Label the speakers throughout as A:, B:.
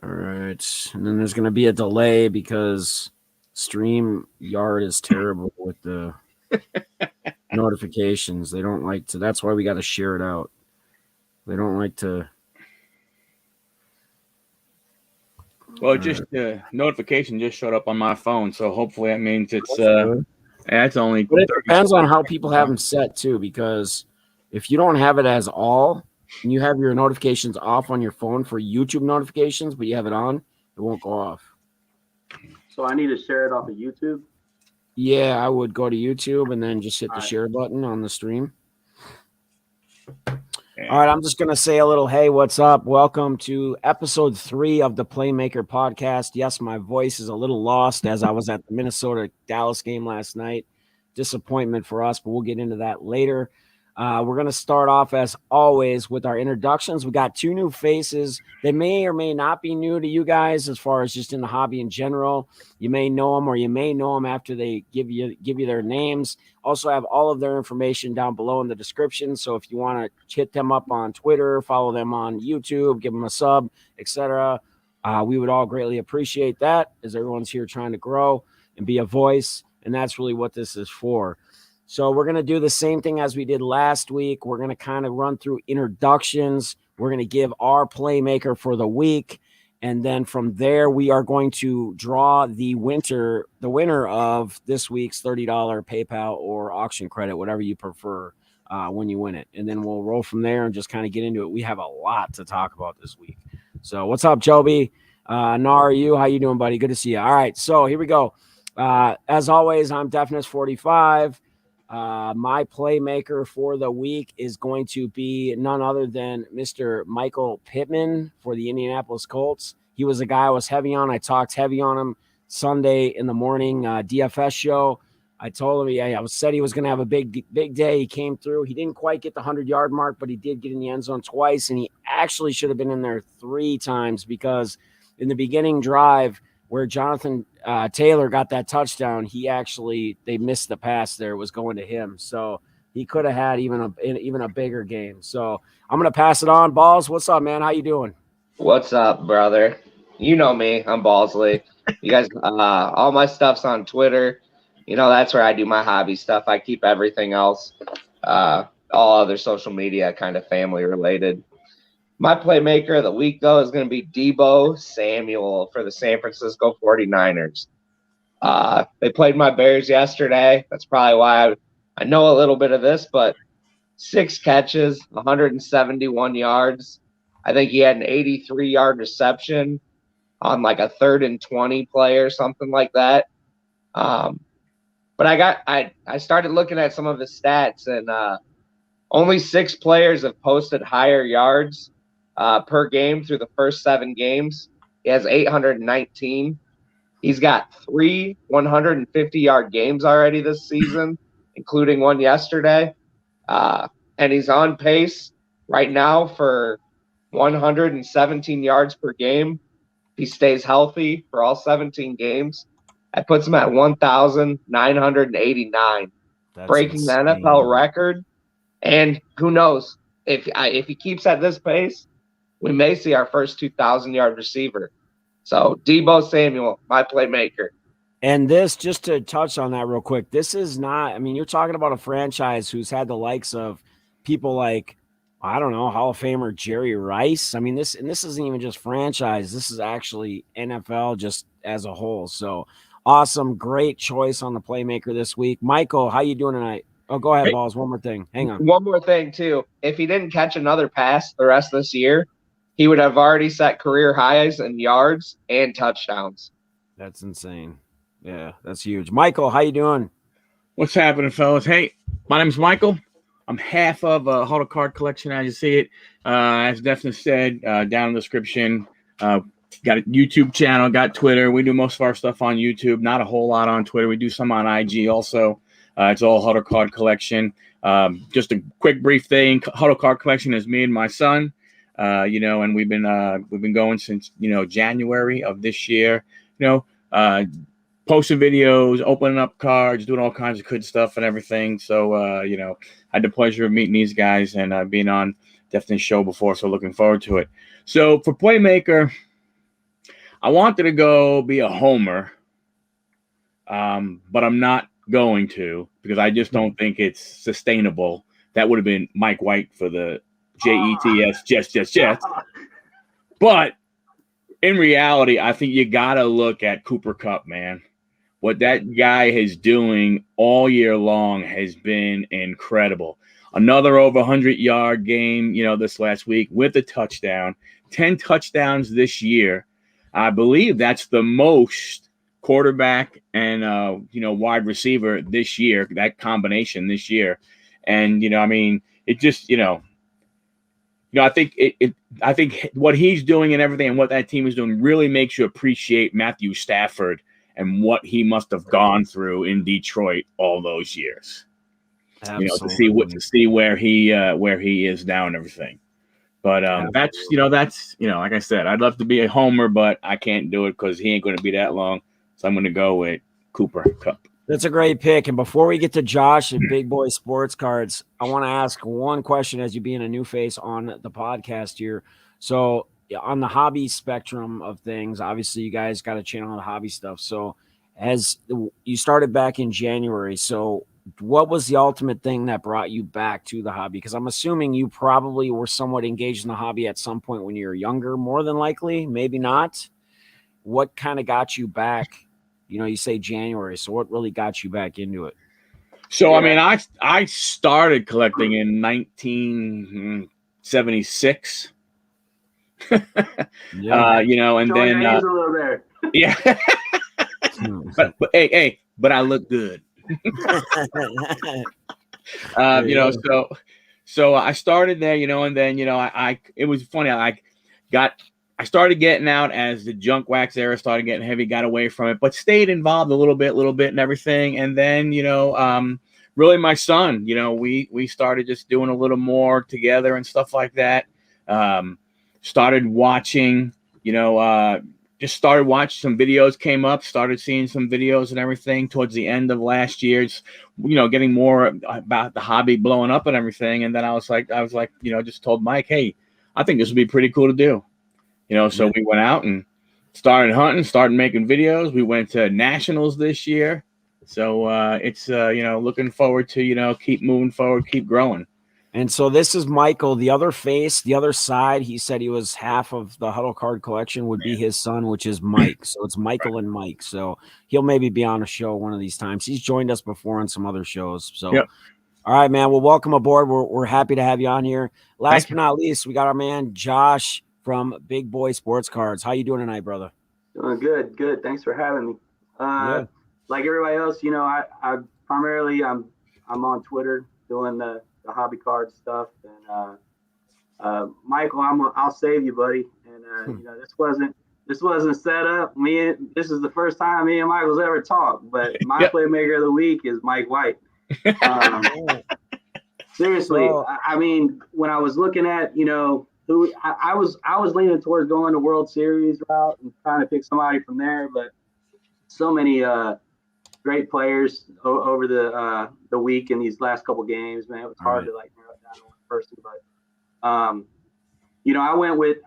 A: All right. And then there's going to be a delay because StreamYard is terrible with the notifications. They don't like to. That's why we got to share it out. They don't like to.
B: Well, just the notification just showed up on my phone, so hopefully that means it's
A: That's
B: only.
A: But it depends on how people have them set too, because if you don't have it as all and you have your notifications off on your phone for YouTube notifications, but you have it on, it won't go off.
C: So I need to share it off of YouTube?
A: Yeah, I would go to YouTube and then just hit the share button on the stream. All right, I'm just going to say a little, hey, what's up? Welcome to episode 3 of the Playmaker podcast. Yes, my voice is a little lost as I was at the Minnesota-Dallas game last night. Disappointment for us, but we'll get into that later. We're going to start off, as always, with our introductions. We got 2 new faces. They may or may not be new to you guys as far as just in the hobby in general. You may know them or you may know them after they give you their names. Also have all of their information down below in the description. So if you want to hit them up on Twitter, follow them on YouTube, give them a sub, etc., we would all greatly appreciate that, as everyone's here trying to grow and be a voice. And that's really what this is for. So we're going to do the same thing as we did last week. We're going to kind of run through introductions. We're going to give our playmaker for the week. And then from there, we are going to draw the winner of this week's $30 PayPal or auction credit, whatever you prefer, when you win it. And then we'll roll from there and just kind of get into it. We have a lot to talk about this week. So what's up, Joby? Nar, you? How you doing, buddy? Good to see you. All right, so here we go. As always, I'm Deafness45. My playmaker for the week is going to be none other than Mr. Michael Pittman for the Indianapolis Colts. He was a guy I was heavy on. I talked heavy on him Sunday in the morning DFS show. I told him I said he was going to have a big day. He came through. He didn't quite get the 100-yard mark, but he did get in the end zone twice, and he actually should have been in there 3 times because in the beginning drive where Jonathan Taylor got that touchdown, they missed the pass there. It was going to him. So he could have had even a bigger game. So I'm going to pass it on. Balls, what's up, man? How you doing?
D: What's up, brother? You know me. I'm Balsley. You guys, all my stuff's on Twitter. You know, that's where I do my hobby stuff. I keep everything else, all other social media kind of family related. My playmaker of the week, though, is going to be Deebo Samuel for the San Francisco 49ers. They played my Bears yesterday. That's probably why I know a little bit of this, but 6 catches, 171 yards. I think he had an 83-yard reception on like a 3rd and 20 play or something like that. But I started looking at some of his stats, and only 6 players have posted higher yards per game through the first 7 games. He has 819. He's got 3 150-yard games already this season, including one yesterday. And he's on pace right now for 117 yards per game. He stays healthy for all 17 games. That puts him at 1,989, breaking the NFL record. And who knows, if he keeps at this pace, we may see our first 2,000-yard receiver. So Deebo Samuel, my playmaker.
A: And this, just to touch on that real quick, this is not, I mean, you're talking about a franchise who's had the likes of people like, I don't know, Hall of Famer Jerry Rice. I mean, this isn't even just franchise. This is actually NFL just as a whole. So awesome. Great choice on the playmaker this week. Michael, how you doing tonight? Oh, go ahead, Balls. One more thing. Hang on.
D: One more thing, too. If he didn't catch another pass the rest of this year, he would have already set career highs in yards and touchdowns.
A: That's insane. Yeah, that's huge. Michael, how you doing?
B: What's happening, fellas? Hey, my name's Michael. I'm half of a Huddle card collection as you see it. As Defna said, down in the description. Got a YouTube channel, got Twitter. We do most of our stuff on YouTube, not a whole lot on Twitter. We do some on IG also. It's all Huddle card collection. Just a quick brief thing. Huddle card collection is me and my son. And we've been going since January of this year. Posting videos, opening up cards, doing all kinds of good stuff and everything. So I had the pleasure of meeting these guys and being on Defton's show before. So looking forward to it. So for Playmaker, I wanted to go be a homer, but I'm not going to because I just don't think it's sustainable. That would have been Mike White for the JETS, Jets. But in reality, I think you got to look at Cooper Kupp, man. What that guy is doing all year long has been incredible. Another over 100-yard game, this last week with a touchdown, 10 touchdowns this year. I believe that's the most quarterback and, wide receiver this year, that combination this year. And, it just, I think I think what he's doing and everything and what that team is doing really makes you appreciate Matthew Stafford and what he must have gone through in Detroit all those years.
A: Absolutely.
B: To see where he is now and everything. But that's like I said, I'd love to be a homer, but I can't do it because he ain't going to be that long. So I'm going to go with Cooper Kupp.
A: That's a great pick. And before we get to Josh and Big Boy Sports Cards, I want to ask one question as you being a new face on the podcast here. So on the hobby spectrum of things, obviously you guys got a channel on hobby stuff. So as you started back in January, so what was the ultimate thing that brought you back to the hobby? Because I'm assuming you probably were somewhat engaged in the hobby at some point when you were younger, more than likely, maybe not. What kind of got you back? You say January. So what really got you back into it?
B: So, I started collecting in 1976. And then
C: a little there.
B: Yeah. but hey, but I look good. So I started there, and then I it was funny. I started getting out as the junk wax era started getting heavy, got away from it, but stayed involved a little bit and everything. And then, really my son, we started just doing a little more together and stuff like that. Started watching, just started watching some videos came up, started seeing some videos and everything towards the end of last year, getting more about the hobby blowing up and everything. And then I was like, just told Mike, hey, I think this would be pretty cool to do. So we went out and started hunting, started making videos. We went to nationals this year. So it's, looking forward to, keep moving forward, keep growing.
A: And so this is Michael, the other face, the other side. He said he was half of the Huddle card collection would be his son, which is Mike. So it's Michael and Mike. So he'll maybe be on a show one of these times. He's joined us before on some other shows. So,
B: yep.
A: All right, man. Well, welcome aboard. We're happy to have you on here. Last but not least, we got our man, Josh from Big Boy Sports Cards. How you doing tonight, brother?
C: Doing good. Thanks for having me. Like everybody else, I primarily I'm on Twitter doing the hobby card stuff, and Michael, I'll save you, buddy. And this wasn't set up. This is the first time me and Michael's ever talked. But my Playmaker of the week is Mike White. Seriously, when I was looking at who I was leaning towards going the World Series route and trying to pick somebody from there, but so many great players over the week in these last couple games, man. It was hard to narrow it down to one person, but I went with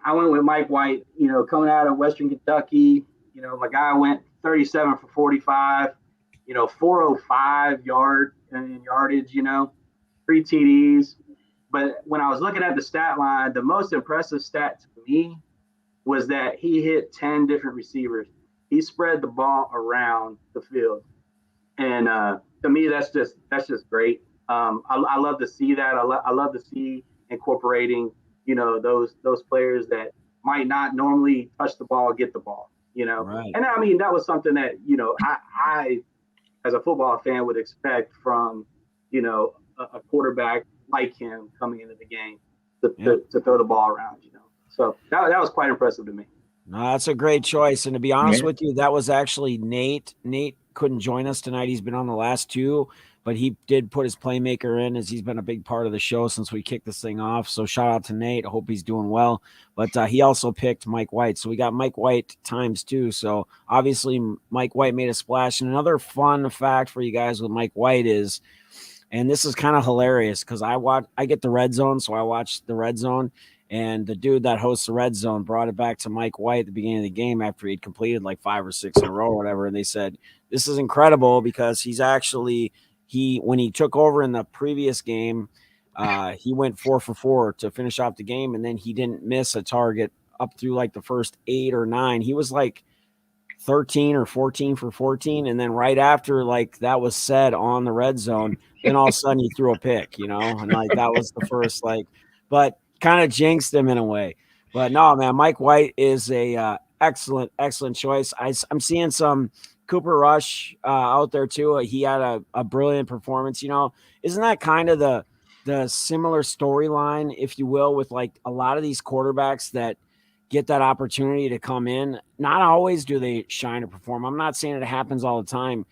C: Mike White. Coming out of Western Kentucky, my guy went 37 for 45, 405 yardage, 3 TDs. But when I was looking at the stat line, the most impressive stat to me was that he hit 10 different receivers. He spread the ball around the field. And to me, that's just great. I love to see that. I love to see incorporating, those players that might not normally touch the ball, get the ball,
A: Right.
C: And that was something that, I as a football fan would expect from, a quarterback like him coming into the game to throw the ball around, So that was quite impressive to me.
A: No, that's a great choice. And to be honest with you, that was actually Nate. Nate couldn't join us tonight. He's been on the last two, but he did put his Playmaker in as he's been a big part of the show since we kicked this thing off. So shout out to Nate. I hope he's doing well. But he also picked Mike White. So we got Mike White times 2. So obviously Mike White made a splash. And another fun fact for you guys with Mike White is, and this is kind of hilarious because I get the Red Zone, so I watch the Red Zone. And the dude that hosts the Red Zone brought it back to Mike White at the beginning of the game after he'd completed like 5 or 6 in a row or whatever. And they said, this is incredible because he's actually when he took over in the previous game, he went 4 for 4 to finish off the game, and then he didn't miss a target up through like the first 8 or 9. He was like 13 or 14 for 14, and then right after like that was said on the Red Zone, then all of a sudden he threw a pick, and like that was the first but kind of jinxed him in a way. But no, man, Mike White is a excellent choice. I'm seeing some Cooper Rush out there too. He had a brilliant performance. Isn't that kind of the similar storyline, if you will, with like a lot of these quarterbacks that get that opportunity to come in? Not always do they shine or perform. I'm not saying it happens all the time,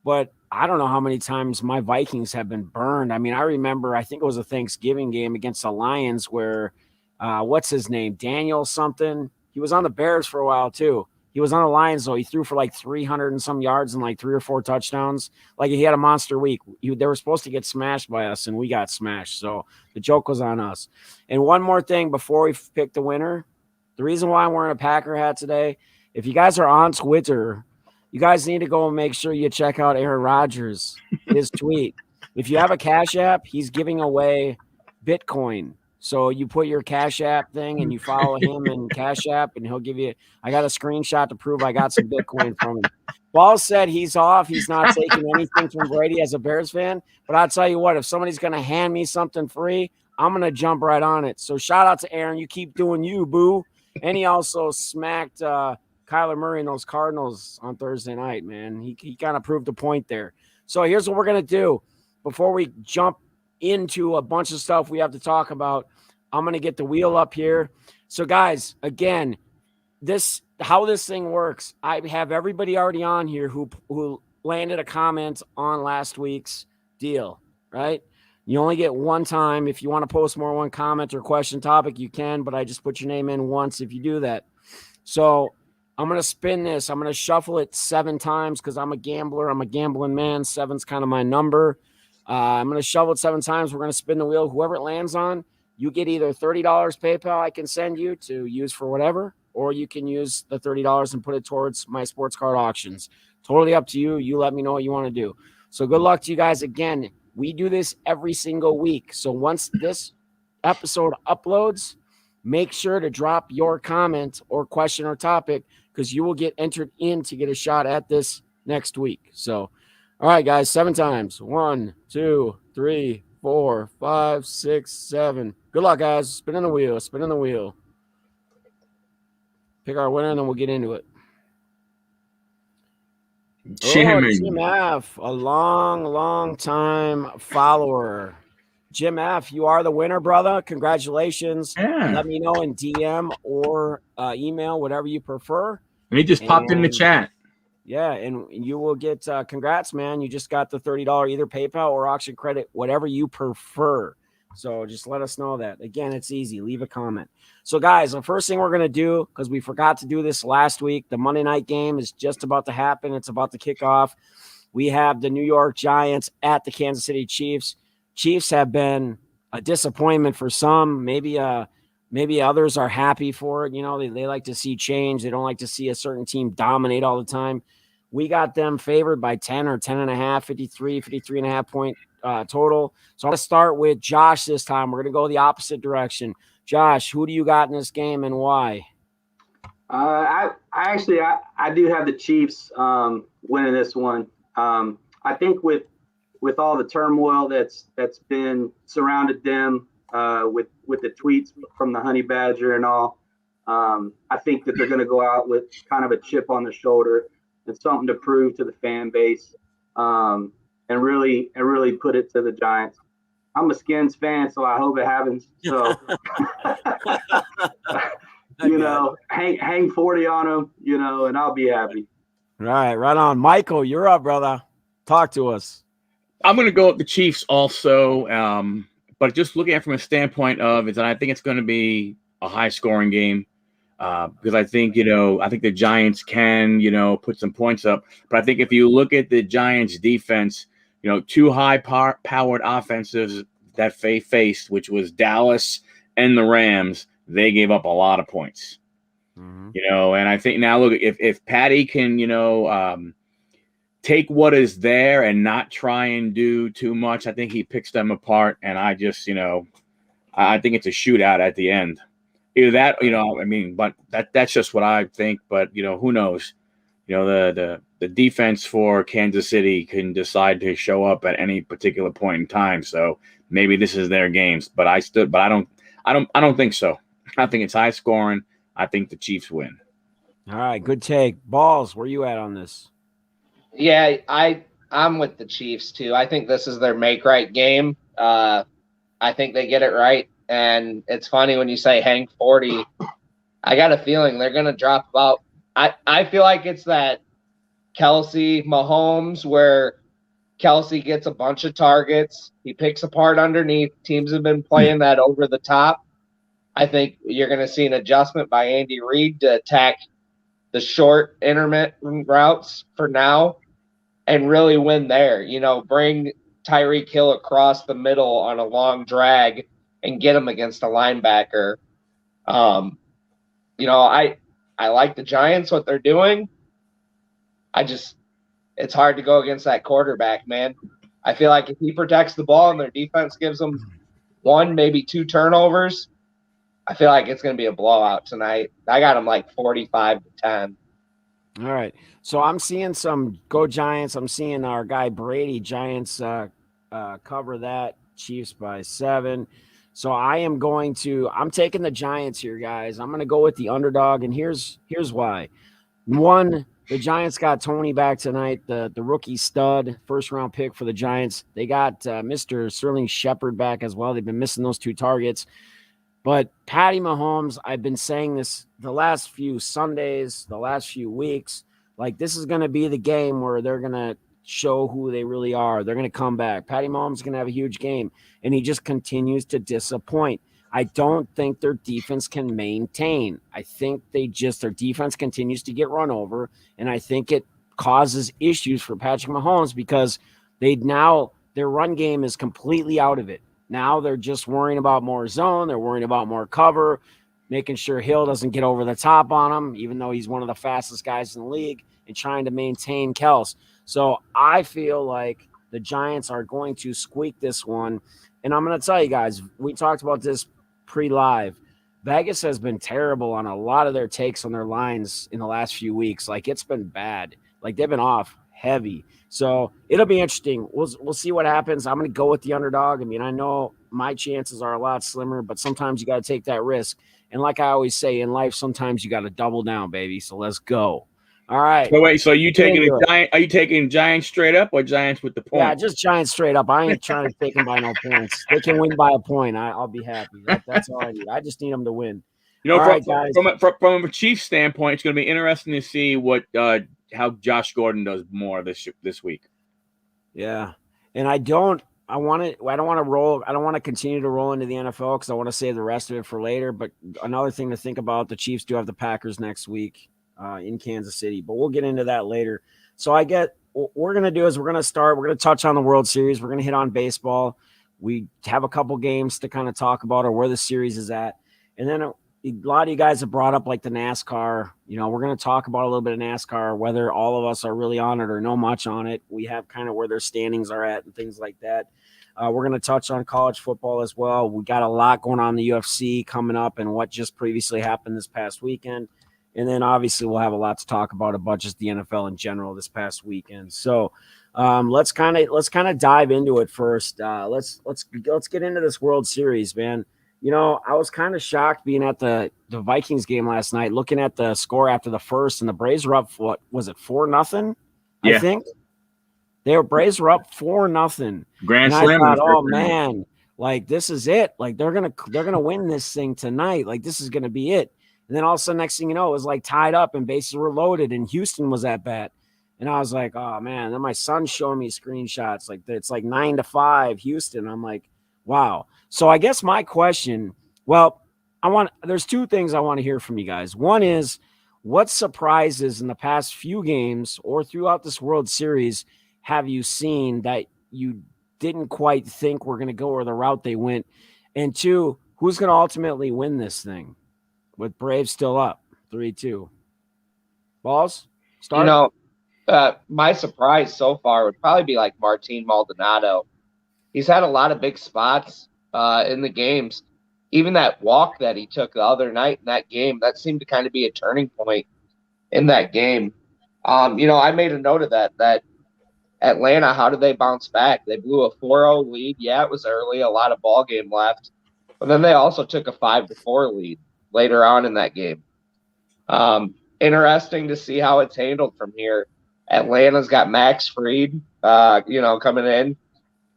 A: but I don't know how many times my Vikings have been burned. I mean, I remember, I think it was a Thanksgiving game against the Lions where, what's his name? Daniel something. He was on the Bears for a while too. He was on the Lions, though. He threw for like 300 and some yards and like 3 or 4 touchdowns. Like he had a monster week. They were supposed to get smashed by us, and we got smashed. So the joke was on us. And one more thing before we pick the winner. The reason why I'm wearing a Packer hat today, if you guys are on Twitter, you guys need to go and make sure you check out Aaron Rodgers, his tweet. If you have a Cash App, he's giving away Bitcoin. So you put your Cash App thing and you follow him in Cash App, and he'll give you – I got a screenshot to prove I got some Bitcoin from him. Ball said he's off. He's not taking anything from Brady as a Bears fan. But I'll tell you what, if somebody's going to hand me something free, I'm going to jump right on it. So shout out to Aaron. You keep doing you, boo. And he also smacked Kyler Murray and those Cardinals on Thursday night, man. He kind of proved a point there. So here's what we're going to do. Before we jump into a bunch of stuff we have to talk about, I'm going to get the wheel up here. So, guys, again, how this thing works, I have everybody already on here who landed a comment on last week's deal, right? You only get one time. If you want to post more one comment or question topic, you can, but I just put your name in once if you do that. So I'm going to spin this. I'm going to shuffle it 7 times because I'm a gambler. I'm a gambling man. 7's kind of my number. I'm going to shuffle it 7 times. We're going to spin the wheel. Whoever it lands on, you get either $30 PayPal I can send you to use for whatever, or you can use the $30 and put it towards my sports card auctions. Totally up to you. You let me know what you want to do. So good luck to you guys. Again, we do this every single week. So once this episode uploads, make sure to drop your comment or question or topic because you will get entered in to get a shot at this next week. So, all right, guys, 7 times. 1, 2, 3, 4, 5, 6, 7. Good luck, guys. Spinning the wheel. Spinning the wheel. Pick our winner, and then we'll get into it. Jim F., a long time follower. Jim F., you are the winner, brother. Congratulations.
B: Yeah.
A: Let me know in DM or email, whatever you prefer.
B: And he just popped in the chat.
A: Yeah, and you will get congrats, man. You just got the $30 either PayPal or auction credit, whatever you prefer. So just let us know that. Again, it's easy. Leave a comment. So, guys, the first thing we're going to do, because we forgot to do this last week, the Monday night game is just about to happen. It's about to kick off. We have the New York Giants at the Kansas City Chiefs. Chiefs have been a disappointment for some. Maybe others are happy for it. You know, they like to see change. They don't like to see a certain team dominate all the time. We got them favored by 10 or 10.5, 53.5 point total. So I'm going to start with Josh this time. We're going to go the opposite direction. Josh, who do you got in this game and why?
C: I do have the Chiefs winning this one. I think with all the turmoil that's been surrounded them with the tweets from the Honey Badger and all, I think that they're going to go out with kind of a chip on the shoulder and something to prove to the fan base, and really put it to the Giants. I'm a Skins fan, so I hope it happens. So, hang 40 on them, and I'll be happy.
A: Right on. Michael, you're up, brother. Talk to us.
B: I'm going to go with the Chiefs also, but just looking at it from a standpoint of is that I think it's going to be a high-scoring game because I think the Giants can, put some points up. But I think if you look at the Giants' defense, 2 high-powered offenses that they faced, which was Dallas and the Rams, they gave up a lot of points.
A: Mm-hmm.
B: And I think now, look, if Patty can, take what is there and not try and do too much, I think he picks them apart. And I just, I think it's a shootout at the end. Either that, but that's just what I think. But, who knows? The defense for Kansas City can decide to show up at any particular point in time. So maybe this is their games. But I don't think so. I think it's high scoring. I think the Chiefs win.
A: All right, good take. Balls, where you at on this?
D: Yeah, I'm with the Chiefs too. I think this is their make right game. I think they get it right. And it's funny when you say Hank 40, I got a feeling they're going to drop about. I feel like it's that Kelsey Mahomes where Kelsey gets a bunch of targets. He picks apart underneath. Teams have been playing that over the top. I think you're going to see an adjustment by Andy Reid to attack the short intermittent routes for now and really win there. Bring Tyreek Hill across the middle on a long drag and get him against a linebacker. I like the Giants, what they're doing. It's hard to go against that quarterback, man. I feel like if he protects the ball and their defense gives them 1, maybe 2 turnovers, I feel like it's going to be a blowout tonight. I got them like 45-10.
A: All right. So I'm seeing some go Giants. I'm seeing our guy Brady Giants cover that. Chiefs by 7. So I'm taking the Giants here, guys. I'm going to go with the underdog, and here's why. 1, the Giants got Tony back tonight, the rookie stud, first-round pick for the Giants. They got Mr. Sterling Shepard back as well. They've been missing those 2 targets. But Patty Mahomes, I've been saying this the last few Sundays, the last few weeks, like this is going to be the game where they're going to show who they really are. They're going to come back. Patty Mahomes is going to have a huge game, and he just continues to disappoint. I don't think their defense can maintain. I think their defense continues to get run over, and I think it causes issues for Patrick Mahomes because their run game is completely out of it. Now they're just worrying about more zone. They're worrying about more cover, making sure Hill doesn't get over the top on him, even though he's one of the fastest guys in the league, and trying to maintain Kels. So I feel like the Giants are going to squeak this one. And I'm going to tell you guys, we talked about this pre-live. Vegas has been terrible on a lot of their takes on their lines in the last few weeks. Like, it's been bad. Like, they've been off heavy. So it'll be interesting. We'll see what happens. I'm going to go with the underdog. I mean, I know my chances are a lot slimmer, but sometimes you got to take that risk. And like I always say in life, sometimes you got to double down, baby. So let's go. All right.
B: So wait, so are you taking Giants straight up or Giants with the point?
A: Yeah, just Giants straight up. I ain't trying to take them by no points. They can win by a point. I'll be happy. That's all I need. I just need them to win.
B: From a Chiefs standpoint, it's going to be interesting to see how Josh Gordon does more this week.
A: Yeah, and I don't want to continue to roll into the NFL because I want to save the rest of it for later. But another thing to think about: the Chiefs do have the Packers next week in Kansas City, but we'll get into that later. So what we're going to do is we're going to touch on the World Series. We're going to hit on baseball. We have a couple games to kind of talk about or where the series is at. And then a lot of you guys have brought up like the NASCAR. We're going to talk about a little bit of NASCAR, whether all of us are really on it or know much on it. We have kind of where their standings are at and things like that. We're going to touch on college football as well. We got a lot going on in the UFC coming up and what just previously happened this past weekend. And then obviously we'll have a lot to talk about just the NFL in general this past weekend. So let's kind of dive into it first. Let's get into this World Series, man. I was kind of shocked being at the Vikings game last night, looking at the score after the first, and the Braves were up, what was it, 4-0?
B: Yeah.
A: I think Braves were up 4-0.
B: Grand
A: and
B: slam.
A: I thought, oh man, like this is it. Like they're gonna win this thing tonight. Like this is gonna be it. And then all of a sudden, next thing you know, it was like tied up and bases were loaded, and Houston was at bat. And I was like, oh man. Then my son's showing me screenshots, like it's like 9-5 Houston. I'm like, wow. So I guess my question, there's 2 things I want to hear from you guys. One is, what surprises in the past few games or throughout this World Series have you seen that you didn't quite think were going to go or the route they went? And 2, who's going to ultimately win this thing? with Braves still up 3-2. Balls, start.
D: You know, my surprise so far would probably be like Martin Maldonado. He's had a lot of big spots in the games. Even that walk that he took the other night in that game, that seemed to kind of be a turning point in that game. I made a note of that Atlanta, how did they bounce back? They blew a 4-0 lead. Yeah, it was early, a lot of ball game left. But then they also took a 5-4 lead later on in that game. Interesting to see how it's handled from here. Atlanta's got Max Fried, coming in.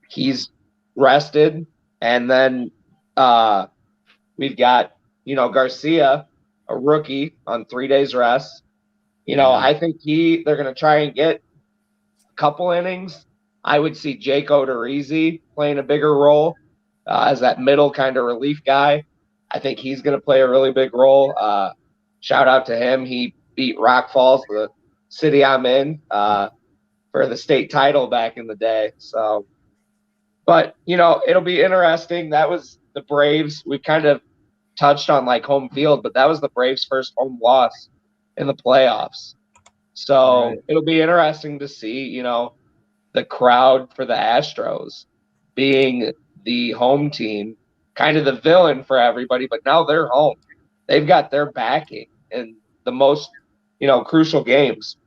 D: He's rested. And then we've got, Garcia, a rookie on 3 days rest. I think they're going to try and get a couple innings. I would see Jake Odorizzi playing a bigger role as that middle kind of relief guy. I think he's going to play a really big role. Shout out to him. He beat Rock Falls, the city I'm in, for the state title back in the day. So, but, it'll be interesting. That was the Braves. We kind of touched on like home field, but that was the Braves' first home loss in the playoffs. So It'll be interesting to see, the crowd for the Astros being the home team, kind of the villain for everybody, but now they're home. They've got their backing in the most, crucial games.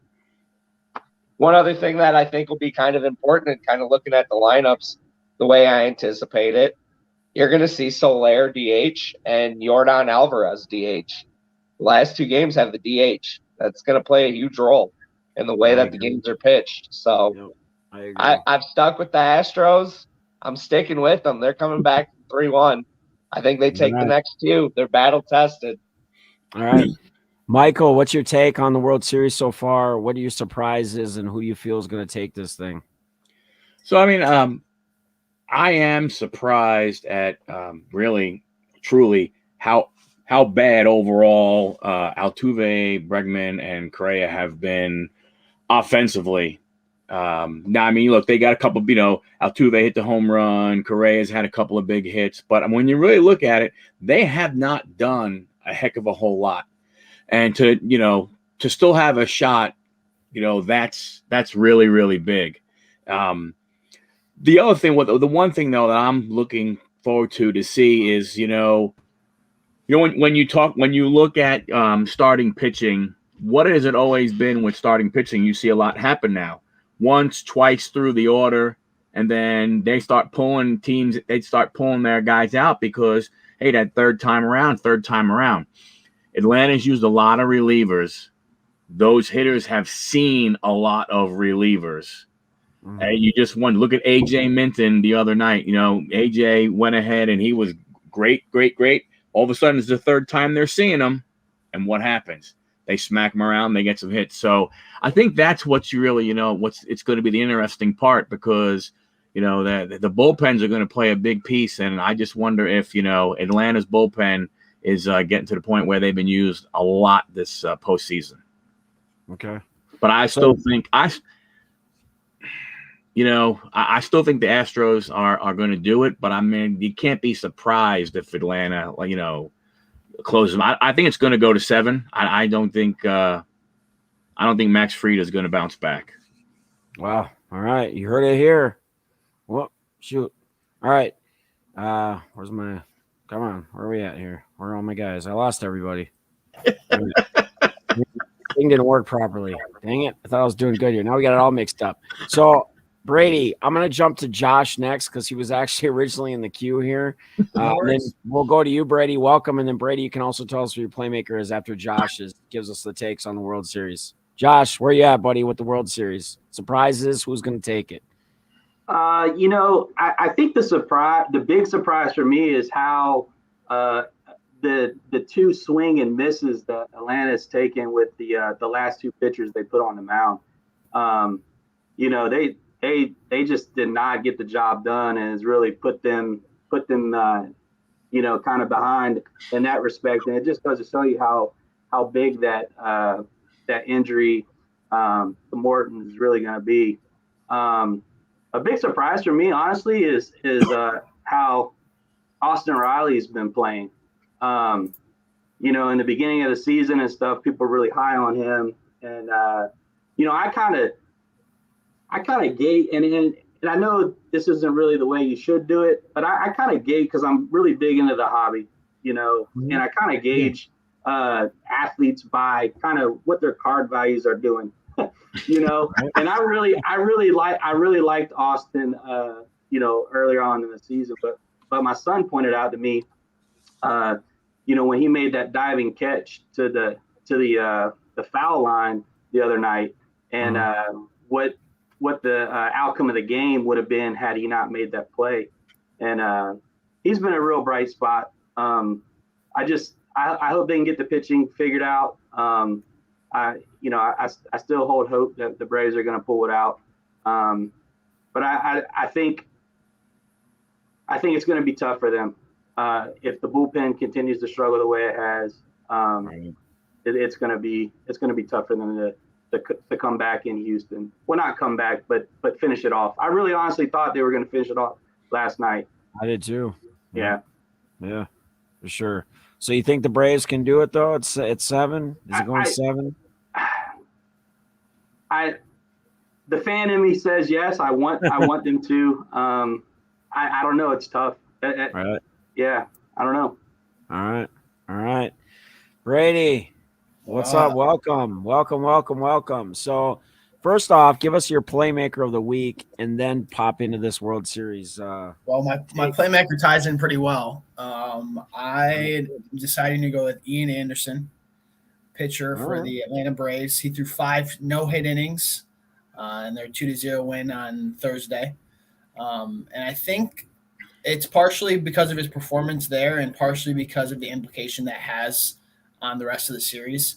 D: One other thing that I think will be kind of important and kind of looking at the lineups the way I anticipate it, you're going to see Soler DH and Yordan Alvarez DH. The last 2 games have the DH. That's going to play a huge role in the way that the games are pitched. So I've stuck with the Astros. I'm sticking with them. They're coming back 3-1. I think they take the next 2. They're battle tested.
A: All right. Michael, what's your take on the World Series so far? What are your surprises and who you feel is going to take this thing?
B: So, I mean, I am surprised at really, truly how bad overall Altuve, Bregman, and Correa have been offensively. Now, I mean, look, they got a couple, Altuve hit the home run. Correa's had a couple of big hits. But when you really look at it, they have not done a heck of a whole lot. And to still have a shot, that's really, really big. The other thing, the one thing though that I'm looking forward to see is, when you look at starting pitching, what has it always been with starting pitching? You see a lot happen now. Once, twice through the order, and then they start pulling their guys out because, hey, that third time around. Atlanta's used a lot of relievers. Those hitters have seen a lot of relievers. And you just want to look at AJ Minton the other night. AJ went ahead and he was great. All of a sudden, it's the third time they're seeing him. And what happens? They smack him around. They get some hits. So I think that's what you really, it's going to be the interesting part because, the bullpens are going to play a big piece. And I just wonder if, Atlanta's bullpen is getting to the point where they've been used a lot this postseason.
A: Okay.
B: But I still think I still think the Astros are going to do it, but I mean, you can't be surprised if Atlanta, closes them. I think it's going to go to 7. I don't think Max Fried is going to bounce back.
A: Wow. All right. You heard it here. Well, shoot. All right. Where's my, come on. Where are we at here? Where are all my guys? I lost everybody. Thing didn't work properly. Dang it. I thought I was doing good here. Now we got it all mixed up. So, Brady, I'm going to jump to Josh next because he was actually originally in the queue here. And then we'll go to you, Brady. Welcome. And then, Brady, you can also tell us who your playmaker is after Josh gives us the takes on the World Series. Josh, where you at, buddy, with the World Series? Surprises? Who's going to take it?
C: I think the big surprise for me is how the 2 swing and misses that Atlanta's taken with the last 2 pitchers they put on the mound. They just did not get the job done, and it's really put them kind of behind in that respect. And it just goes to show you how big that injury to Morton is really going to be. A big surprise for me, honestly, is how Austin Riley's been playing. in the beginning of the season and stuff, people were really high on him. And, I kind of gauge, and I know this isn't really the way you should do it, but I kind of gauge, because I'm really big into the hobby, and I kind of gauge athletes by kind of what their card values are doing, and I really liked Austin, earlier on in the season, but my son pointed out to me, when he made that diving catch to the foul line the other night, and what the outcome of the game would have been had he not made that play. And he's been a real bright spot. I hope they can get the pitching figured out. I still hold hope that the Braves are going to pull it out. But I think it's going to be tough for them. If the bullpen continues to struggle the way it has, it's going to be tough for them to come back in Houston. Well, not come back, but finish it off. I really honestly thought they were going to finish it off last night.
A: I did too.
C: Yeah,
A: for sure. So you think the Braves can do it though? It's 7. Is it going 7?
C: The fan in me says yes. I want them to. I don't know. It's tough.
A: Right.
C: Yeah, I don't know.
A: All right. Brady, what's up? Welcome. So first off, give us your Playmaker of the week and then pop into this World Series.
E: Well, my Playmaker ties in pretty well. I'm deciding to go with Ian Anderson, pitcher for the Atlanta Braves. He threw 5 no-hit innings in their 2-0 win on Thursday. And I think it's partially because of his performance there and partially because of the implication that has on the rest of the series.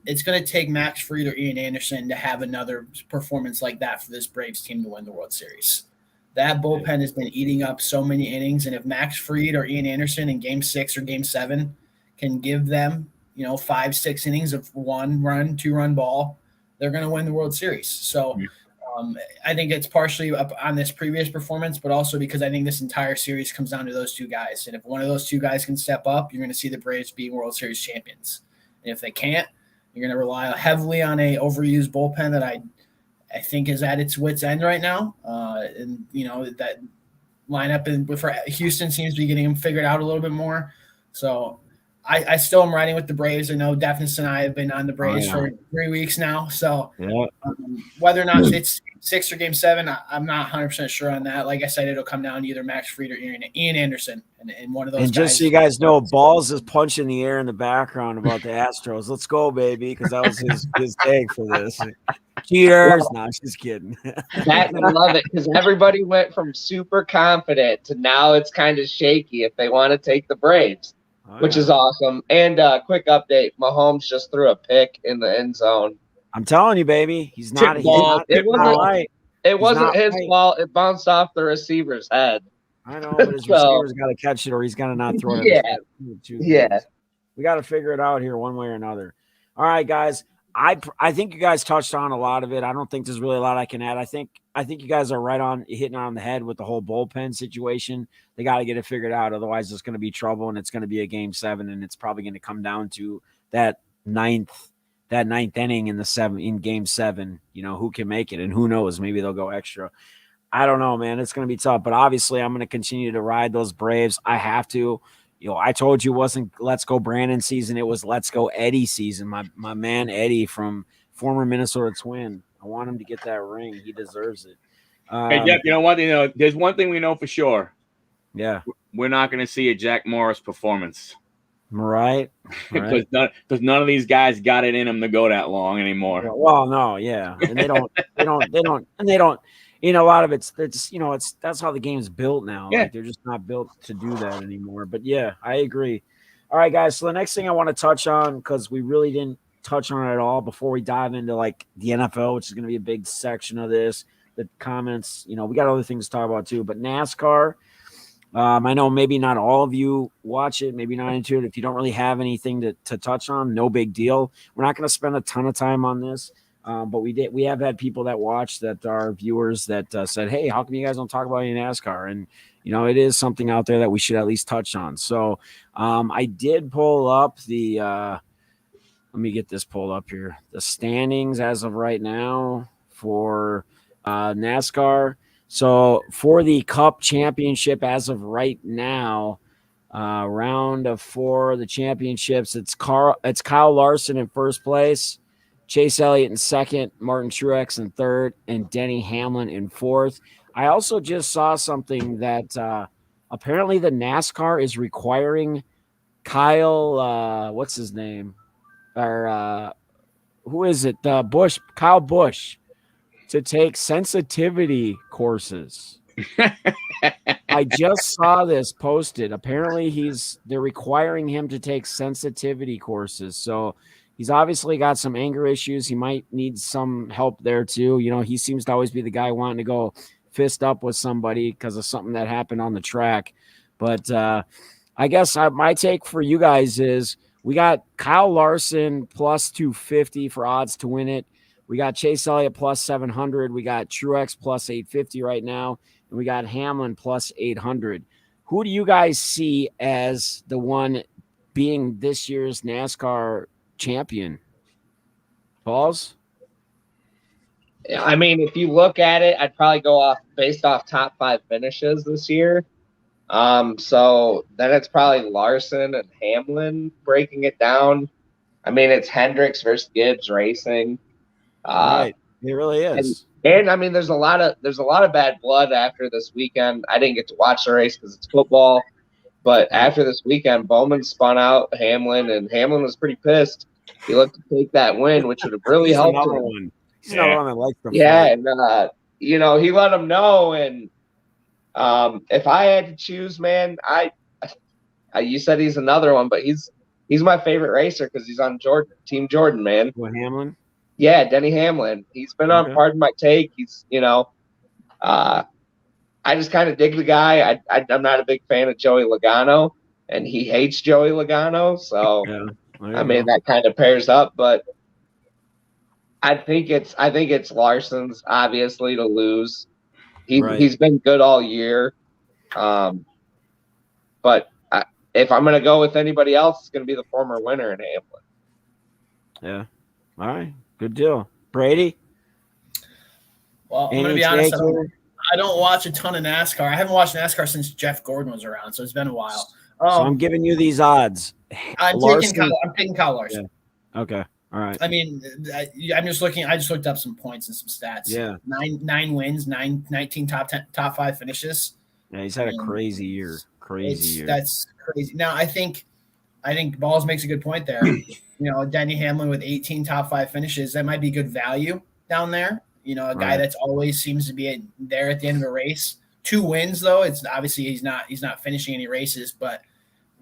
E: It's going to take Max Fried or Ian Anderson to have another performance like that for this Braves team to win the World Series. That bullpen has been eating up so many innings, and if Max Fried or Ian Anderson in Game 6 or Game 7 can give them, 5-6 innings of 1-run, 2-run ball, they're going to win the World Series. So I think it's partially up on this previous performance, but also because I think this entire series comes down to those 2 guys. And if one of those 2 guys can step up, you're going to see the Braves being World Series champions. And if they can't, you're going to rely heavily on a overused bullpen that I think is at its wit's end right now. And, that lineup for Houston seems to be getting them figured out a little bit more. So I still am riding with the Braves. I know Defness and I have been on the Braves for 3 weeks now. So whether or not it's 6 or Game 7, I'm not 100% sure on that. Like I said, it'll come down to either Max Fried or Ian Anderson, and one of those.
A: And just so you guys know, Balls is punching the air in the background about the Astros. Let's go, baby, because that was his take for this. Cheers! No, she's kidding.
D: I love it because everybody went from super confident to now it's kind of shaky if they want to take the Braves. Which is awesome. And quick update: Mahomes just threw a pick in the end zone.
A: I'm telling you, baby, he's not.
D: It wasn't his fault. It bounced off the receiver's head.
A: I know, but his receiver's got to catch it, or he's got to not throw it.
D: Yeah.
A: We got to figure it out here, one way or another. All right, guys. I think you guys touched on a lot of it. I don't think there's really a lot I can add. I think you guys are right on hitting on the head with the whole bullpen situation. They got to get it figured out. Otherwise, there's going to be trouble, and it's going to be a Game 7, and it's probably going to come down to that ninth inning in Game 7. Who can make it, and who knows? Maybe they'll go extra. I don't know, man. It's going to be tough, but obviously, I'm going to continue to ride those Braves. I have to. I told you it wasn't let's go Brandon season. It was let's go Eddie season. My man Eddie from former Minnesota Twin. I want him to get that ring. He deserves it.
B: Hey, Jeff, you know what? There's one thing we know for sure.
A: Yeah.
B: We're not going to see a Jack Morris performance.
A: Right.
B: Because none of these guys got it in them to go that long anymore.
A: Well, no, yeah. And they don't. A lot of it's that's how the game's built now.
B: Yeah.
A: Like they're just not built to do that anymore. But yeah, I agree. All right, guys. So the next thing I want to touch on, because we really didn't touch on it at all before we dive into like the NFL, which is going to be a big section of this, the comments, we got other things to talk about too, but NASCAR, I know maybe not all of you watch it, maybe not into it. If you don't really have anything to touch on, no big deal. We're not going to spend a ton of time on this. But we have had people that watch that are viewers that said, hey, how come you guys don't talk about any NASCAR? And it is something out there that we should at least touch on. So I did pull up the let me get this pulled up here. The standings as of right now for NASCAR. So for the Cup Championship as of right now, round of 4 of the championships, it's Kyle Larson in first place, Chase Elliott in second, Martin Truex in third, and Denny Hamlin in fourth. I also just saw something that apparently the NASCAR is requiring Kyle, what's his name? Or who is it? Kyle Busch, to take sensitivity courses. I just saw this posted. Apparently they're requiring him to take sensitivity courses. So he's obviously got some anger issues. He might need some help there too. He seems to always be the guy wanting to go fist up with somebody because of something that happened on the track. But I guess my take for you guys is we got Kyle Larson plus 250 for odds to win it. We got Chase Elliott plus 700. We got Truex plus 850 right now. And we got Hamlin plus 800. Who do you guys see as the one being this year's NASCAR champion? Balls?
D: I mean, if you look at it, I'd probably go based off top 5 finishes this year. So then it's probably Larson and Hamlin breaking it down. I mean, it's Hendricks versus Gibbs racing.
A: Right. It really is.
D: And I mean, there's a lot of bad blood after this weekend. I didn't get to watch the race because it's football, but after this weekend, Bowman spun out Hamlin, and Hamlin was pretty pissed. He looked to take that win, which would have really helped him.
A: He's another one that likes the
D: fight. And he let him know. And if I had to choose, man, you said he's another one, but he's my favorite racer because he's on Team Jordan, man.
A: What, Hamlin?
D: Yeah, Denny Hamlin. He's been on Pardon My Take. He's, I just kind of dig the guy. I'm not a big fan of Joey Logano, and he hates Joey Logano. So, I mean, that kind of pairs up. But I think it's Larson's obviously to lose. He's been good all year. But if I'm going to go with anybody else, it's going to be the former winner in Hamlin.
E: Yeah.
A: All right. Good deal. Brady?
E: Well, I'm going to be honest. I don't watch a ton of NASCAR. I haven't watched NASCAR since Jeff Gordon was around, so it's been a while.
A: So I'm giving you these odds.
E: I'm taking Kyle Larson.
A: Yeah. Okay. All right.
E: I mean, I'm just looking. I just looked up some points and some stats.
A: Yeah.
E: 9 wins, 19 top 5 finishes.
A: Yeah, he's had a crazy year.
E: That's crazy. Now, I think Balls makes a good point there. Denny Hamlin with 18 top 5 finishes, that might be good value down there. A guy that's always seems to be there at the end of a race. 2 wins though. It's obviously he's not finishing any races, but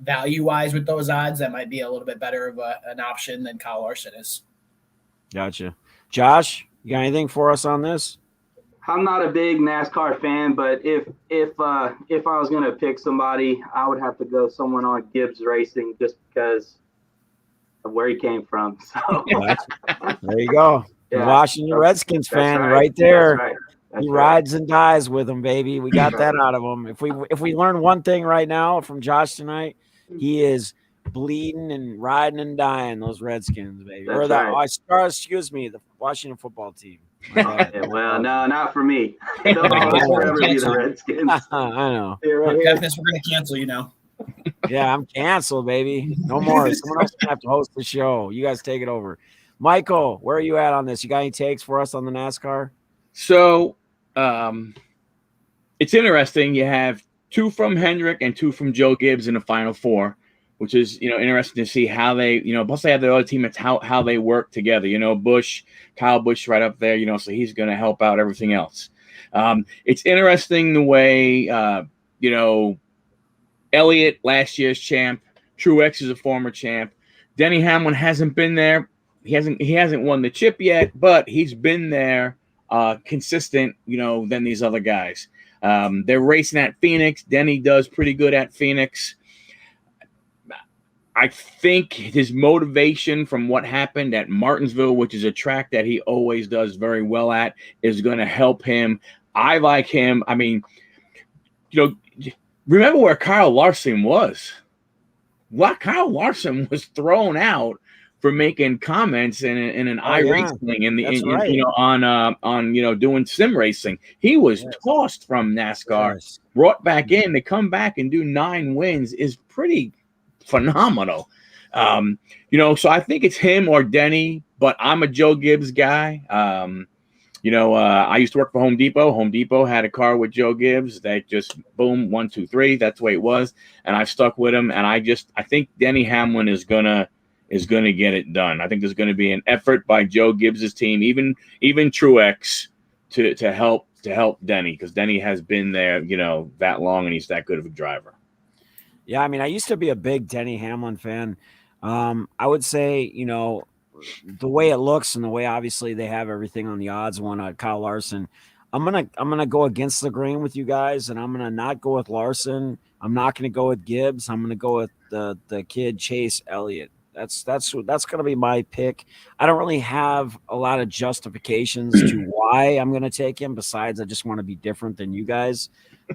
E: value wise with those odds, that might be a little bit better of an option than Kyle Larson is.
A: Gotcha. Josh, you got anything for us on this?
C: I'm not a big NASCAR fan, but if I was gonna pick somebody, I would have to go someone on Gibbs Racing just because of where he came from. So
A: there you go. Yeah. Washington Redskins fan right there. He rides and dies with them, baby. We got that out of him. If we learn one thing right now from Josh tonight, he is bleeding and riding and dying those Redskins, baby. The Washington football team.
C: Well, no, not for me. They'll always forever be the Redskins.
A: I know.
E: We're going to cancel you now.
A: Yeah, I'm canceled, baby. No more. Someone else gonna have to host the show. You guys take it over. Michael, where are you at on this? You got any takes for us on the NASCAR?
B: So it's interesting. You have 2 from Hendrick and 2 from Joe Gibbs in the Final Four, which is, interesting to see how they, plus they have the other teammates, how they work together. Kyle Busch right up there, so he's going to help out everything else. It's interesting the way, Elliott, last year's champ, Truex is a former champ. Denny Hamlin hasn't been there. He hasn't won the chip yet, but he's been there consistent, than these other guys. They're racing at Phoenix. Denny does pretty good at Phoenix. I think his motivation from what happened at Martinsville, which is a track that he always does very well at, is going to help him. I like him. I mean, remember where Kyle Larson was. What Kyle Larson was thrown out for making comments in an iRacing on doing sim racing. He was tossed from NASCAR, brought back in to come back and do 9 wins is pretty phenomenal. So I think it's him or Denny, but I'm a Joe Gibbs guy. I used to work for Home Depot. Home Depot had a car with Joe Gibbs. They just boom, 1, 2, 3. That's the way it was, and I've stuck with him. And I think Denny Hamlin is gonna get it done. I think there's gonna be an effort by Joe Gibbs's team, even Truex, to help Denny, because Denny has been there, that long, and he's that good of a driver.
A: Yeah, I mean, I used to be a big Denny Hamlin fan. I would say, the way it looks and the way obviously they have everything on the odds one, Kyle Larson, I'm gonna go against the grain with you guys, and I'm gonna not go with Larson. I'm not gonna go with Gibbs. I'm gonna go with the kid Chase Elliott. That's gonna be my pick. I don't really have a lot of justifications to why I'm gonna take him. Besides, I just want to be different than you guys.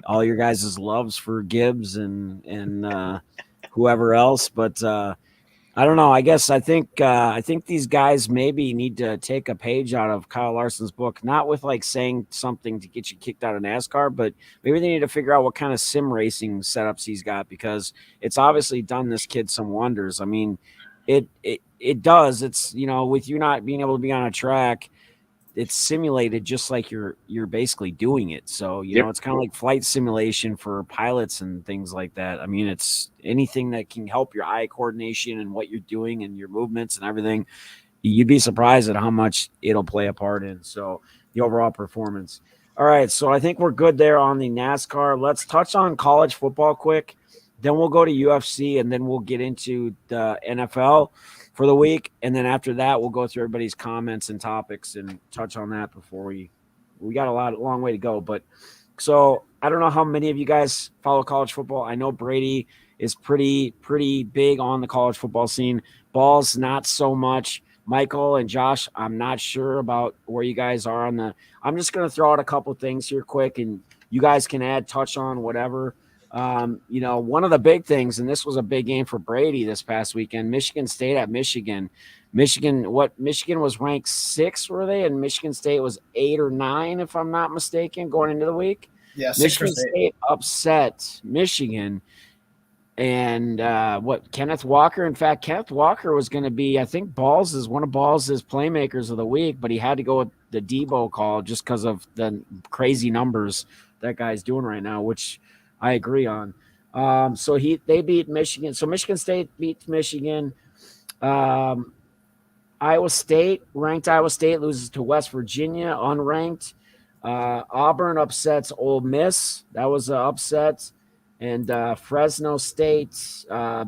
A: All your guys' loves for Gibbs and whoever else, but I don't know. I think these guys maybe need to take a page out of Kyle Larson's book, not with like saying something to get you kicked out of NASCAR, but maybe they need to figure out what kind of sim racing setups he's got, because it's obviously done this kid some wonders. I mean, it does. It's, with you not being able to be on a track, it's simulated just like you're basically doing it. So, it's kind of like flight simulation for pilots and things like that. I mean, it's anything that can help your eye coordination and what you're doing and your movements and everything. You'd be surprised at how much it'll play a part in. So the overall performance. All right. So I think we're good there on the NASCAR. Let's touch on college football quick. Then we'll go to UFC, and then we'll get into the NFL for the week, and then after that, we'll go through everybody's comments and topics and touch on that before we got a long way to go. But so I don't know how many of you guys follow college football. I know Brady is pretty big on the college football scene. Balls, not so much. Michael and Josh, I'm not sure about where you guys are on the. I'm just going to throw out a couple things here quick, and you guys can touch on whatever. One of the big things, and this was a big game for Brady this past weekend, Michigan State at Michigan. Michigan was ranked 6, were they? And Michigan State was 8 or 9, if I'm not mistaken, going into the week.
E: Yeah,
A: Michigan State upset Michigan. And Kenneth Walker. In fact, Kenneth Walker was going to be, I think, one of Ball's playmakers of the week, but he had to go with the Debo call just because of the crazy numbers that guy's doing right now, which I agree on. So they beat Michigan. So Michigan State beats Michigan. Ranked Iowa State loses to West Virginia, unranked. Auburn upsets Ole Miss. That was an upset. And Fresno State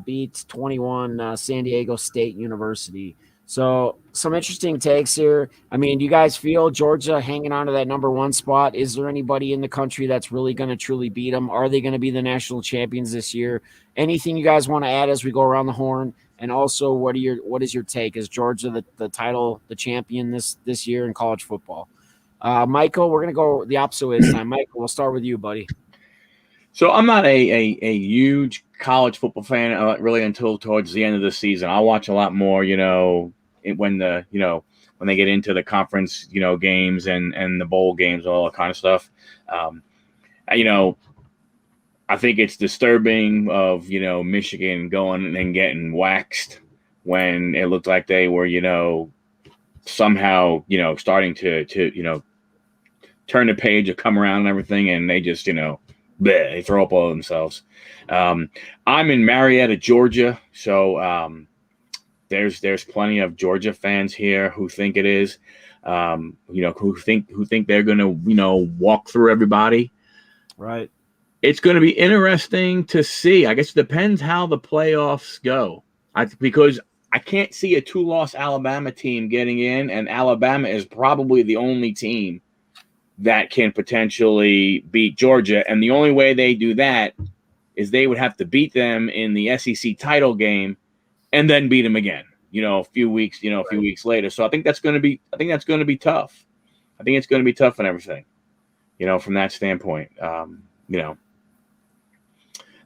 A: beats 21 San Diego State University. So some interesting takes here. I mean, do you guys feel Georgia hanging on to that number 1 spot? Is there anybody in the country that's really going to truly beat them? Are they going to be the national champions this year? Anything you guys want to add as we go around the horn? And also, what is your take? Is Georgia the champion this year in college football? Michael, we're going to go the opposite way this time. Michael, we'll start with you, buddy.
B: So I'm not a huge college football fan really until towards the end of the season. I'll watch a lot more, when they get into the conference, games and the bowl games, all that kind of stuff. I think it's disturbing of, Michigan going and getting waxed when it looked like they were, somehow, starting to turn the page or come around and everything. And they just, they throw up all themselves. I'm in Marietta, Georgia. So there's plenty of Georgia fans here who think it is, who think they're going to, walk through everybody.
A: Right.
B: It's going to be interesting to see. I guess it depends how the playoffs go. Because I can't see a 2-loss Alabama team getting in, and Alabama is probably the only team that can potentially beat Georgia. And the only way they do that is they would have to beat them in the SEC title game and then beat them again, a few weeks later. So I think that's going to be tough. I think it's going to be tough and everything, from that standpoint.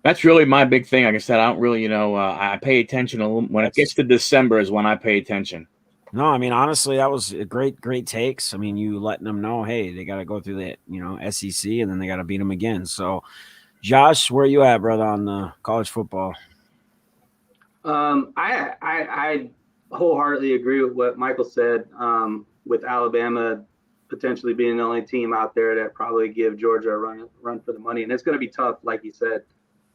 B: That's really my big thing. Like I said, I don't really, I pay attention when it gets to December is when I pay attention.
A: No, I mean, honestly, that was a great takes. I mean, you letting them know, hey, they got to go through the, SEC, and then they got to beat them again. So, Josh, where you at, brother, on the college football?
C: I wholeheartedly agree with what Michael said. With Alabama potentially being the only team out there that probably give Georgia a run for the money, and it's going to be tough, like you said,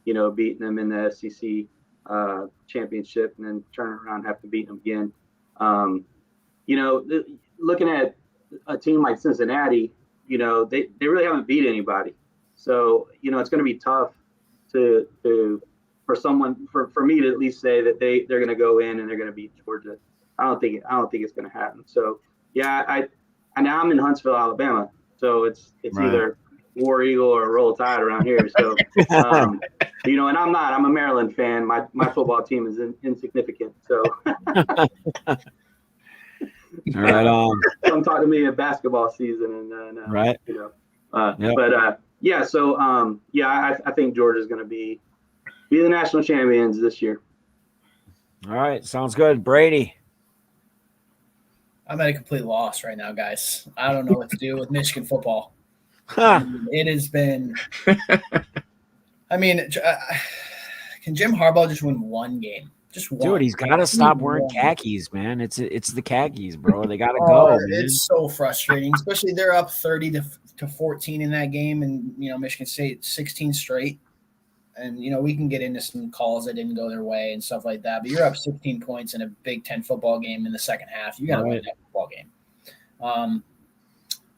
C: beating them in the SEC championship, and then turn around and have to beat them again. Looking at a team like Cincinnati, they really haven't beat anybody. So, it's going to be tough for me to at least say that they're going to go in and they're going to beat Georgia. I don't think it's going to happen. So, yeah, now I'm in Huntsville, Alabama. So it's
A: Right.
C: either War Eagle or Roll Tide around here. So, and I'm a Maryland fan. My football team is insignificant. So.
A: All right.
C: Come talk to me at basketball season, and
A: right.
C: Yep.
A: But
C: yeah. So I think Georgia's going to be the national champions this year.
A: All right, sounds good, Brady.
E: I'm at a complete loss right now, guys. I don't know what to do with Michigan football.
A: Huh.
E: It has been. I mean, can Jim Harbaugh just win one game? Just one.
A: Dude, he's got to stop wearing khakis, man. It's the khakis, bro. They got to go, man.
E: It's so frustrating, especially they're up 30 to 14 in that game, and Michigan State 16 straight. And we can get into some calls that didn't go their way and stuff like that. But you're up 16 points in a Big Ten football game in the second half. You got to win that football game.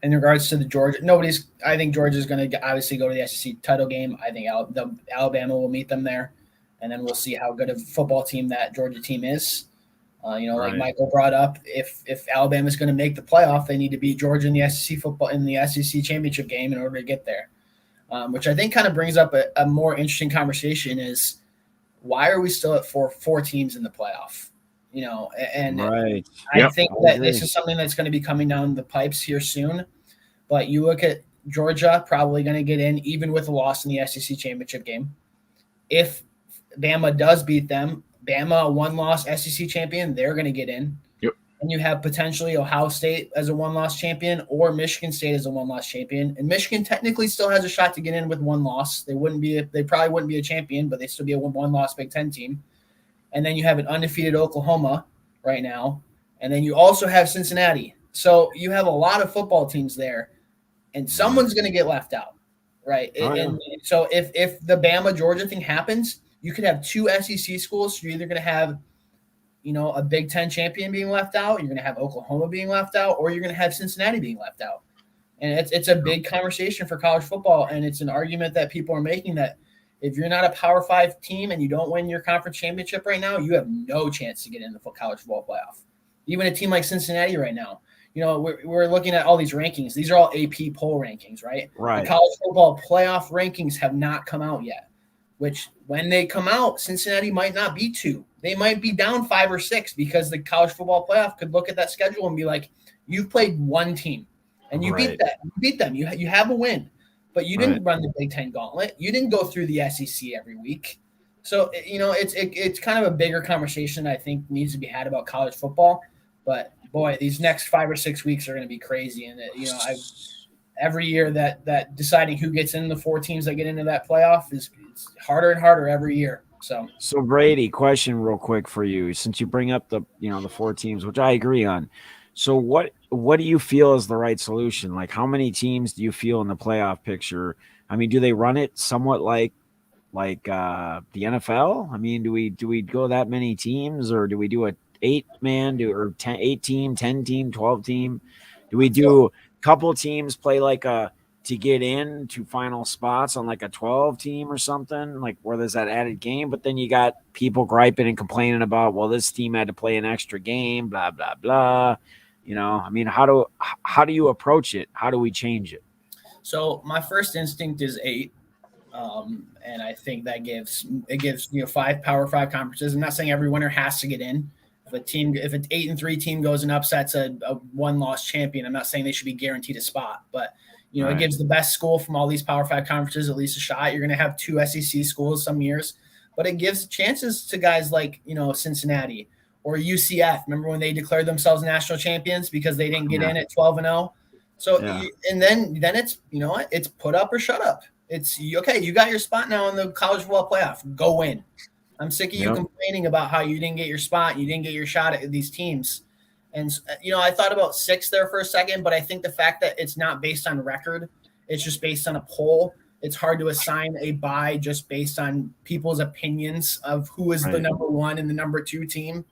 E: In regards to the Georgia, I think Georgia's going to obviously go to the SEC title game. I think Alabama will meet them there, and then we'll see how good of a football team that Georgia team is. Like Michael brought up, if Alabama's going to make the playoff, they need to beat Georgia in the SEC championship game in order to get there. Which I think kind of brings up a more interesting conversation is why are we still at four teams in the playoff?
A: Right.
E: I think that this is something that's going to be coming down the pipes here soon. But you look at Georgia probably going to get in even with a loss in the SEC championship game. If Bama does beat them, Bama, a one-loss SEC champion, they're going to get in.
B: Yep.
E: And you have potentially Ohio State as a one-loss champion or Michigan State as a one-loss champion. And Michigan technically still has a shot to get in with one loss. They probably wouldn't be a champion, but they still be a one-loss Big Ten team. And then you have an undefeated Oklahoma right now. And then you also have Cincinnati. So you have a lot of football teams there, and someone's going to get left out, right? And so if the Bama-Georgia thing happens, you could have two SEC schools. So you're either going to have, a Big Ten champion being left out, you're going to have Oklahoma being left out, or you're going to have Cincinnati being left out. And it's a big conversation for college football, and it's an argument that people are making that if you're not a Power 5 team and you don't win your conference championship right now, you have no chance to get in the college football playoff. Even a team like Cincinnati right now, we're looking at all these rankings. These are all AP poll rankings, right?
A: Right.
E: The college football playoff rankings have not come out yet, which when they come out, Cincinnati might not be 2. They might be down 5 or 6 because the college football playoff could look at that schedule and be like, you've played one team and you beat them. You have a win. But you didn't run the Big Ten gauntlet. You didn't go through the SEC every week. So, it's kind of a bigger conversation I think needs to be had about college football. But, boy, these next 5 or 6 weeks are going to be crazy. And, every year that deciding who gets in the 4 teams that get into that playoff it's harder and harder every year. So
A: Brady, question real quick for you. Since you bring up the 4 teams, which I agree on. So what do you feel is the right solution? Like, how many teams do you feel in the playoff picture? I mean, do they run it somewhat like the NFL? I mean, do we go that many teams, or do we do a 8-man or 8 team, 10 team, 12 team? Do we do a couple teams play like to get in to final spots on like a 12 team or something, like where there's that added game? But then you got people griping and complaining about, well, this team had to play an extra game, blah blah blah. I mean, how do you approach it? How do we change it?
E: So my first instinct is 8. And I think that gives 5 Power 5 conferences. I'm not saying every winner has to get in. If an 8-3 team goes and upsets a one-loss champion, I'm not saying they should be guaranteed a spot. But You know,
A: Right.
E: it gives the best school from all these Power 5 conferences at least a shot. You're going to have 2 SEC schools some years, but it gives chances to guys like, you know, Cincinnati or UCF. Remember when they declared themselves national champions because they didn't get in at 12-0? So, and then it's, you know what? It's put up or shut up. It's okay. You got your spot now in the college football playoff. Go win. I'm sick of you complaining about how you didn't get your spot. You didn't get your shot at these teams. And, you know, I thought about 6 there for a second, but I think the fact that it's not based on record, it's just based on a poll. It's hard to assign a bye just based on people's opinions of who is the number 1 and the number 2 team.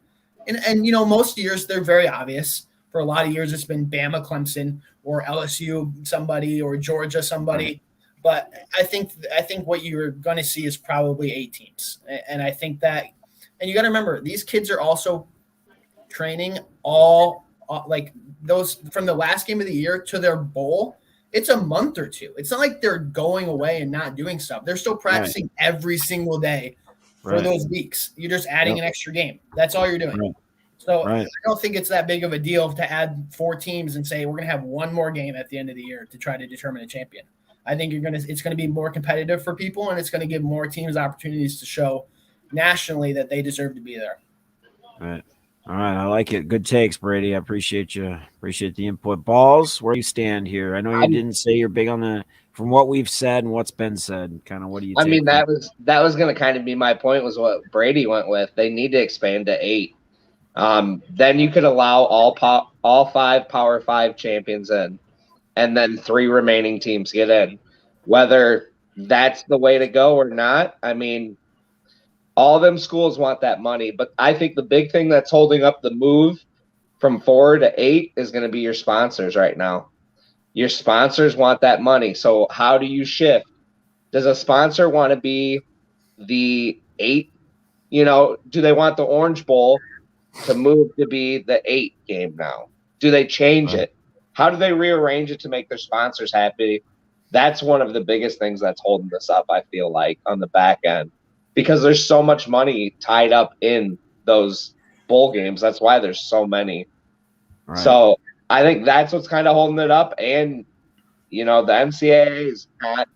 E: And, you know, most years they're very obvious. For a lot of years, it's been Bama, Clemson, or LSU, somebody, or Georgia, somebody. But I think what you're going to see is probably 8 teams. And I think that, and you got to remember, these kids are also training all like those from the last game of the year to their bowl. It's a month or 2. It's not like they're going away and not doing stuff. They're still practicing every single day for those weeks. You're just adding an extra game. That's all you're doing. So I don't think it's that big of a deal to add 4 teams and say we're going to have one more game at the end of the year to try to determine a champion. I think it's going to be more competitive for people, and it's going to give more teams opportunities to show nationally that they deserve to be there.
A: Right. All right. I like it. Good takes, Brady. I appreciate you. Appreciate the input. Balls, where do you stand here? I know you didn't say you're big on the from what we've said and what's been said. Kind of what do you?
D: I mean, that was going to kind of be my point. Was what Brady went with. They need to expand to 8. Then you could allow all 5 Power 5 champions in, and then 3 remaining teams get in. Whether that's the way to go or not, I mean, all them schools want that money. But I think the big thing that's holding up the move from 4 to 8 is going to be your sponsors right now. Your sponsors want that money. So how do you shift? Does a sponsor want to be the 8? You know, do they want the Orange Bowl to move to be the 8 game now? Do they change it? How do they rearrange it to make their sponsors happy? That's one of the biggest things that's holding this up, I feel like, on the back end. Because there's so much money tied up in those bowl games. That's why there's so many. Right. So I think that's what's kind of holding it up. And, you know, the NCAA is not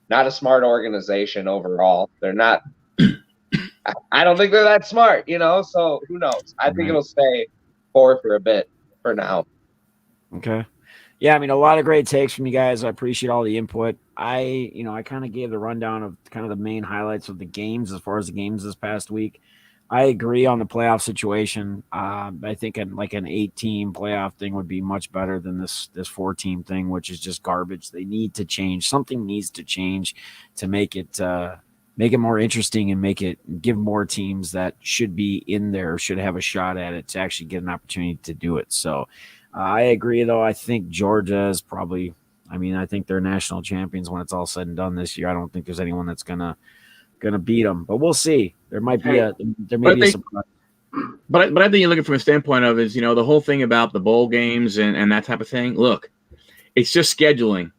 D: a smart organization overall. They're not – I don't think they're that smart, you know, so who knows? I think it'll stay 4 for a bit for now.
A: Okay. Yeah, I mean, a lot of great takes from you guys. I appreciate all the input. I kind of gave the rundown of kind of the main highlights of the games as far as the games this past week. I agree on the playoff situation. I think an 8-team playoff thing would be much better than this 4-team thing, which is just garbage. They need to change. Something needs to change to make it more interesting and give more teams that should be in there, should have a shot at it, to actually get an opportunity to do it. So I agree, though. I think Georgia is probably – I mean, I think they're national champions when it's all said and done this year. I don't think there's anyone that's gonna beat them, but we'll see. There may be a surprise.
B: But I think you look at it from a standpoint of is, you know, the whole thing about the bowl games and that type of thing. Look, it's just scheduling,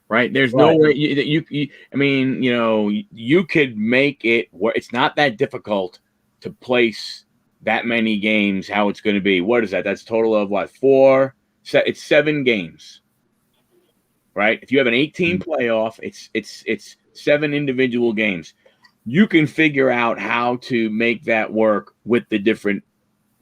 B: right? There's no way you I mean, you know, you could make it where it's not that difficult to place that many games. How it's going to be? What is that? That's a total of what? 4? It's 7 games, right? If you have an 18 playoff, it's 7 individual games. You can figure out how to make that work with the different,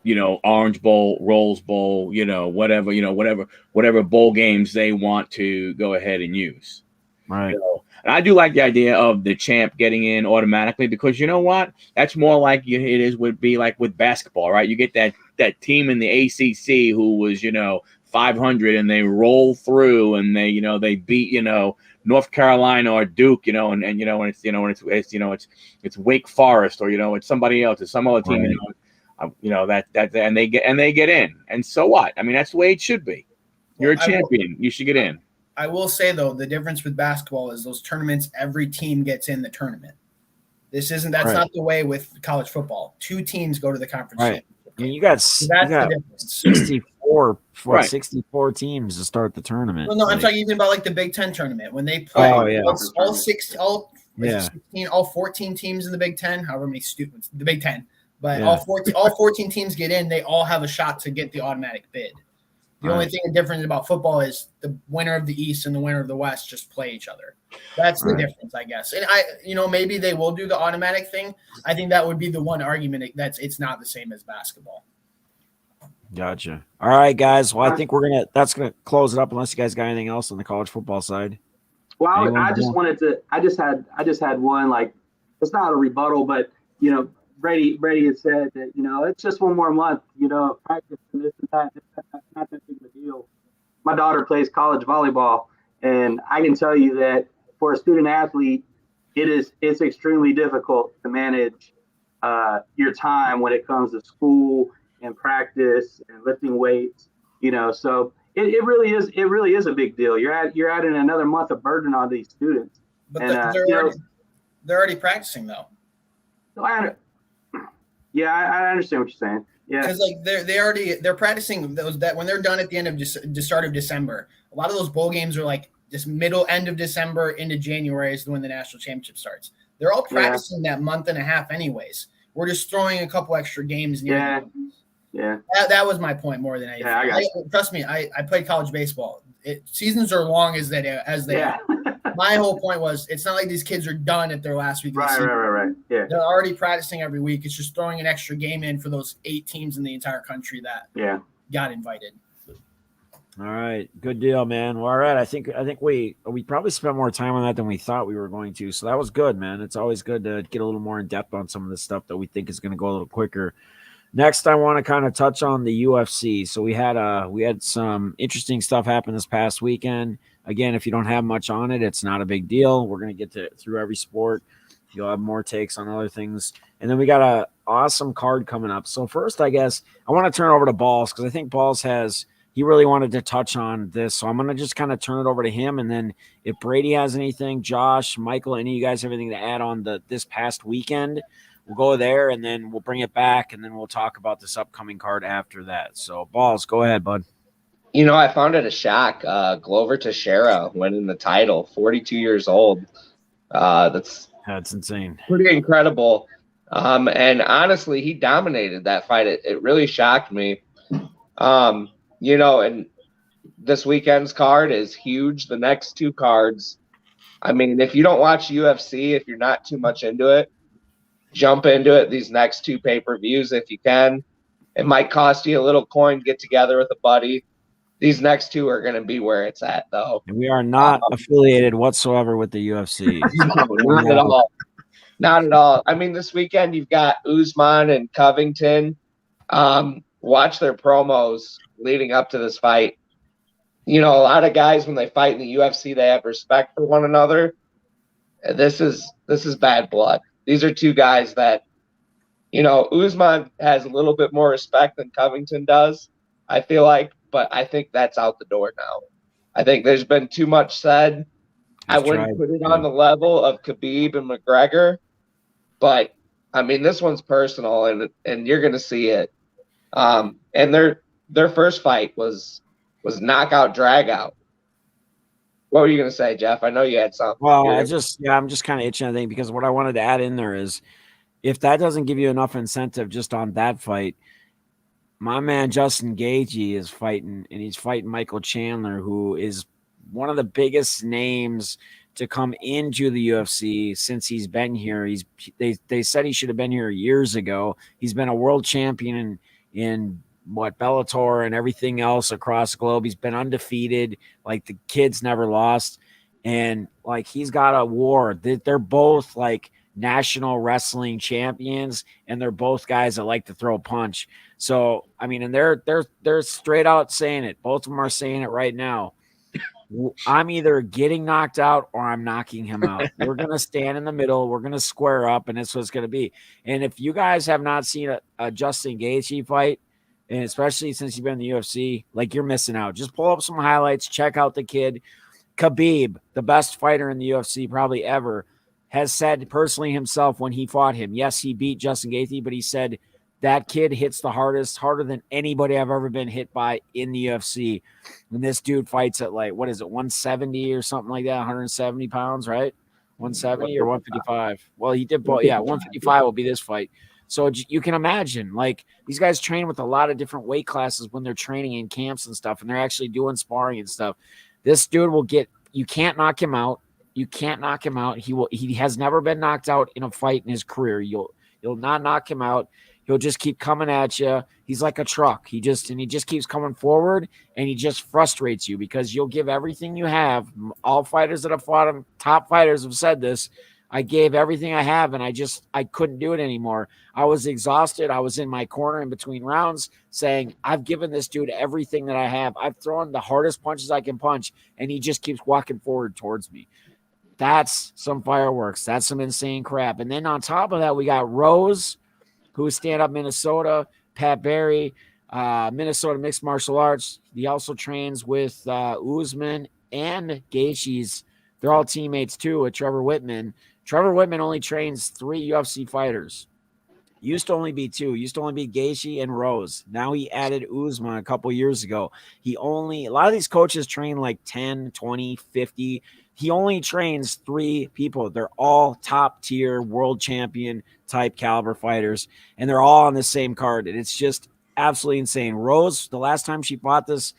B: you know, Orange Bowl, Rose Bowl, you know, whatever bowl games they want to go ahead and use.
A: Right.
B: You know? And I do like the idea of the champ getting in automatically, because you know what? That's more like would be like with basketball, right? You get that team in the ACC who was, you know, 500 and they roll through and they beat, you know, North Carolina or Duke, you know, and it's Wake Forest, or, you know, it's somebody else, it's some other team, right. And they get in. And so what? I mean, that's the way it should be. You're a champion. You should get in.
E: I will say, though, the difference with basketball is those tournaments, every team gets in the tournament. That's not the way with college football. 2 teams go to the conference.
A: Right. I mean, you got
E: the difference.
A: 64 teams to start the tournament.
E: Well, no, I'm talking even about like the Big Ten tournament when they play all 14 teams in the Big Ten, however many students, the Big Ten, but all 14 teams get in. They all have a shot to get the automatic bid. The only thing different about football is the winner of the East and the winner of the West just play each other. That's the difference, I guess. And maybe they will do the automatic thing. I think that would be the one argument it's not the same as basketball.
A: Gotcha. All right, guys. Well, I think that's gonna close it up unless you guys got anything else on the college football side.
C: Well, I just had one, like, it's not a rebuttal, but Brady had said that, it's just one more month, practice and this and that. It's not that big of a deal. My daughter plays college volleyball, and I can tell you that for a student athlete, it's extremely difficult to manage your time when it comes to school and practice and lifting weights, so it really is a big deal. You're adding another month of burden on these students.
E: But they're already practicing though.
C: I understand what you're saying. Yeah,
E: because they're practicing those that when they're done at the end of the start of December. A lot of those bowl games are like this end of December into January is when the national championship starts. They're all practicing that month and a half anyways. We're just throwing a couple extra games near.
C: Yeah.
E: That was my point more than anything.
C: Yeah,
E: trust me, I played college baseball. Seasons are long as they are. My whole point was it's not like these kids are done at their last week of the season.
C: Right. Yeah.
E: They're already practicing every week. It's just throwing an extra game in for those 8 teams in the entire country that got invited.
A: All right. Good deal, man. Well, all right. I think we probably spent more time on that than we thought we were going to. So that was good, man. It's always good to get a little more in depth on some of the stuff that we think is going to go a little quicker. Next, I want to kind of touch on the UFC. So we had some interesting stuff happen this past weekend. Again, if you don't have much on it, it's not a big deal. We're going to get through every sport. You'll have more takes on other things. And then we got an awesome card coming up. So first, I guess, I want to turn it over to Balls because I think Balls he really wanted to touch on this. So I'm going to just kind of turn it over to him. And then if Brady has anything, Josh, Michael, any of you guys have anything to add on this past weekend, we'll go there and then we'll bring it back and then we'll talk about this upcoming card after that. So Balls, go ahead, bud.
D: I found it a shock. Glover Teixeira winning the title, 42 years old. That's
A: insane.
D: Pretty incredible. And honestly, he dominated that fight. It really shocked me. And this weekend's card is huge. The next 2 cards, I mean, if you don't watch UFC, if you're not too much into it, jump into it. These next 2 pay-per-views if you can. It might cost you a little coin to get together with a buddy. These next 2 are going to be where it's at, though.
A: And we are not affiliated whatsoever with the UFC.
D: No, not at all. Not at all. I mean, this weekend you've got Usman and Covington. Watch their promos leading up to this fight. A lot of guys, when they fight in the UFC, they have respect for one another. This is bad blood. These are 2 guys that, Usman has a little bit more respect than Covington does, I feel like. But I think that's out the door now. I think there's been too much said. I wouldn't put it on the level of Khabib and McGregor. But, I mean, this one's personal, and you're going to see it. And their first fight was knockout, drag out. What were you going to say, Jeff? I know you had something.
A: Well, I'm just kind of itching, I think, because what I wanted to add in there is if that doesn't give you enough incentive just on that fight, my man Justin Gaethje is fighting, and he's fighting Michael Chandler, who is one of the biggest names to come into the UFC since he's been here. They said he should have been here years ago. He's been a world champion in Bellator and everything else across the globe. He's been undefeated. Like, the kid's never lost. And like, he's got a war. They're both like national wrestling champions, and they're both guys that like to throw a punch. So, I mean, and they're straight out saying it. Both of them are saying it right now. I'm either getting knocked out or I'm knocking him out. We're going to stand in the middle. We're going to square up, and that's what it's going to be. And if you guys have not seen a Justin Gaethje fight, and especially since you've been in the UFC, like, you're missing out. Just pull up some highlights, check out the kid. Khabib, the best fighter in the UFC probably ever, has said personally himself when he fought him, yes, he beat Justin Gaethje, but he said that kid hits the hardest, harder than anybody I've ever been hit by in the UFC. And this dude fights at, like, what is it, 170 or something like that, 170 pounds, right? 170 or 155. Well, he did both. Yeah, 155 will be this fight. So you can imagine, like, these guys train with a lot of different weight classes when they're training in camps and stuff, and they're actually doing sparring and stuff. This dude will get – you can't knock him out. You can't knock him out. He has never been knocked out in a fight in his career. You'll not knock him out. He'll just keep coming at you. He's like a truck. He just keeps coming forward, and he just frustrates you because you'll give everything you have. All fighters that have fought him, top fighters have said this. I gave everything I have, and I couldn't do it anymore. I was exhausted. I was in my corner in between rounds saying, I've given this dude everything that I have. I've thrown the hardest punches I can punch, and he just keeps walking forward towards me. That's some fireworks. That's some insane crap. And then on top of that, we got Rose, who's stand-up Minnesota, Pat Barry, Minnesota Mixed Martial Arts. He also trains with Usman and Gaethje's. They're all teammates, too, with Trevor Whitman. Trevor Whitman only trains 3 UFC fighters. Used to only be 2. Used to only be Gaethje and Rose. Now he added Usman a couple years ago. A lot of these coaches train like 10, 20, 50. He only trains 3 people. They're all top-tier world champion type caliber fighters, and they're all on the same card. And it's just absolutely insane. Rose, the last time she fought this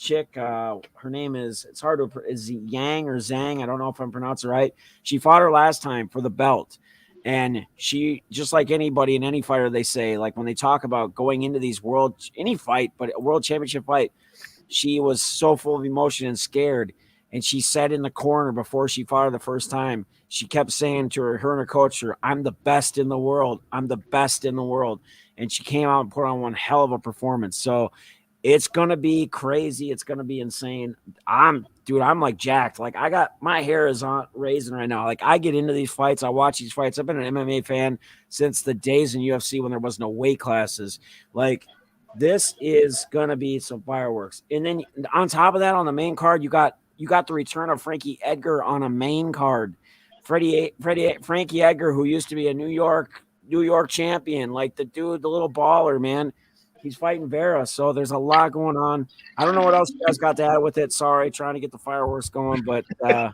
A: chick, her name is Yang or Zhang. I don't know if I'm pronouncing it right. She fought her last time for the belt. And she, just like anybody in any fighter, they say, like when they talk about going into these any fight, but a world championship fight, she was so full of emotion and scared. And she said in the corner before she fought her the first time, she kept saying to her and her coach, I'm the best in the world. I'm the best in the world. And she came out and put on one hell of a performance. So it's going to be crazy. It's going to be insane. I'm like jacked. Like my hair is on raising right now. Like I get into these fights. I watch these fights. I've been an MMA fan since the days in UFC when there was no weight classes. Like this is going to be some fireworks. And then on top of that, on the main card, you got the return of Frankie Edgar on a main card. Frankie Edgar, who used to be a New York champion, like the little baller, man. He's fighting Vera, so there's a lot going on. I don't know what else you guys got to add with it. Sorry, trying to get the fireworks going, but
D: I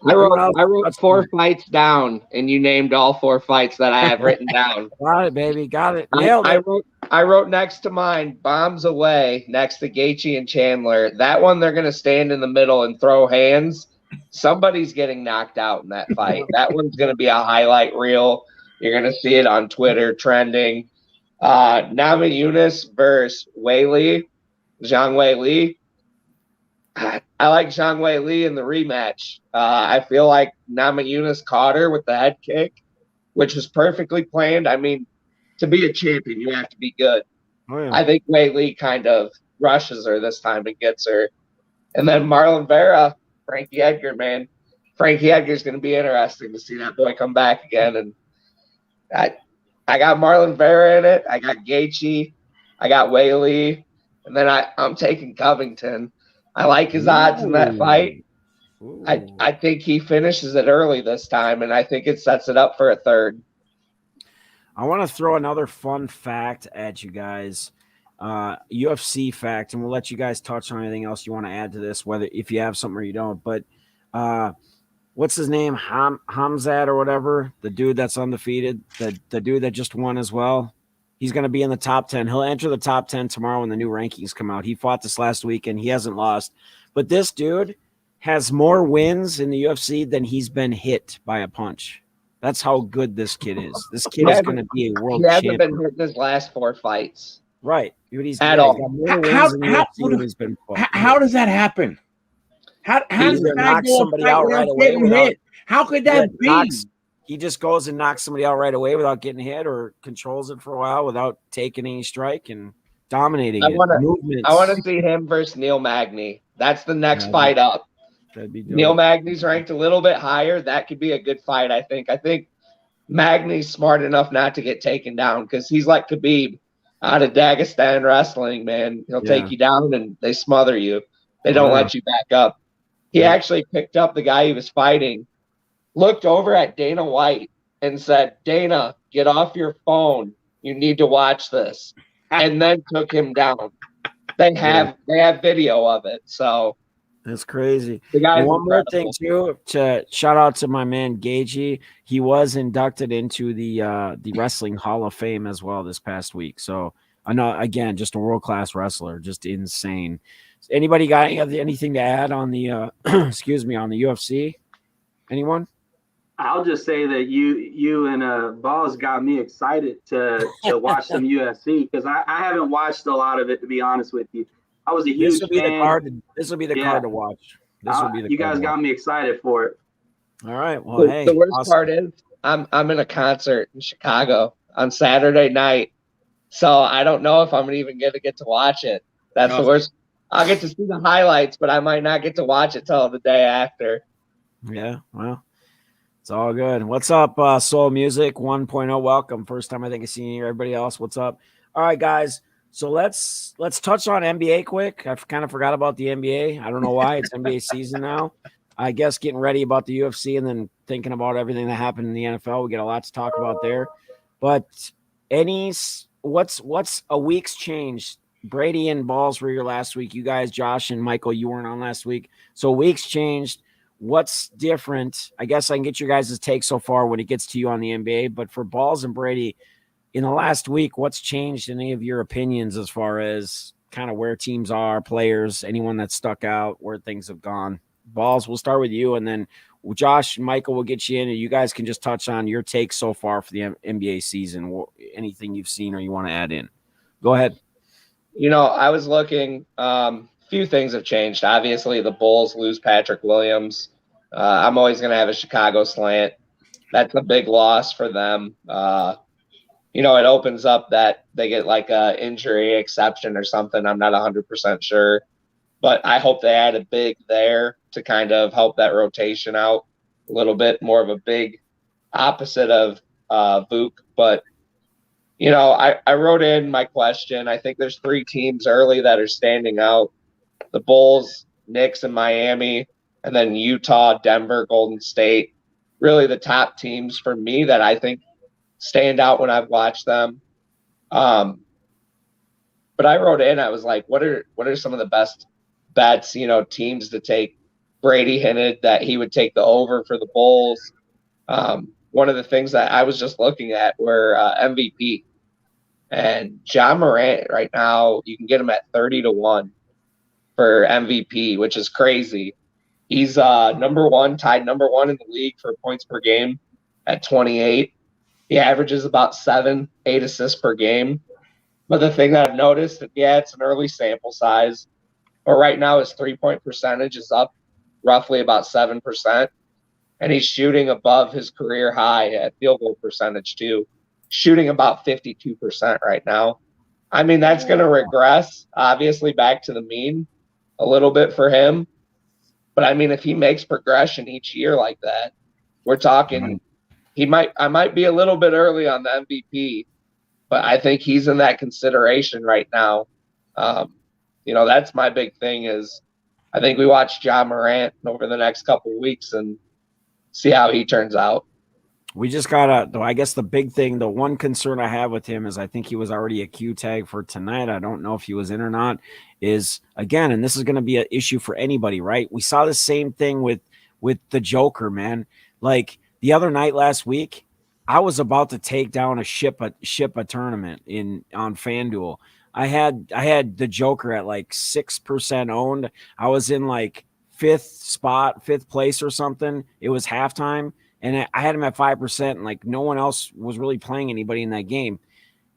D: wrote 4 fights down, and you named all 4 fights that I have written down.
A: Got it, baby. Got it. Nailed it.
D: I wrote next to mine, Bombs Away, next to Gaethje and Chandler. That one, they're going to stand in the middle and throw hands. Somebody's getting knocked out in that fight. That one's going to be a highlight reel. You're going to see it on Twitter trending. Namajunas versus Zhang Weili. I like Zhang Weili in the rematch. I feel like Namajunas caught her with the head kick, which was perfectly planned. I mean, to be a champion, you have to be good.
A: Oh, yeah.
D: I think Weili kind of rushes her this time and gets her. And then Marlon Vera, Frankie Edgar, man. Frankie Edgar's going to be interesting to see that boy come back again. And I got Marlon Vera in it. I got Gaethje. I got Weili. And then I'm taking Covington. I like his odds in that fight. I think he finishes it early this time, and I think it sets it up for a third.
A: I want to throw another fun fact at you guys. UFC fact, and we'll let you guys touch on anything else you want to add to this, whether if you have something or you don't. But what's his name? Hamzat or whatever, the dude that's undefeated, the dude that just won as well. He's going to be in the top 10. He'll enter the top 10 tomorrow when the new rankings come out. He fought this last week, and he hasn't lost. But this dude has more wins in the UFC than he's been hit by a punch. That's how good this kid is. This kid is going to be a world champion. He hasn't
D: been hit in his last 4 fights.
A: Right. He's
B: How does that happen? How does that guy go
A: somebody out right away
B: without hit? How could that be?
A: He just goes and knocks somebody out right away without getting hit, or controls it for a while without taking any strike and dominating it.
D: I want to see him versus Neil Magny. That's the next fight up.
A: That'd be dope.
D: Neil Magny's ranked a little bit higher. That could be a good fight, I think. I think Magny's smart enough not to get taken down because he's like Khabib out of Dagestan wrestling, man. He'll take you down and they smother you. They don't let you back up. He actually picked up the guy he was fighting, looked over at Dana White and said, Dana, get off your phone. You need to watch this. And then took him down. They have video of it. So
A: That's crazy.
D: The guy's
A: And one more thing
D: incredible.
A: too, to shout out to my man Gagey. He was inducted into the Wrestling Hall of Fame as well this past week. So I know, again, just a world-class wrestler, just insane. Anybody got anything to add on the excuse me, on the UFC? Anyone?
C: I'll just say that you and Balls got me excited to watch some UFC because I haven't watched a lot of it, to be honest with you. I was a
A: This will
C: huge
A: be the
C: fan.
A: card. This will be the
C: Yeah,
A: card to watch. This will be the
C: you
A: card
C: guys
A: to watch.
C: got me excited for it.
A: All right. Well, hey,
D: The worst
A: awesome.
D: part is I'm in a concert in Chicago on Saturday night, so I don't know if I'm even gonna get to watch it. That's the worst. I'll get to see the highlights, but I might not get to watch it till the day after.
A: Yeah. Well, it's all good. What's up, Soul Music 1.0? Welcome. First time I think I've seen you. Everybody else, what's up? All right, guys. So let's touch on NBA quick. I kind of forgot about the NBA. I don't know why. It's NBA season now. I guess getting ready about the UFC and then thinking about everything that happened in the NFL. We get a lot to talk about there. But what's a week's change? Brady and Balls were here last week. You guys, Josh and Michael, you weren't on last week. So weeks changed. What's different? I guess I can get your guys' take so far when it gets to you on the NBA. But for Balls and Brady, in the last week, what's changed in any of your opinions as far as kind of where teams are, players, anyone that stuck out, where things have gone? Balls, we'll start with you, and then Josh and Michael will get you in, and you guys can just touch on your take so far for the NBA season, anything you've seen or you want to add in. Go ahead.
D: I was looking. Few things have changed. Obviously, the Bulls lose Patrick Williams. I'm always going to have a Chicago slant. That's a big loss for them. It opens up that they get like a injury exception or something. I'm not 100% sure, but I hope they add a big there to kind of help that rotation out a little bit, more of a big opposite of Vuk. But I wrote in my question. I think there's 3 teams early that are standing out: the Bulls, Knicks, and Miami, and then Utah, Denver, Golden State. Really the top teams for me that I think stand out when I've watched them. But I wrote in, I was like, what are some of the best bets, teams to take? Brady hinted that he would take the over for the Bulls. One of the things that I was just looking at were MVP. And John Morant right now, you can get him at 30-1 for MVP, which is crazy. He's tied number one in the league for points per game at 28. He averages about 7-8 assists per game. But the thing that I've noticed, it's an early sample size, but right now his 3-point percentage is up roughly about 7%, and he's shooting above his career high at field goal percentage too, shooting about 52% right now. I mean, that's going to regress, obviously, back to the mean a little bit for him. But I mean, if he makes progression each year like that, we're talking I might be a little bit early on the MVP, but I think he's in that consideration right now. That's my big thing is I think we watch John Morant over the next couple of weeks and see how he turns out.
A: We just got I guess the big thing, the one concern I have with him is I think he was already a Q tag for tonight. I don't know if he was in or not, is again, and this is going to be an issue for anybody, right? We saw the same thing with the Joker, man. Like the other night last week, I was about to take down a ship tournament on FanDuel. I had the Joker at like 6% owned. I was in like fifth place or something. It was halftime. And I had him at 5%, and like no one else was really playing anybody in that game.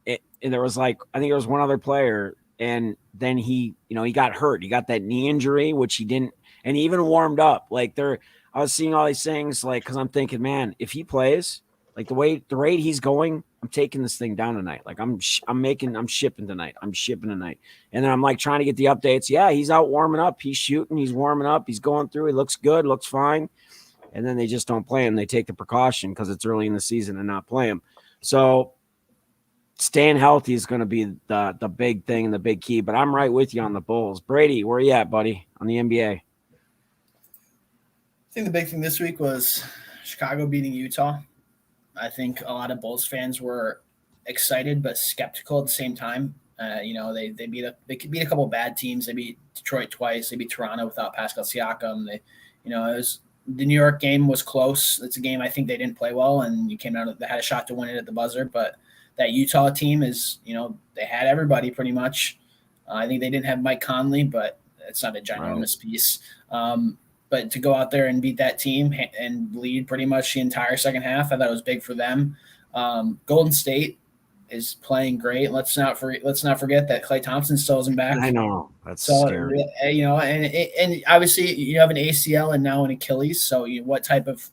A: And there was I think there was one other player, and then he got hurt. He got that knee injury, which he didn't, and he even warmed up. I was seeing all these things, because I'm thinking, man, if he plays like the rate he's going, I'm taking this thing down tonight. Like I'm shipping tonight. I'm shipping tonight. And then I'm trying to get the updates. Yeah, he's out warming up. He's shooting. He's warming up. He's going through. He looks good. Looks fine. And then they just don't play him. They take the precaution because it's early in the season and not play him. So staying healthy is going to be the big thing and the big key. But I'm right with you on the Bulls. Brady, where are you at, buddy, on the NBA?
E: I think the big thing this week was Chicago beating Utah. I think a lot of Bulls fans were excited but skeptical at the same time. They beat a couple bad teams. They beat Detroit twice. They beat Toronto without Pascal Siakam. It was the New York game was close. It's a game I think they didn't play well, and you came out. They had a shot to win it at the buzzer, but that Utah team is, they had everybody pretty much. I think they didn't have Mike Conley, but it's not a ginormous piece. But to go out there and beat that team and lead pretty much the entire second half, I thought it was big for them. Golden State is playing great. Let's not forget that Klay Thompson still isn't back.
A: I know, that's scary.
E: And obviously you have an ACL and now an Achilles. So what type of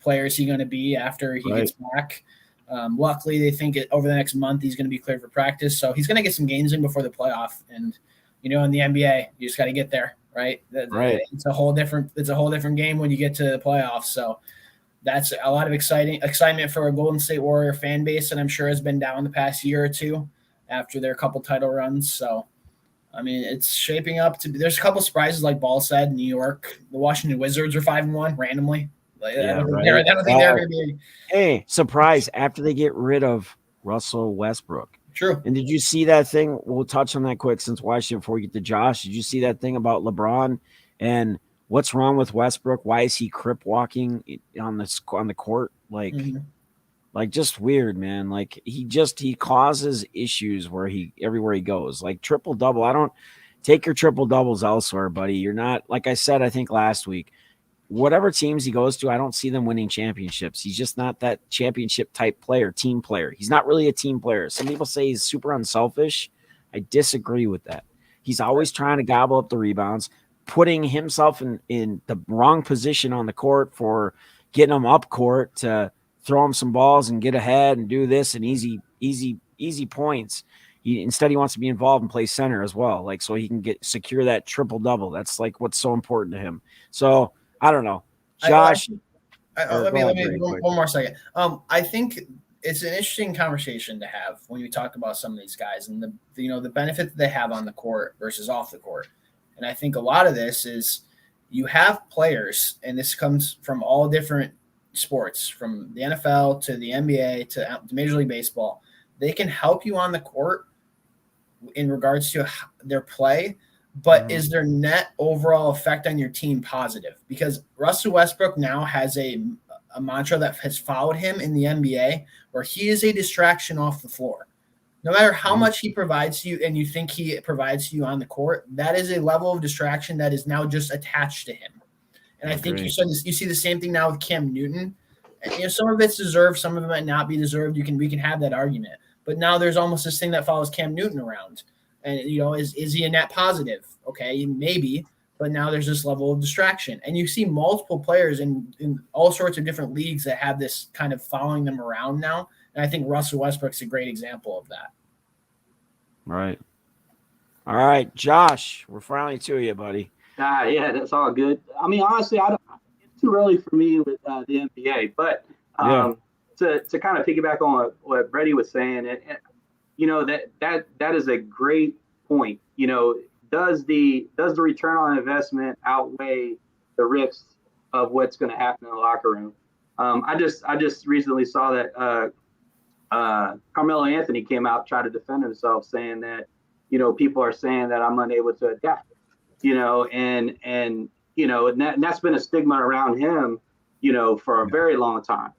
E: player is he going to be after he gets back? Luckily, they think over the next month he's going to be cleared for practice. So he's going to get some games in before the playoff. And in the NBA, you just got to get there, right?
A: Right.
E: It's a whole different game when you get to the playoffs. So that's a lot of excitement for a Golden State Warrior fan base, and I'm sure has been down the past year or two after their couple title runs. So, I mean, it's shaping up to. There's a couple surprises, like Ball said. New York, the Washington Wizards are 5-1 randomly. I don't think they're going to be.
A: Hey, surprise! After they get rid of Russell Westbrook.
E: True.
A: And did you see that thing? We'll touch on that quick since Washington before we get to Josh. Did you see that thing about LeBron and what's wrong with Westbrook? Why is he crip walking on the court? Like just weird, man. Like he causes issues everywhere he goes. Like triple double. I don't take your triple doubles elsewhere, buddy. You're not, like I said, I think last week, whatever teams he goes to, I don't see them winning championships. He's just not that championship type player, team player. He's not really a team player. Some people say he's super unselfish. I disagree with that. He's always trying to gobble up the rebounds, putting himself in the wrong position on the court for getting him up court to throw him some balls and get ahead and do this and easy points. Instead, he wants to be involved and play center as well, like so he can secure that triple double. That's like what's so important to him. So I don't know, Josh.
E: Let me one more second. I think it's an interesting conversation to have when you talk about some of these guys and the benefit that they have on the court versus off the court. And I think a lot of this is you have players, and this comes from all different sports, from the NFL to the NBA to Major League Baseball. They can help you on the court in regards to their play, but is their net overall effect on your team positive? Because Russell Westbrook now has a mantra that has followed him in the NBA where he is a distraction off the floor. No matter how much he provides to you and you think he provides to you on the court, that is a level of distraction that is now just attached to him. And I think you see the same thing now with Cam Newton. And, some of it's deserved, some of it might not be deserved. We can have that argument. But now there's almost this thing that follows Cam Newton around. And, is he a net positive? Okay, maybe. But now there's this level of distraction. And you see multiple players in all sorts of different leagues that have this kind of following them around now. And I think Russell Westbrook's a great example of that.
A: Right. All right, Josh, we're finally to you, buddy.
C: Yeah, that's all good. I mean, honestly, it's too early for me with the NBA. But to kind of piggyback on what Brady was saying, that is a great point. Does the return on investment outweigh the risks of what's going to happen in the locker room? I just recently saw that Carmelo Anthony came out, tried to defend himself, saying that people are saying that I'm unable to adapt. And that's been a stigma around him, for a very long time.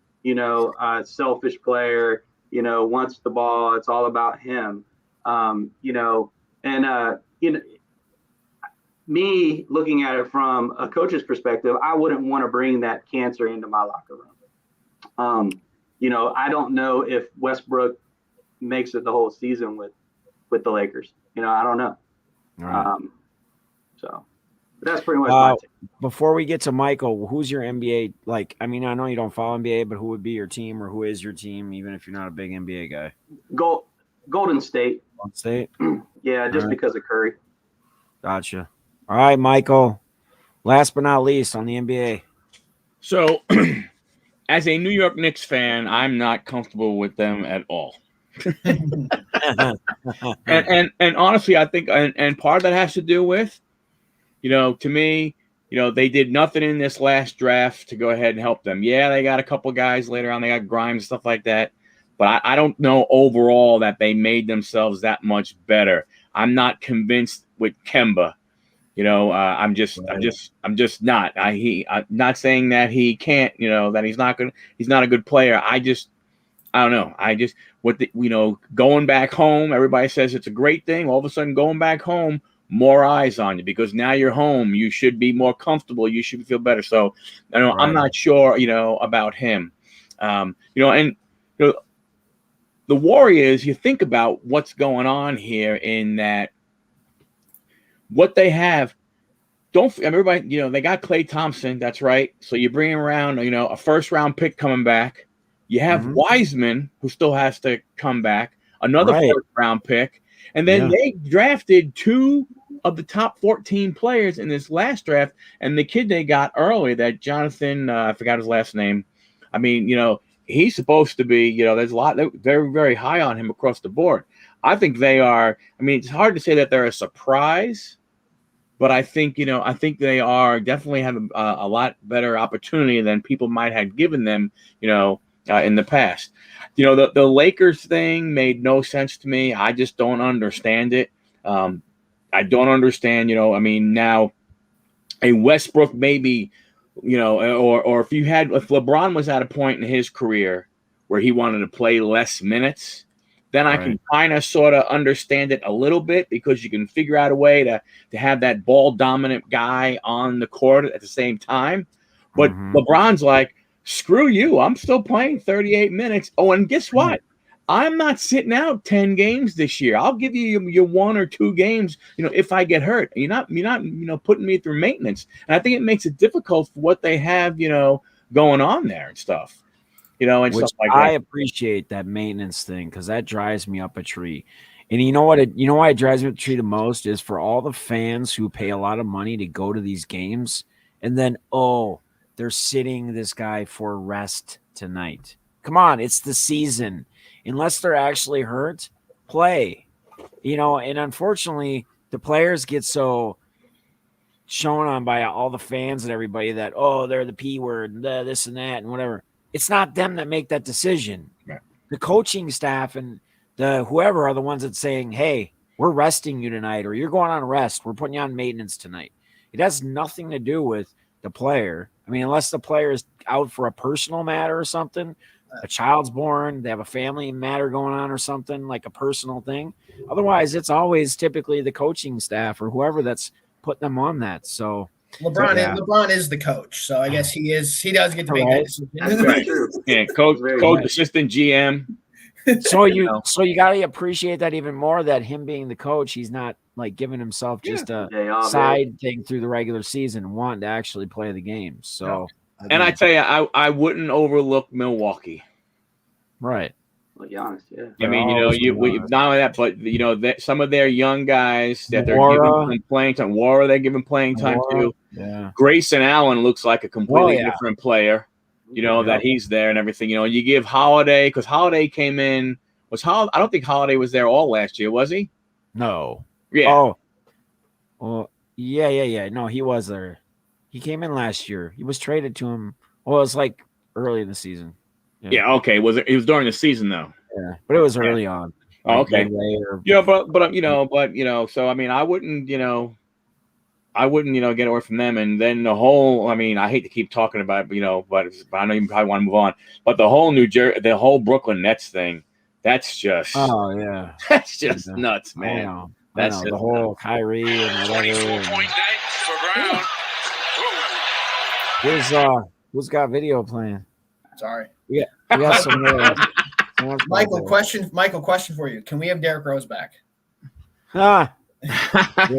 C: Selfish player, wants the ball. It's all about him. Me looking at it from a coach's perspective, I wouldn't want to bring that cancer into my locker room. I don't know if Westbrook makes it the whole season with the Lakers. I don't know.
A: Right.
C: So that's pretty much my take.
A: Before we get to Michael, who's your NBA? Like, I mean, I know you don't follow NBA, but who would be your team or who is your team, even if you're not a big NBA guy?
C: Golden State.
A: Golden State?
C: Yeah, just because of Curry.
A: Gotcha. All right, Michael. Last but not least on the NBA.
B: So, as a New York Knicks fan, I'm not comfortable with them at all. and honestly, I think, and part of that has to do with, to me, they did nothing in this last draft to go ahead and help them. Yeah, they got a couple guys later on. They got Grimes, stuff like that. but I don't know overall that they made themselves that much better. I'm not convinced with Kemba. I'm just not. I'm not saying that he can't. That he's not a good player. I don't know. Going back home, everybody says it's a great thing. All of a sudden, going back home, more eyes on you because now you're home. You should be more comfortable. You should feel better. So, I'm not sure, about him. The Warriors, you think about what's going on here in that what they have. Everybody, they got Klay Thompson. That's right. So you bring around, a first-round pick coming back. You have Wiseman, who still has to come back, another first-round pick. And then they drafted 2 of the top 14 players in this last draft. And the kid they got early, that Jonathan, I forgot his last name. I mean, he's supposed to be, there's a lot, they're very, very high on him across the board. I think they are, it's hard to say that they're a surprise. But I think, they are definitely have a lot better opportunity than people might have given them, in the past. The Lakers thing made no sense to me. I just don't understand it. I don't understand, now a Westbrook maybe, or if LeBron was at a point in his career where he wanted to play less minutes, then I can kind of sort of understand it a little bit because you can figure out a way to have that ball dominant guy on the court at the same time. But LeBron's like, screw you. I'm still playing 38 minutes. Oh, and guess what? I'm not sitting out 10 games this year. I'll give you your 1 or 2 games, if I get hurt. You're not, putting me through maintenance. And I think it makes it difficult for what they have, going on there and stuff. And
A: Which
B: stuff like
A: I
B: that.
A: appreciate that maintenance thing because that drives me up a tree. And you know what? Why it drives me up a tree the most is for all the fans who pay a lot of money to go to these games, and then they're sitting this guy for rest tonight. Come on, it's the season. Unless they're actually hurt, play. And unfortunately, the players get so shown on by all the fans and everybody that they're the P word, this and that, and whatever. It's not them that make that decision.
B: Right.
A: The coaching staff and the whoever are the ones that saying, hey, we're resting you tonight, or you're going on rest. We're putting you on maintenance tonight. It has nothing to do with the player. Unless the player is out for a personal matter or something, a child's born, they have a family matter going on or something, like a personal thing. Otherwise, it's always typically the coaching staff or whoever that's putting them on that. So
E: LeBron is the coach, so I guess he does get to make that decision.
C: That's
B: Right.
C: true.
B: Yeah, coach, assistant, GM.
A: So you got to appreciate that even more, that him being the coach, he's not like giving himself just a side thing through the regular season, wanting to actually play the games. So,
B: and I tell you, I wouldn't overlook Milwaukee.
A: Right.
C: Well, Giannis, yeah.
B: Not only that, but some of their young guys that they're giving playing time. Wara, they're giving playing time to.
A: Yeah.
B: Grayson Allen looks like a completely different player. That he's there and everything. You give Holiday, because Holiday came in. I don't think Holiday was there all last year, was he?
A: No.
B: Yeah.
A: Oh. Well, yeah. No, he was there. He came in last year. He was traded to him. Well, it was like early in the season.
B: Yeah. Okay. It was during the season though.
A: Yeah, but it was early on.
B: Like okay. So I wouldn't, get away from them. And then the whole, I hate to keep talking about it, but I know you probably want to move on. But the whole the whole Brooklyn Nets thing, that's just that's just nuts, man.
A: I know.
B: That's
A: the whole Kyrie and whatever. Who's got video playing?
E: Sorry.
A: We got some.
E: Michael, question for you. Can we have Derrick Rose back?
A: Dude,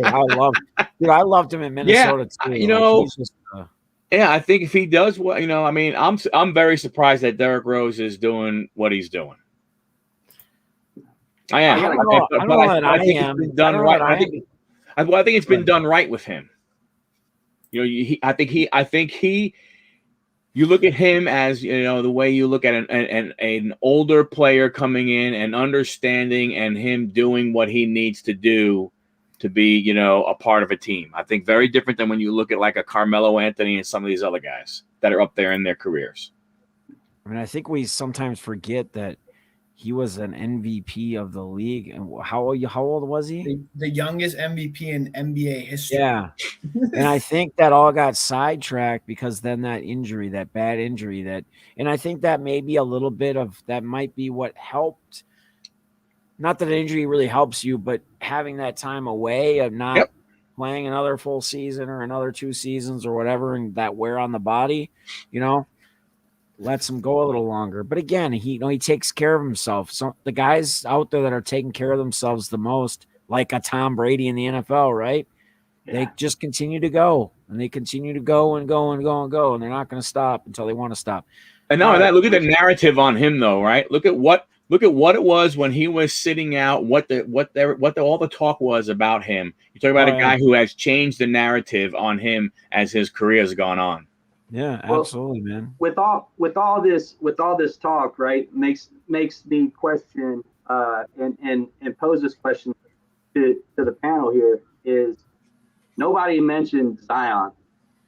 A: I loved him in Minnesota too.
B: I think if he does I'm very surprised that Derrick Rose is doing what he's doing. I am. I think it's been done right. I think it's been done right with him. I think he. You look at him as the way you look at an older player coming in and understanding and him doing what he needs to do to be a part of a team. I think very different than when you look at like a Carmelo Anthony and some of these other guys that are up there in their careers.
A: I think we sometimes forget that he was an MVP of the league. And how old was he?
E: The youngest MVP in NBA history.
A: Yeah. And I think that all got sidetracked because then that bad injury and I think that maybe a little bit of that might be what helped. Not that an injury really helps you, but having that time away of not playing another full season or another 2 seasons or whatever, and that wear on the body, lets him go a little longer. But again, he takes care of himself. So the guys out there that are taking care of themselves the most, like a Tom Brady in the NFL, right? Yeah. They just continue to go, and they continue to go and go and go and go, and they're not going to stop until they want to stop.
B: And not only that, look at the narrative on him, though, right? Look at what it was when he was sitting out. What all the talk was about him. You talk about a guy who has changed the narrative on him as his career has gone on.
A: Yeah, absolutely, man.
C: With all this talk, right, makes me question and pose this question to the panel here is nobody mentioned Zion,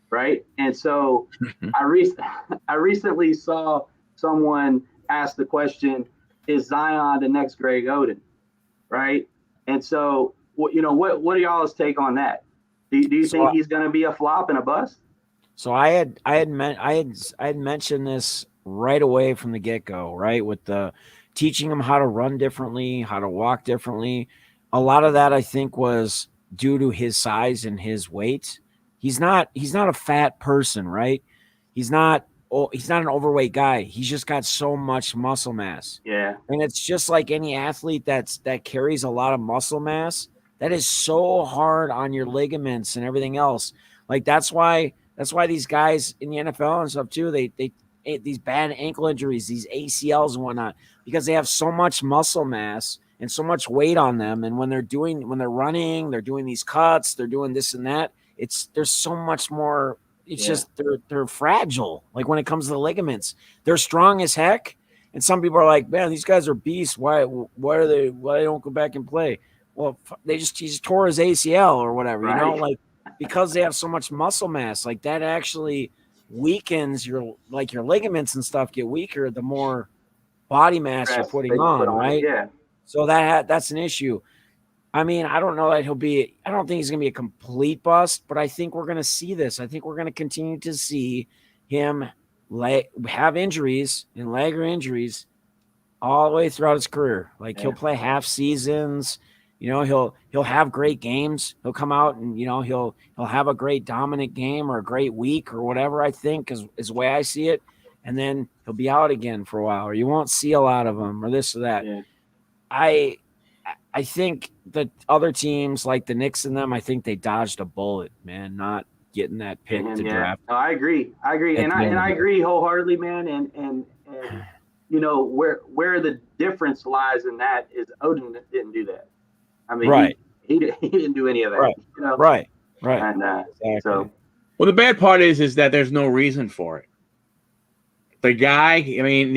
C: right? And so I recently saw someone ask the question, is Zion the next Greg Oden, right? And so what are y'all's take on that? Do you think he's going to be a flop and a bust?
A: So I had mentioned this right away from the get-go, right? With the teaching him how to run differently, how to walk differently. A lot of that I think was due to his size and his weight. He's not a fat person, right? He's not an overweight guy. He's just got so much muscle mass.
C: Yeah.
A: And it's just like any athlete that carries a lot of muscle mass, that is so hard on your ligaments and everything else. Like that's why these guys in the NFL and stuff too, they these bad ankle injuries, these ACLs and whatnot, because they have so much muscle mass and so much weight on them. And when they're running, they're doing these cuts, they're doing this and that. There's so much more. It's just they're fragile. Like when it comes to the ligaments, they're strong as heck. And some people are like, man, these guys are beasts. Why they don't go back and play? Well, he just tore his ACL or whatever,
C: right.
A: like because they have so much muscle mass, like that actually weakens your ligaments and stuff get weaker the more body mass you're putting on, right?
C: Yeah.
A: So that's an issue. I mean, I don't know that I don't think he's going to be a complete bust, but I think we're going to see this. I think we're going to continue to see him have injuries and leg or injuries all the way throughout his career. Like he'll play half seasons, he'll have great games. He'll come out and, he'll have a great dominant game or a great week or whatever, I think is the way I see it. And then he'll be out again for a while, or you won't see a lot of him or this or that. Yeah. I think that other teams like the Knicks and them, I think they dodged a bullet, man, not getting that pick to draft.
C: No, I agree. And I agree wholeheartely, man. And where the difference lies in that is Odin didn't do that. I mean,
A: right.
C: He didn't do any of that.
A: Right. Right.
C: And
A: exactly.
C: So,
B: well, the bad part is that there's no reason for it. The guy, I mean,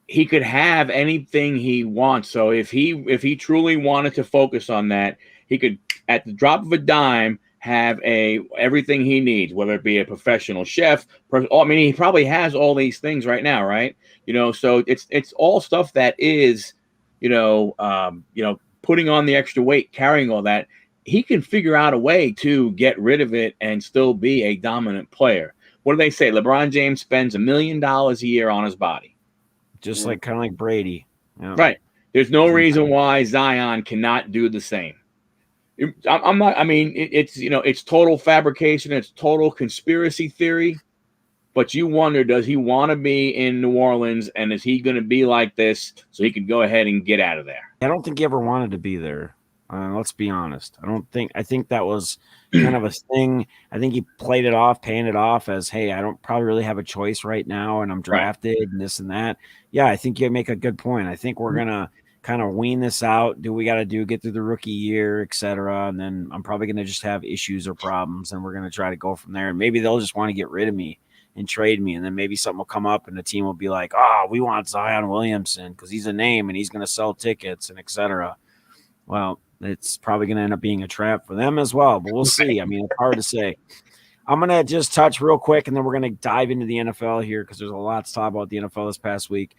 B: he could have anything he wants. So if he truly wanted to focus on that, he could, at the drop of a dime, have everything he needs, whether it be a professional chef. I mean, he probably has all these things right now, right? So it's all stuff that is, putting on the extra weight, carrying all that. He can figure out a way to get rid of it and still be a dominant player. What do they say? LeBron James spends $1 million a year on his body.
A: Just like kind of like Brady.
B: Yeah. Right. There's no reason why Zion cannot do the same. I'm not, I mean, it's total fabrication. It's total conspiracy theory. But you wonder, does he want to be in New Orleans, and is he going to be like this so he can go ahead and get out of there?
A: I don't think he ever wanted to be there. Let's be honest. I think that was kind of a thing. I think he played it off, paying it off as, hey, I don't probably really have a choice right now, and I'm drafted and this and that. Yeah, I think you make a good point. I think we're going to kind of wean this out, do what we got to do, get through the rookie year, et cetera. And then I'm probably going to just have issues or problems, and we're going to try to go from there. And maybe they'll just want to get rid of me and trade me. And then maybe something will come up and the team will be like, we want Zion Williamson because he's a name and he's going to sell tickets and et cetera. Well, it's probably going to end up being a trap for them as well, but we'll see. I mean, it's hard to say. I'm going to just touch real quick, and then we're going to dive into the NFL here because there's a lot to talk about the NFL this past week.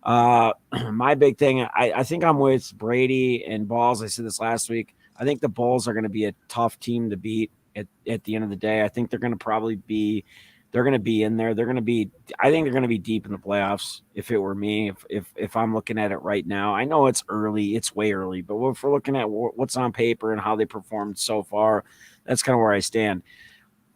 A: My big thing, I think I'm with Brady and Balls. I said this last week. I think the Bulls are going to be a tough team to beat at the end of the day. I think they're going to they're going to be in there. I think they're going to be deep in the playoffs. If it were me, if I'm looking at it right now, I know it's early, it's way early, but if we're looking at what's on paper and how they performed so far, that's kind of where I stand.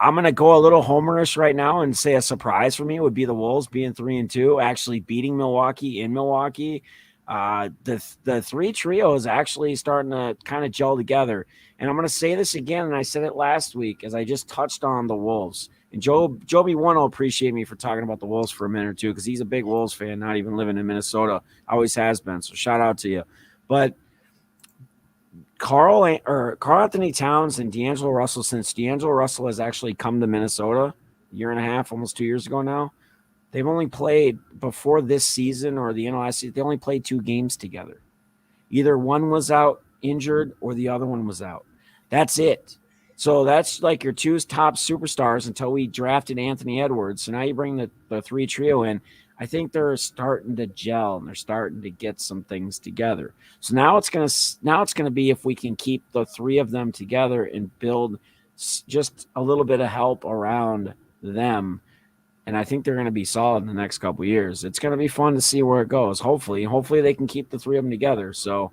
A: I'm going to go a little homerish right now and say a surprise for me would be the Wolves being 3-2, actually beating Milwaukee in Milwaukee. The three trio is actually starting to kind of gel together. And I'm going to say this again, and I said it last week as I just touched on the Wolves. And Joby One will appreciate me for talking about the Wolves for a minute or two because he's a big Wolves fan, not even living in Minnesota. Always has been. So shout out to you. But Carl Anthony Towns and D'Angelo Russell, since D'Angelo Russell has actually come to Minnesota a year and a half, almost 2 years ago now, they've only played before this season or the end of last season. They only played 2 games together. Either one was out injured or the other one was out. That's it. So that's like your 2 top superstars until we drafted Anthony Edwards. So now you bring the 3 trio in. I think they're starting to gel and they're starting to get some things together. So now it's gonna be if we can keep the 3 of them together and build just a little bit of help around them. And I think they're going to be solid in the next couple of years. It's going to be fun to see where it goes. Hopefully they can keep the 3 of them together. So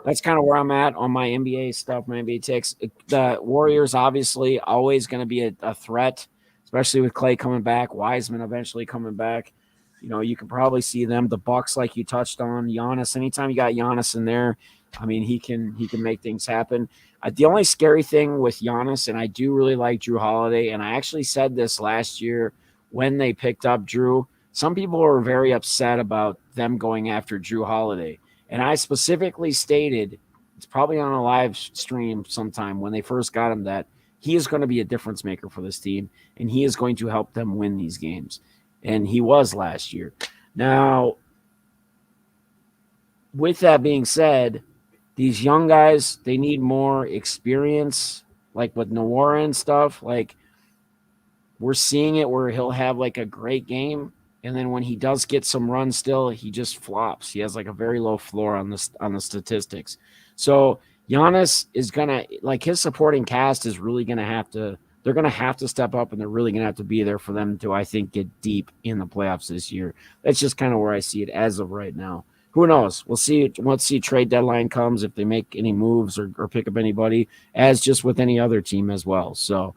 A: that's kind of where I'm at on my NBA stuff, my NBA takes. The Warriors obviously always going to be a threat, especially with Clay coming back, Wiseman eventually coming back. You know, you can probably see them. The Bucks, like you touched on, Giannis. Anytime you got Giannis in there, I mean, he can make things happen. The only scary thing with Giannis, and I do really like Drew Holiday, and I actually said this last year when they picked up Drew, some people were very upset about them going after Drew Holiday. And I specifically stated, it's probably on a live stream sometime when they first got him, that he is going to be a difference maker for this team, and he is going to help them win these games. And he was last year. Now, with that being said, these young guys, they need more experience, like with Noah and stuff. Like, we're seeing it where he'll have like a great game, and then when he does get some runs still, he just flops. He has like a very low floor on the statistics. So Giannis is gonna, like, his supporting cast is really gonna have to, they're gonna have to step up, and they're really gonna have to be there for them to, I think, get deep in the playoffs this year. That's just kind of where I see it as of right now. Who knows? We'll see. Once the trade deadline comes, if they make any moves or pick up anybody, as just with any other team as well. So,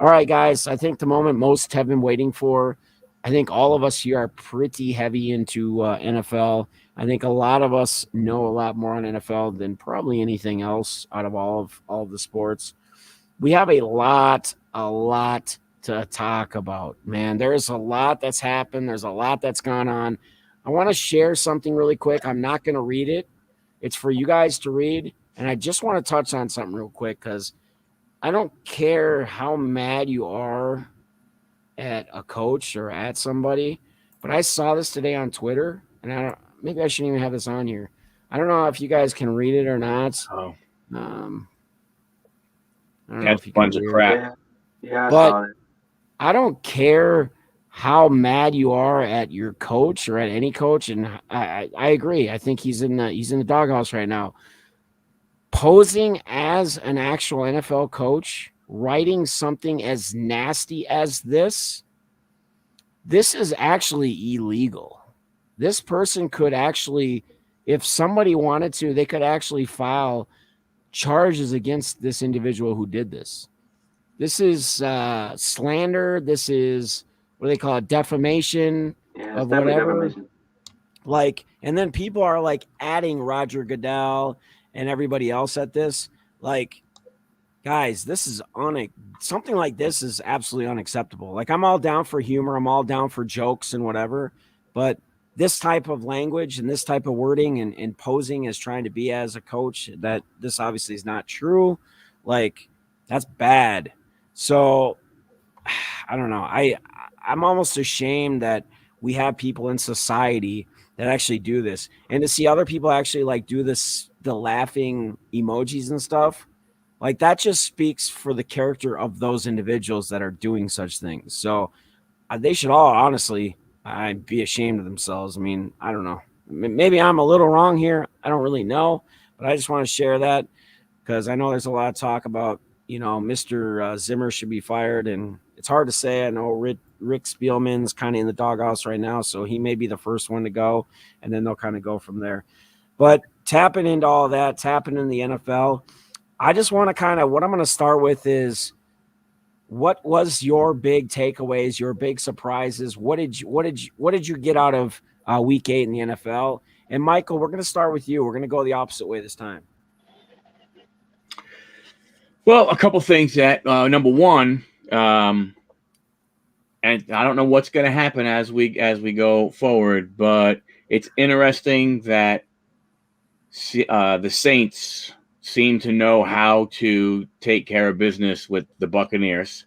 A: all right, guys, I think the moment most have been waiting for. I think all of us here are pretty heavy into NFL. I think a lot of us know a lot more on NFL than probably anything else out of all of the sports. We have a lot to talk about, man. There's a lot that's happened. There's a lot that's gone on. I want to share something really quick. I'm not going to read it. It's for you guys to read. And I just want to touch on something real quick because I don't care how mad you are at a coach or at somebody, but I saw this today on Twitter, and maybe I shouldn't even have this on here. I don't know if you guys can read it or not.
B: Oh,
A: I don't know
B: that's
A: if you
B: a bunch
A: can
B: of
A: read it.
B: crap.
C: Yeah, I
A: But
C: saw it.
A: I don't care how mad you are at your coach or at any coach, and I agree. I think he's in the doghouse right now. Posing as an actual NFL coach, writing something as nasty as this is actually illegal. This person could actually, if somebody wanted to, they could actually file charges against this individual who did this. This is slander. This is, what do they call it, defamation
C: Yeah, it's
A: of
C: definitely
A: whatever.
C: defamation.
A: Like, and then people are like adding Roger Goodell and everybody else at this. Like, guys, this is something like this is absolutely unacceptable. Like, I'm all down for humor. I'm all down for jokes and whatever. But this type of language and this type of wording and posing as trying to be as a coach, that this obviously is not true. Like, that's bad. So I don't know. I'm almost ashamed that we have people in society that actually do this, and to see other people actually like do this, the laughing emojis and stuff, like that just speaks for the character of those individuals that are doing such things. So they should all honestly be ashamed of themselves. I mean, I don't know. Maybe I'm a little wrong here. I don't really know, but I just want to share that because I know there's a lot of talk about, Mr. Zimmer should be fired, and it's hard to say. I know Rick Spielman's kind of in the doghouse right now, so he may be the first one to go, and then they'll kind of go from there. But tapping into all that, tapping in the NFL, I just want to kind of, what I'm going to start with is, what was your big takeaways, your big surprises? What did you get out of Week 8 in the NFL? And Michael, we're going to start with you. We're going to go the opposite way this time.
B: Well, a couple things that number one, and I don't know what's going to happen as we go forward, but it's interesting that the Saints seem to know how to take care of business with the Buccaneers.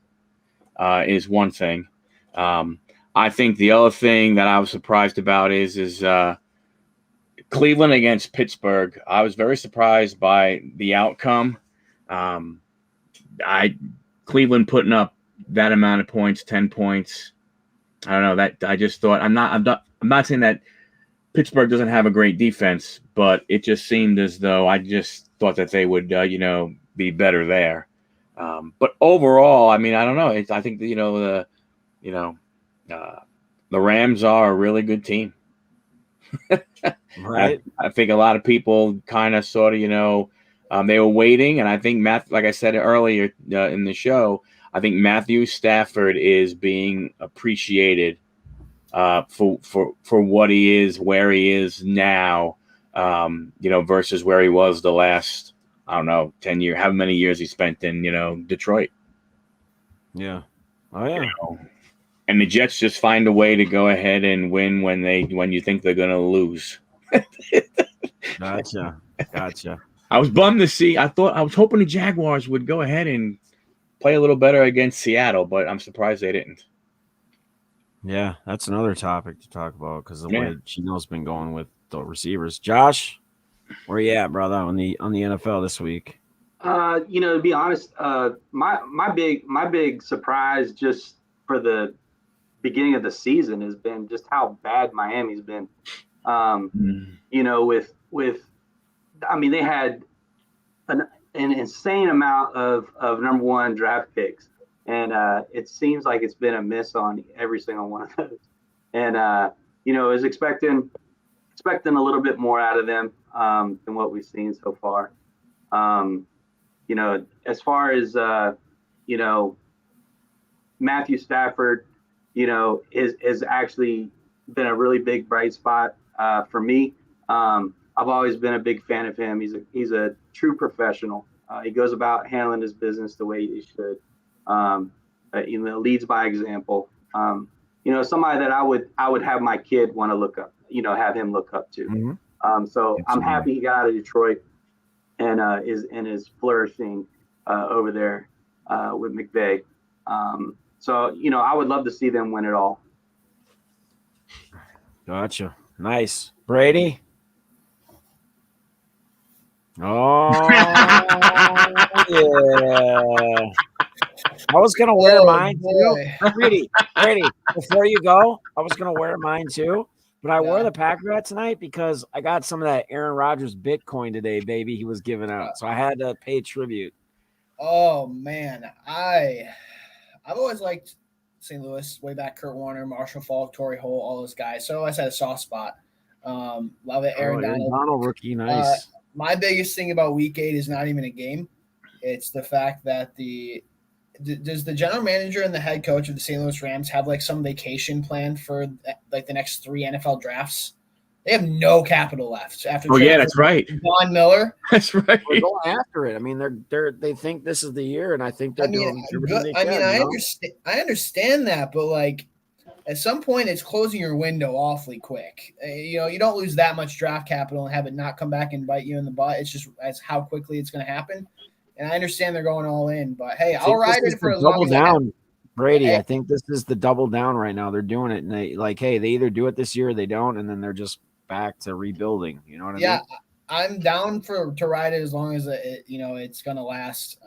B: Is one thing. I think the other thing that I was surprised about is Cleveland against Pittsburgh. I was very surprised by the outcome. Cleveland putting up that amount of points, 10 points. I don't know that. I just thought I'm not saying that Pittsburgh doesn't have a great defense, but it just seemed as though I just thought that they would, be better there. But overall, I mean, I don't know. I think the Rams are a really good team.
A: Right.
B: I think a lot of people kind of sort of, they were waiting, and I think like I said earlier in the show, I think Matthew Stafford is being appreciated for what he is, where he is now, versus where he was the last, I don't know, 10 years, how many years he spent in, Detroit.
A: Yeah. Oh yeah.
B: And the Jets just find a way to go ahead and win when you think they're going to lose.
A: Gotcha.
B: I was bummed to see. I was hoping the Jaguars would go ahead and play a little better against Seattle, but I'm surprised they didn't.
A: Yeah, that's another topic to talk about because the way Gino's been going with the receivers. Josh, where you at, brother, on the NFL this week?
C: To be honest, my big surprise just for the beginning of the season has been just how bad Miami's been. They had an insane amount of number one draft picks, and it seems like it's been a miss on every single one of those. And is expecting a little bit more out of them than what we've seen so far. As far as Matthew Stafford, has actually been a really big bright spot for me. I've always been a big fan of him. He's a true professional. He goes about handling his business the way he should. Leads by example. Somebody that I would have my kid want to look up. Have him look up to.
A: Mm-hmm.
C: So I'm happy he got out of Detroit and is flourishing over there with McVay. I would love to see them win it all.
A: Gotcha. Nice. Brady? Oh, yeah. I was going to wear mine too. Brady, before you go, I was going to wear mine too. But I wore the Packer hat tonight because I got some of that Aaron Rodgers Bitcoin today, baby. He was giving out. So I had to pay tribute.
E: Oh, man. I've always liked St. Louis, way back. Kurt Warner, Marshall Faulk, Torrey Holt, all those guys. So I always had a soft spot. Love it. Aaron
A: Donald rookie, nice.
E: My biggest thing about Week 8 is not even a game. It's the fact that does the general manager and the head coach of the St. Louis Rams have like some vacation planned for like the next 3 NFL drafts? They have no capital left after.
B: Oh yeah, that's right.
E: Von Miller.
B: That's right.
A: We're going after it. I mean, they think this is the year, and I think they're doing everything they can.
E: I understand that, but like at some point, it's closing your window awfully quick. You don't lose that much draft capital and have it not come back and bite you in the butt. It's just as how quickly it's going to happen. And I understand they're going all in, but hey, I'll ride it for as long as
A: down. Brady, I think this is the double down right now. They're doing it, and they either do it this year or they don't, and then they're just back to rebuilding. You know what I mean?
E: Yeah, I'm down to ride it as long as it's going to last.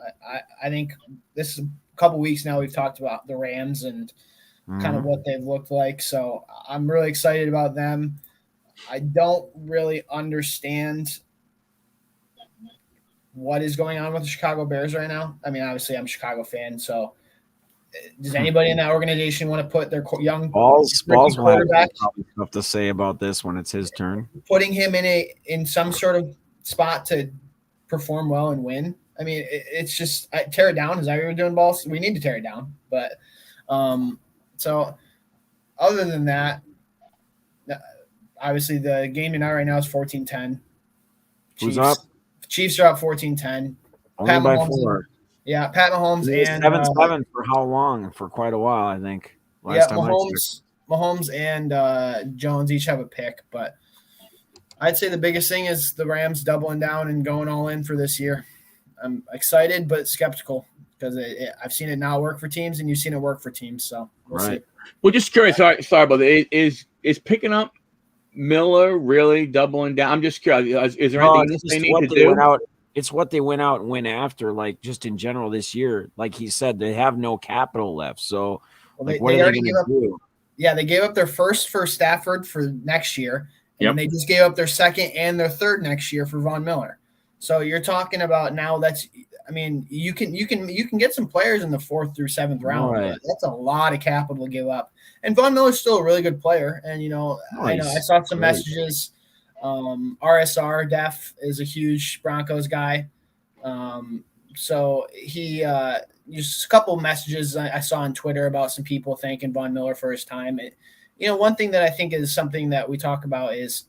E: I think this is a couple weeks now. We've talked about the Rams and kind of what they've looked like, so I'm really excited about them. I don't really understand what is going on with the Chicago Bears right now. I mean, obviously, I'm a Chicago fan, so does anybody in that organization want to put their young
A: Balls
E: rookie
A: will have
E: quarterback,
A: probably stuff to say about this when it's his turn.
E: putting him in some sort of spot to perform well and win? I mean, it's just tear it down. Is that what we're doing, Balls? We need to tear it down. But so other than that, obviously the game tonight right now is 14-10.
A: Who's up?
E: Chiefs are up 14-10.
A: Only
E: Pat
A: by
E: Mahomes
A: 4.
E: Yeah, Pat Mahomes and
A: 7-7 for how long? For quite a while, I think. Last time
E: Mahomes and Jones each have a pick, but I'd say the biggest thing is the Rams doubling down and going all in for this year. I'm excited but skeptical because I've seen it not work for teams, and you've seen it work for teams. So we'll see.
B: Well, just curious. Sorry about that. Is picking up Miller really doubling down? I'm just curious. Is there anything they need to do?
A: It's what they went out and went after, like just in general this year. Like he said, they have no capital left. So, what are they going to do?
E: Yeah, they gave up their first for Stafford for next year, and they just gave up their second and their third next year for Von Miller. So you're talking about now you can get some players in the 4th through 7th round. Right. That's a lot of capital to give up. And Von Miller's still a really good player. And I saw some messages. RSR Def is a huge Broncos guy. So he just a couple messages I saw on Twitter about some people thanking Von Miller for his time. One thing that I think is something that we talk about is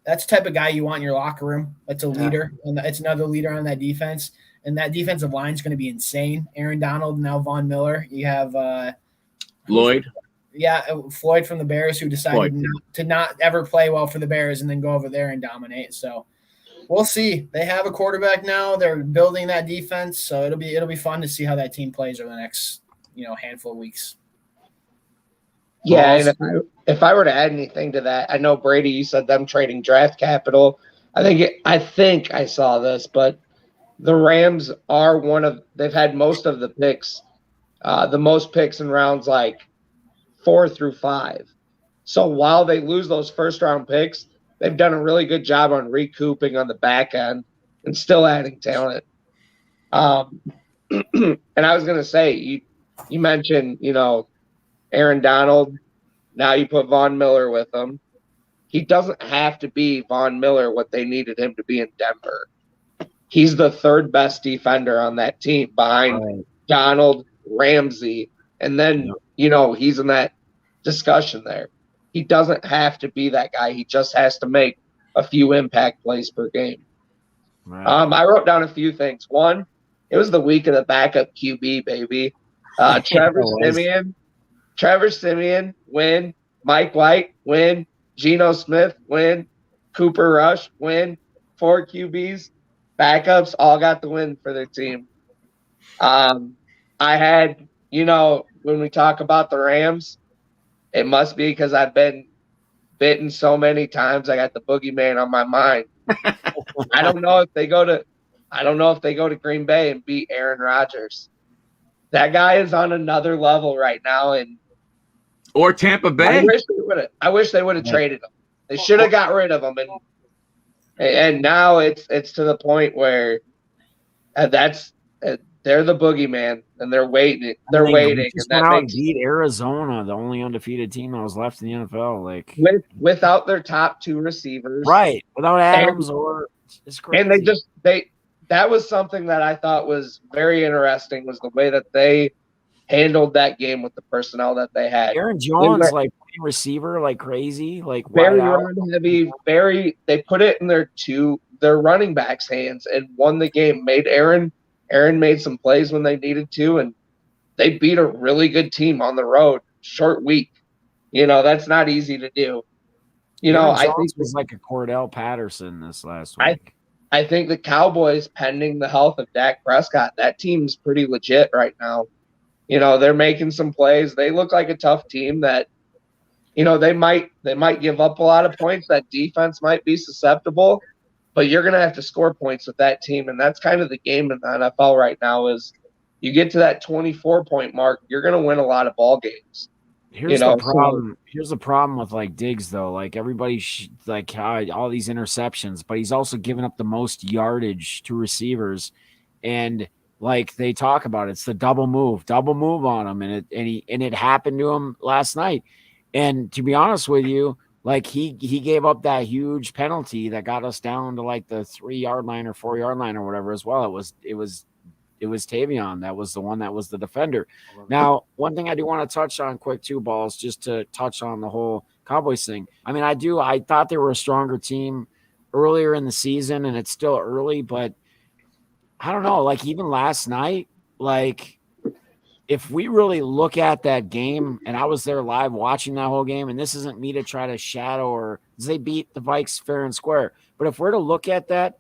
E: that's the type of guy you want in your locker room. That's a leader, and it's another leader on that defense. And that defensive line is going to be insane. Aaron Donald, now Von Miller. You have
B: Lloyd.
E: Yeah, Floyd from the Bears, who decided to not ever play well for the Bears and then go over there and dominate. So we'll see. They have a quarterback now. They're building that defense, so it'll be fun to see how that team plays over the next handful of weeks.
D: Yeah, and if I were to add anything to that, I know Brady, you said them trading draft capital. I think I saw this, but the Rams are they've had most of the picks, the most picks in rounds like 4 through 5. So while they lose those first round picks, they've done a really good job on recouping on the back end and still adding talent. And I was going to say, you mentioned, Aaron Donald. Now you put Von Miller with him. He doesn't have to be Von Miller what they needed him to be in Denver. He's the 3rd best defender on that team behind Donald, Ramsey, and then, he's in that discussion there. He doesn't have to be that guy. He just has to make a few impact plays per game. Right. I wrote down a few things. One, it was the week of the backup QB, baby. Trevor Siemian, win. Mike White, win. Geno Smith, win. Cooper Rush, win. 4 QBs. Backups all got the win for their team. I had, when we talk about the Rams, it must be because I've been bitten so many times. I got the boogeyman on my mind. I don't know if they go to Green Bay and beat Aaron Rodgers. That guy is on another level right now,
B: or Tampa Bay.
D: I wish they would have traded him. They should have got rid of him, and now it's to the point where they're the boogeyman, and they're waiting. They're waiting.
A: Just went out and beat Arizona, the only undefeated team that was left in the NFL.
D: Without their top 2 receivers,
A: right? Without Adams it's crazy.
D: And that was something that I thought was very interesting, was the way that they handled that game with the personnel that they had.
A: Aaron Jones, playing receiver like crazy,
D: very run heavy, they put it in their running backs' hands and won the game. Aaron made some plays when they needed to, and they beat a really good team on the road. Short week. That's not easy to do.
A: I think it was like a Cordell Patterson this last week.
D: I think the Cowboys, pending the health of Dak Prescott, that team's pretty legit right now. They're making some plays. They look like a tough team that, they might give up a lot of points. That defense might be susceptible, but you're going to have to score points with that team. And that's kind of the game in the NFL right now is you get to that 24-point mark, you're going to win a lot of ball games.
A: Here's the problem. Here's the problem with like Diggs though. Like everybody, like all these interceptions, but he's also given up the most yardage to receivers, and like they talk about it's the double move on him, and it happened to him last night. And to be honest with you, like he gave up that huge penalty that got us down to like the 3-yard line or 4-yard line or whatever as well. It was Tavion. That was the one that was the defender. Now, one thing I do want to touch on quick too, Balls, just to touch on the whole Cowboys thing. I mean, I thought they were a stronger team earlier in the season, and it's still early, but I don't know. Like even last night, like if we really look at that game, and I was there live watching that whole game, and this isn't me to try to shadow or they beat the Vikes fair and square. But if we're to look at that,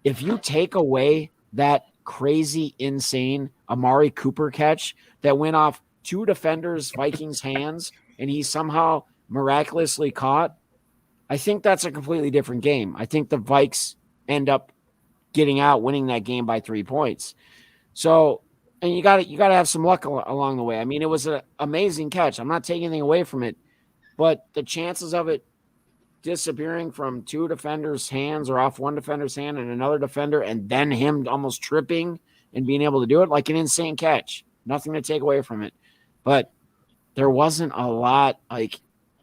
A: if you take away that crazy, insane Amari Cooper catch that went off 2 defenders, Vikings hands, and he somehow miraculously caught, I think that's a completely different game. I think the Vikes end up getting out, winning that game by 3 points. So, and you got to have some luck along the way. I mean, it was an amazing catch. I'm not taking anything away from it, but the chances of it disappearing from 2 defenders' hands or off 1 defender's hand and another defender, and then him almost tripping and being able to do it, like an insane catch. Nothing to take away from it. But there wasn't a lot, like,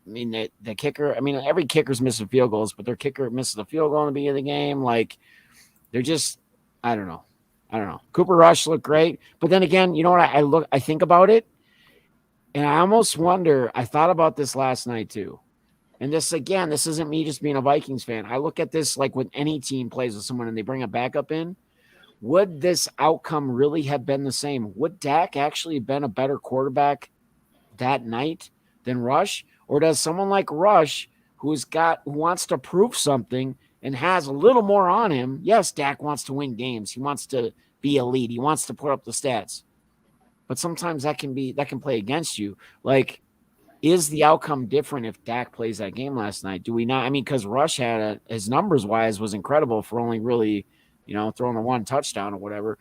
A: I mean, the kicker, I mean, every kicker's missing field goals, but their kicker misses a field goal in the beginning of the game. Like, they're just, I don't know. Cooper Rush looked great. But then again, you know what? I think about it, and I almost wonder, I thought about this last night too. And this isn't me just being a Vikings fan. I look at this like when any team plays with someone and they bring a backup in, would this outcome really have been the same? Would Dak actually have been a better quarterback that night than Rush? Or does someone like Rush, who wants to prove something and has a little more on him, yes, Dak wants to win games. He wants to be elite. He wants to put up the stats. But sometimes that can play against you. Like, is the outcome different if Dak plays that game last night? Do we not? I mean, because Rush had his numbers wise was incredible for only really, throwing the 1 touchdown or whatever,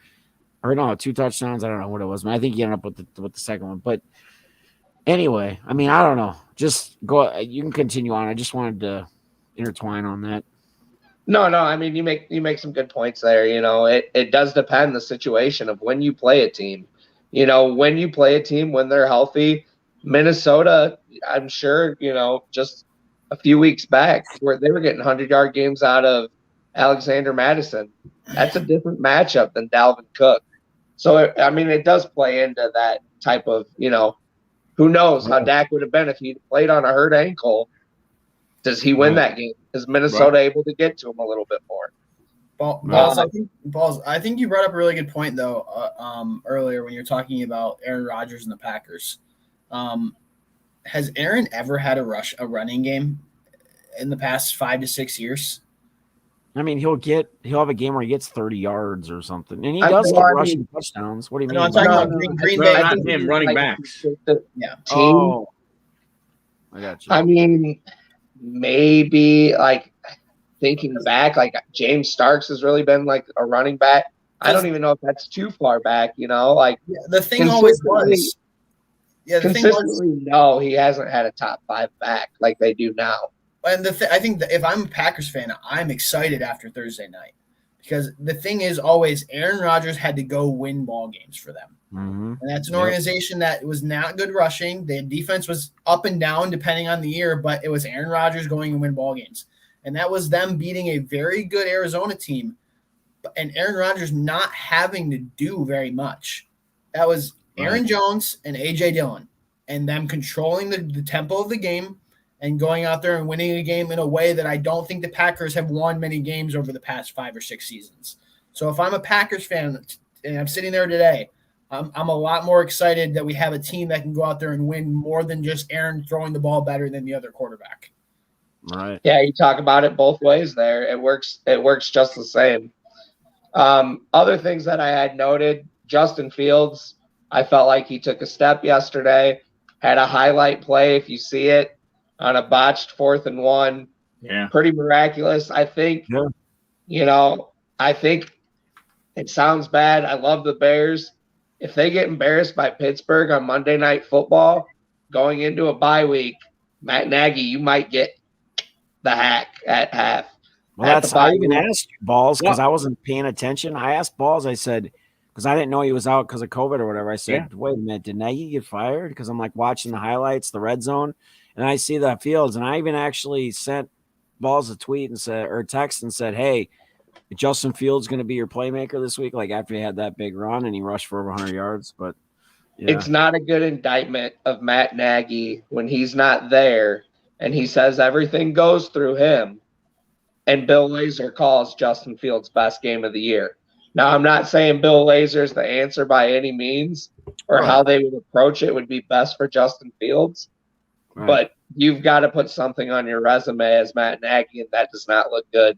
A: or no, 2 touchdowns. I don't know what it was. I think he ended up with the second one. But anyway, I mean, I don't know. Just go. You can continue on. I just wanted to intertwine on that.
D: No. I mean, you make some good points there. It does depend the situation of when you play a team. When you play a team when they're healthy. Minnesota, I'm sure, just a few weeks back where they were getting 100-yard games out of Alexander Madison. That's a different matchup than Dalvin Cook. So, it does play into that type of, who knows how Dak would have been if he played on a hurt ankle. Does he win that game? Is Minnesota able to get to him a little bit more?
E: Balls, I think you brought up a really good point, though, earlier when you're talking about Aaron Rodgers and the Packers. Has Aaron ever had a running game in the past 5 to 6 years?
A: I mean, he'll have a game where he gets 30 yards or something, and he does get rushing touchdowns. What do you mean?
E: I'm talking about Green Bay.
B: Not him, running backs.
E: Yeah.
A: Oh, I got you.
D: I mean, maybe like thinking back, like James Starks has really been like a running back. I don't even know if that's too far back.
E: The thing always was. Yeah,
D: consistently, no, he hasn't had a top 5 back like they do now.
E: And I think that if I'm a Packers fan, I'm excited after Thursday night because the thing is always Aaron Rodgers had to go win ball games for them.
A: Mm-hmm.
E: And that's an organization that was not good rushing. The defense was up and down depending on the year, but it was Aaron Rodgers going and win ball games. And that was them beating a very good Arizona team and Aaron Rodgers not having to do very much. That was Aaron Jones and A.J. Dillon and them controlling the tempo of the game and going out there and winning a game in a way that I don't think the Packers have won many games over the past 5 or 6 seasons. So if I'm a Packers fan and I'm sitting there today, I'm a lot more excited that we have a team that can go out there and win more than just Aaron throwing the ball better than the other quarterback.
A: Right.
D: Yeah, you talk about it both ways there. It works just the same. Other things that I had noted, Justin Fields, I felt like he took a step yesterday, had a highlight play, if you see it, on a botched 4th and 1.
B: Yeah.
D: Pretty miraculous. I think, I think it sounds bad. I love the Bears. If they get embarrassed by Pittsburgh on Monday Night Football, going into a bye week, Matt Nagy, you might get the hack at half.
A: Well, I even asked Balls because I wasn't paying attention. I asked Balls, I said, because I didn't know he was out because of COVID or whatever. I said, wait a minute, did Nagy get fired? Because I'm like watching the highlights, the red zone, and I see the Fields. And I even actually sent Balls a tweet and said, or text and said, hey, Justin Fields going to be your playmaker this week? Like after he had that big run and he rushed for over 100 yards. But yeah.
D: It's not a good indictment of Matt Nagy when he's not there and he says everything goes through him. And Bill Lazor calls Justin Fields' best game of the year. Now, I'm not saying Bill Lazor's the answer by any means, or how they would approach it would be best for Justin Fields. Right. But you've got to put something on your resume as Matt Nagy, and that does not look good.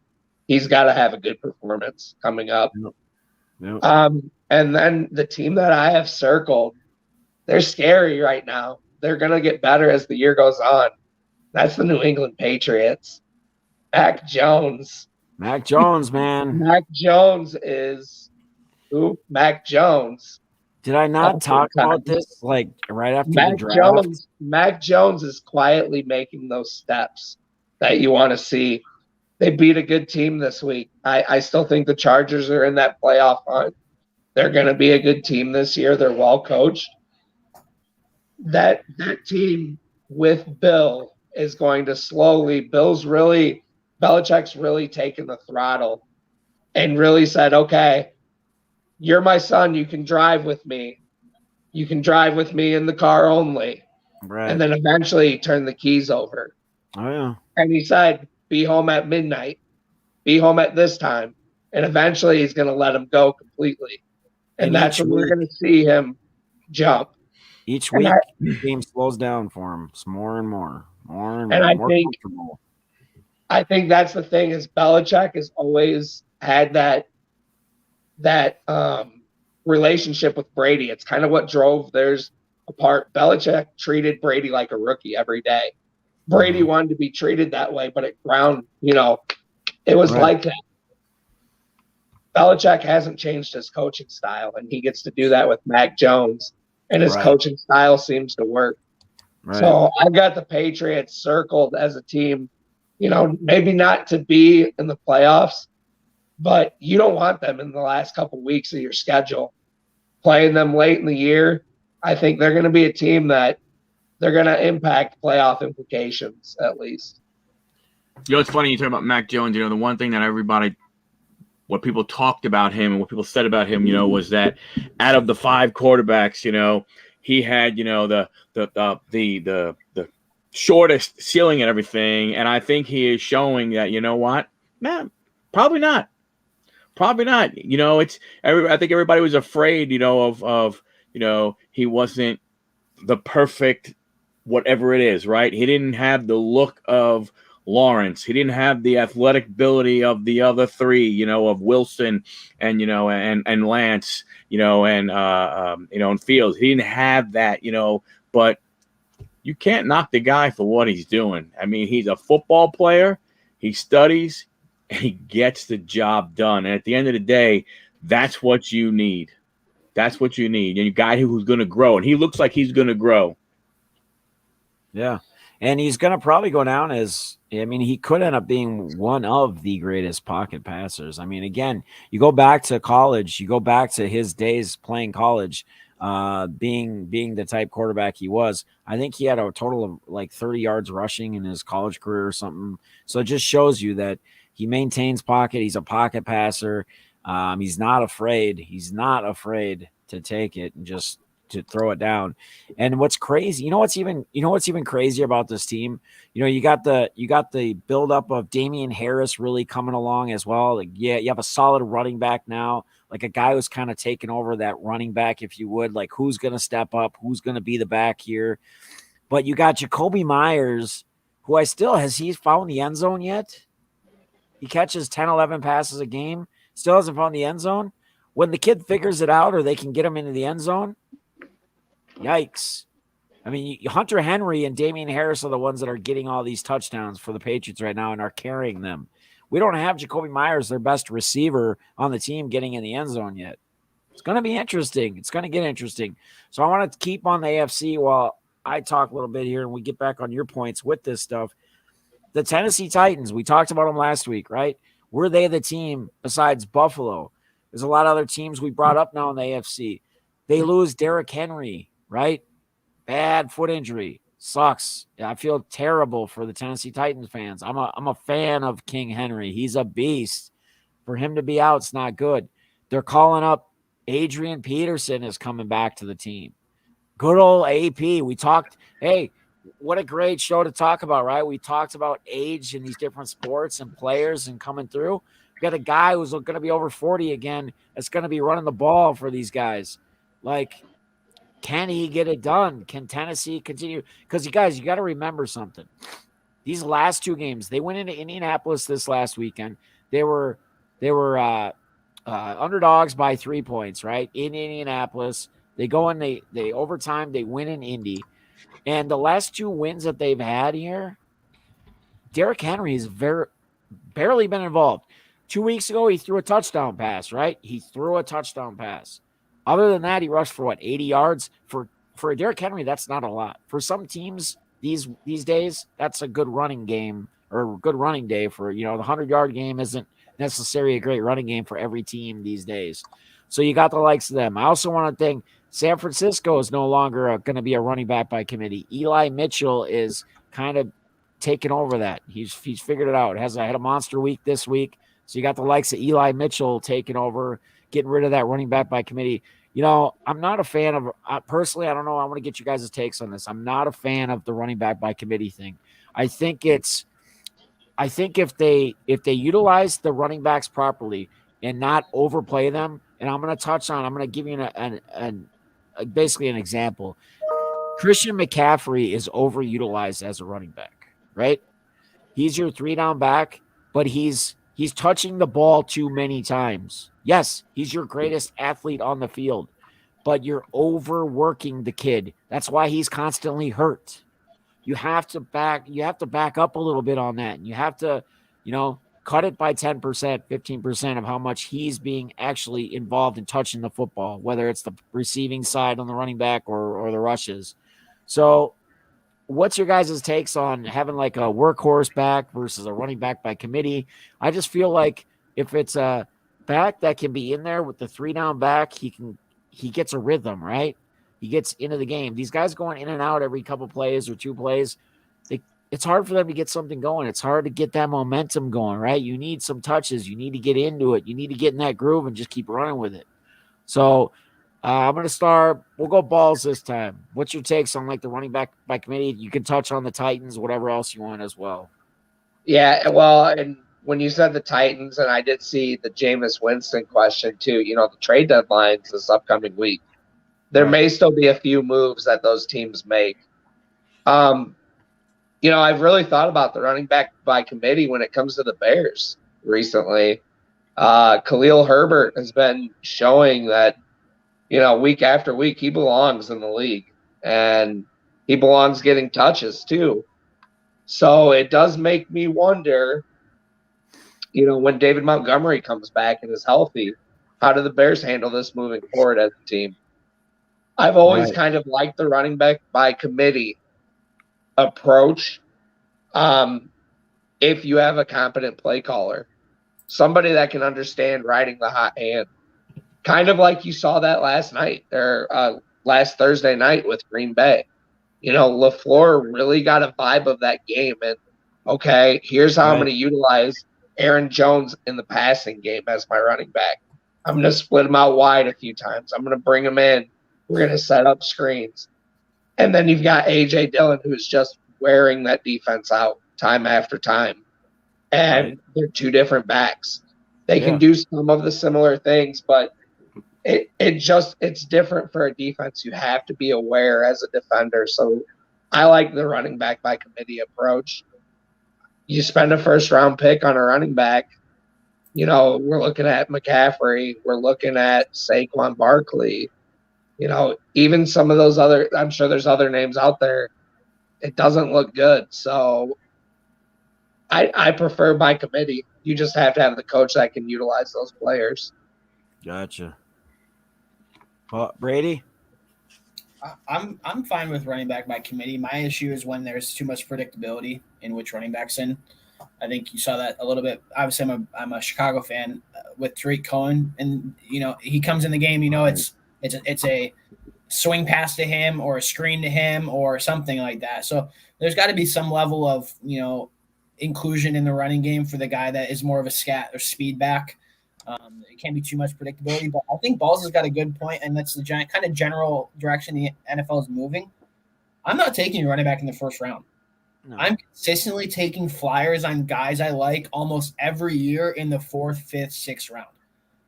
D: He's got to have a good performance coming up.
A: Yep.
D: And then the team that I have circled, they're scary right now. They're going to get better as the year goes on. That's the New England Patriots. Mac Jones,
A: man.
D: Mac Jones is who? Mac Jones.
A: Did I not talk about this like right after the draft?
D: Mac Jones is quietly making those steps that you want to see. They beat a good team this week. I still think the Chargers are in that playoff hunt. They're going to be a good team this year. They're well coached. That team with Bill is going to slowly. Belichick's really taken the throttle and really said, okay, you're my son. You can drive with me. You can drive with me in the car only.
A: Right.
D: And then eventually he turned the keys over.
A: Oh, yeah.
D: And he said, be home at midnight. Be home at this time. And eventually he's going to let him go completely. And that's when we're going to see him jump.
A: Each week, the game slows down for him. It's more and more comfortable.
D: I think that's the thing is Belichick has always had that relationship with Brady. It's kind of what drove theirs apart. Belichick treated Brady like a rookie every day. Brady wanted to be treated that way, but at ground, it was like that. Belichick hasn't changed his coaching style, and he gets to do that with Mac Jones, and his coaching style seems to work. Right. So I got the Patriots circled as a team. Maybe not to be in the playoffs, but you don't want them in the last couple of weeks of your schedule. Playing them late in the year, I think they're going to be a team that they're going to impact playoff implications at least.
B: It's funny you talk about Mac Jones. The one thing that what people talked about him and what people said about him, was that out of the 5 quarterbacks, he had, the shortest ceiling and everything, and I think he is showing that probably not. I think everybody was afraid of he wasn't the perfect whatever it is, right? He didn't have the look of Lawrence. He didn't have the athletic ability of the other 3, of Wilson and and Lance, and Fields. He didn't have that, but you can't knock the guy for what he's doing. I mean, he's a football player. He studies, and he gets the job done. And at the end of the day, that's what you need. That's what you need. And a guy who's going to grow. And he looks like he's going to grow.
A: Yeah. And he's going to probably go down he could end up being one of the greatest pocket passers. I mean, again, you go back to college, you go back to his days playing college, being the type quarterback he was. I think he had a total of like 30 yards rushing in his college career or something. So it just shows you that he maintains pocket. He's a pocket passer. He's not afraid. He's not afraid to take it and just to throw it down. And what's crazy, what's even crazier about this team? You got the buildup of Damian Harris really coming along as well. Like, you have a solid running back now, like a guy who's kind of taken over that running back, if you would, like who's going to step up, who's going to be the back here. But you got Jacoby Myers, who has he found the end zone yet? He catches 10, 11 passes a game, still hasn't found the end zone. When the kid figures it out or they can get him into the end zone, yikes. I mean, Hunter Henry and Damian Harris are the ones that are getting all these touchdowns for the Patriots right now and are carrying them. We don't have Jacoby Myers, their best receiver on the team, getting in the end zone yet. It's going to be interesting. It's going to get interesting. So I want to keep on the AFC while I talk a little bit here and we get back on your points with this stuff. The Tennessee Titans, we talked about them last week, right? Were they the team besides Buffalo? There's a lot of other teams we brought up now in the AFC. They lose Derrick Henry, right? Bad foot injury. Sucks. I feel terrible for the Tennessee Titans fans. I'm a fan of King Henry. He's a beast. For him to be out, it's not good. They're calling up Adrian Peterson is coming back to the team. Good old AP. We talked, hey, what a great show to talk about, right? We talked about age in these different sports and players and coming through. We got a guy who's going to be over 40 again that's going to be running the ball for these guys. Like, can he get it done? Can Tennessee continue? Because you guys, you got to remember something. These last two games, they went into Indianapolis this last weekend. They were underdogs by 3 points, right? In Indianapolis. They go in, they overtime, they win in Indy. And the last two wins that they've had here, Derrick Henry has barely been involved. 2 weeks ago, he threw a touchdown pass, right? He threw a touchdown pass. Other than that, he rushed for 80 yards? For Derrick Henry, that's not a lot. For some teams these days, that's a good running game or a good running day for, the 100-yard game isn't necessarily a great running game for every team these days. So you got the likes of them. I also want to think San Francisco is no longer going to be a running back by committee. Eli Mitchell is kind of taking over that. He's figured it out. Had a monster week this week. So you got the likes of Eli Mitchell taking over, getting rid of that running back by committee. I'm not a fan of personally. I don't know. I want to get you guys' takes on this. I'm not a fan of the running back by committee thing. I think if they utilize the running backs properly and not overplay them, and I'm going to give you basically an example. Christian McCaffrey is overutilized as a running back, right? He's your 3-down back, but he's touching the ball too many times. Yes, he's your greatest athlete on the field, but you're overworking the kid. That's why he's constantly hurt. You have to back up a little bit on that. And you have to, cut it by 10%, 15% of how much he's being actually involved in touching the football, whether it's the receiving side on the running back or the rushes. So what's your guys' takes on having like a workhorse back versus a running back by committee? I just feel like if it's a back that can be in there with the 3-down back, he gets a rhythm, right? He gets into the game. These guys going in and out every couple plays or 2 plays, it's hard for them to get something going. It's hard to get that momentum going, right? You need some touches. You need to get into it. You need to get in that groove and just keep running with it. So I'm going to start. We'll go balls this time. What's your takes on like the running back by committee? You can touch on the Titans, whatever else you want as well.
D: Yeah, well, and when you said the Titans, and I did see the Jameis Winston question too, the trade deadlines this upcoming week. There may still be a few moves that those teams make. I've really thought about the running back by committee when it comes to the Bears recently. Khalil Herbert has been showing that, week after week, he belongs in the league. And he belongs getting touches too. So it does make me wonder, when David Montgomery comes back and is healthy, how do the Bears handle this moving forward as a team? I've always kind of liked the running back by committee approach. If you have a competent play caller, somebody that can understand riding the hot hand, kind of like you saw that last night or last Thursday night with Green Bay. LaFleur really got a vibe of that game. And, okay, here's how I'm going to utilize Aaron Jones in the passing game as my running back. I'm going to split him out wide a few times. I'm going to bring him in. We're going to set up screens. And then you've got A.J. Dillon, who's just wearing that defense out time after time. And they're 2 different backs. They can do some of the similar things, but it's different for a defense. You have to be aware as a defender. So I like the running back by committee approach. You spend a 1st-round pick on a running back. We're looking at McCaffrey. We're looking at Saquon Barkley. Even some of those other – I'm sure there's other names out there. It doesn't look good. So I prefer by committee. You just have to have the coach that can utilize those players.
A: Gotcha. Brady?
E: I'm fine with running back by committee. My issue is when there's too much predictability in which running back's in. I think you saw that a little bit. Obviously, I'm a Chicago fan with Tariq Cohen, and he comes in the game. It's a swing pass to him or a screen to him or something like that. So there's got to be some level of inclusion in the running game for the guy that is more of a scat or speed back. It can't be too much predictability, but I think Balls has got a good point, and that's the kind of general direction the NFL is moving. I'm not taking a running back in the first round. No. I'm consistently taking flyers on guys I like almost every year in the 4th, 5th, 6th round.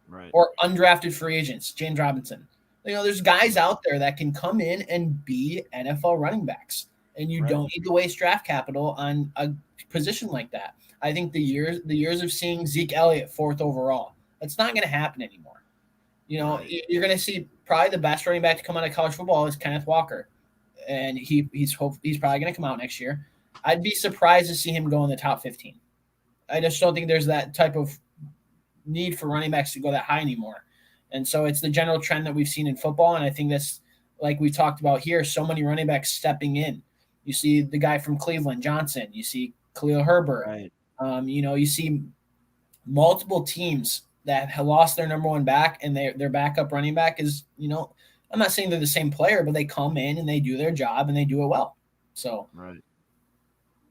A: Right.
E: Or undrafted free agents, James Robinson. There's guys out there that can come in and be NFL running backs, and you don't need to waste draft capital on a position like that. I think the years of seeing Zeke Elliott 4th overall, that's not going to happen anymore. You're going to see probably the best running back to come out of college football is Kenneth Walker, and he's probably going to come out next year. I'd be surprised to see him go in the top 15. I just don't think there's that type of need for running backs to go that high anymore. And so it's the general trend that we've seen in football. And I think that's, like we talked about here, so many running backs stepping in. You see the guy from Cleveland, Johnson. You see Khalil Herbert.
A: Right.
E: You see multiple teams that have lost their number one back, and their backup running back is, I'm not saying they're the same player, but they come in and they do their job and they do it well. So,
A: right.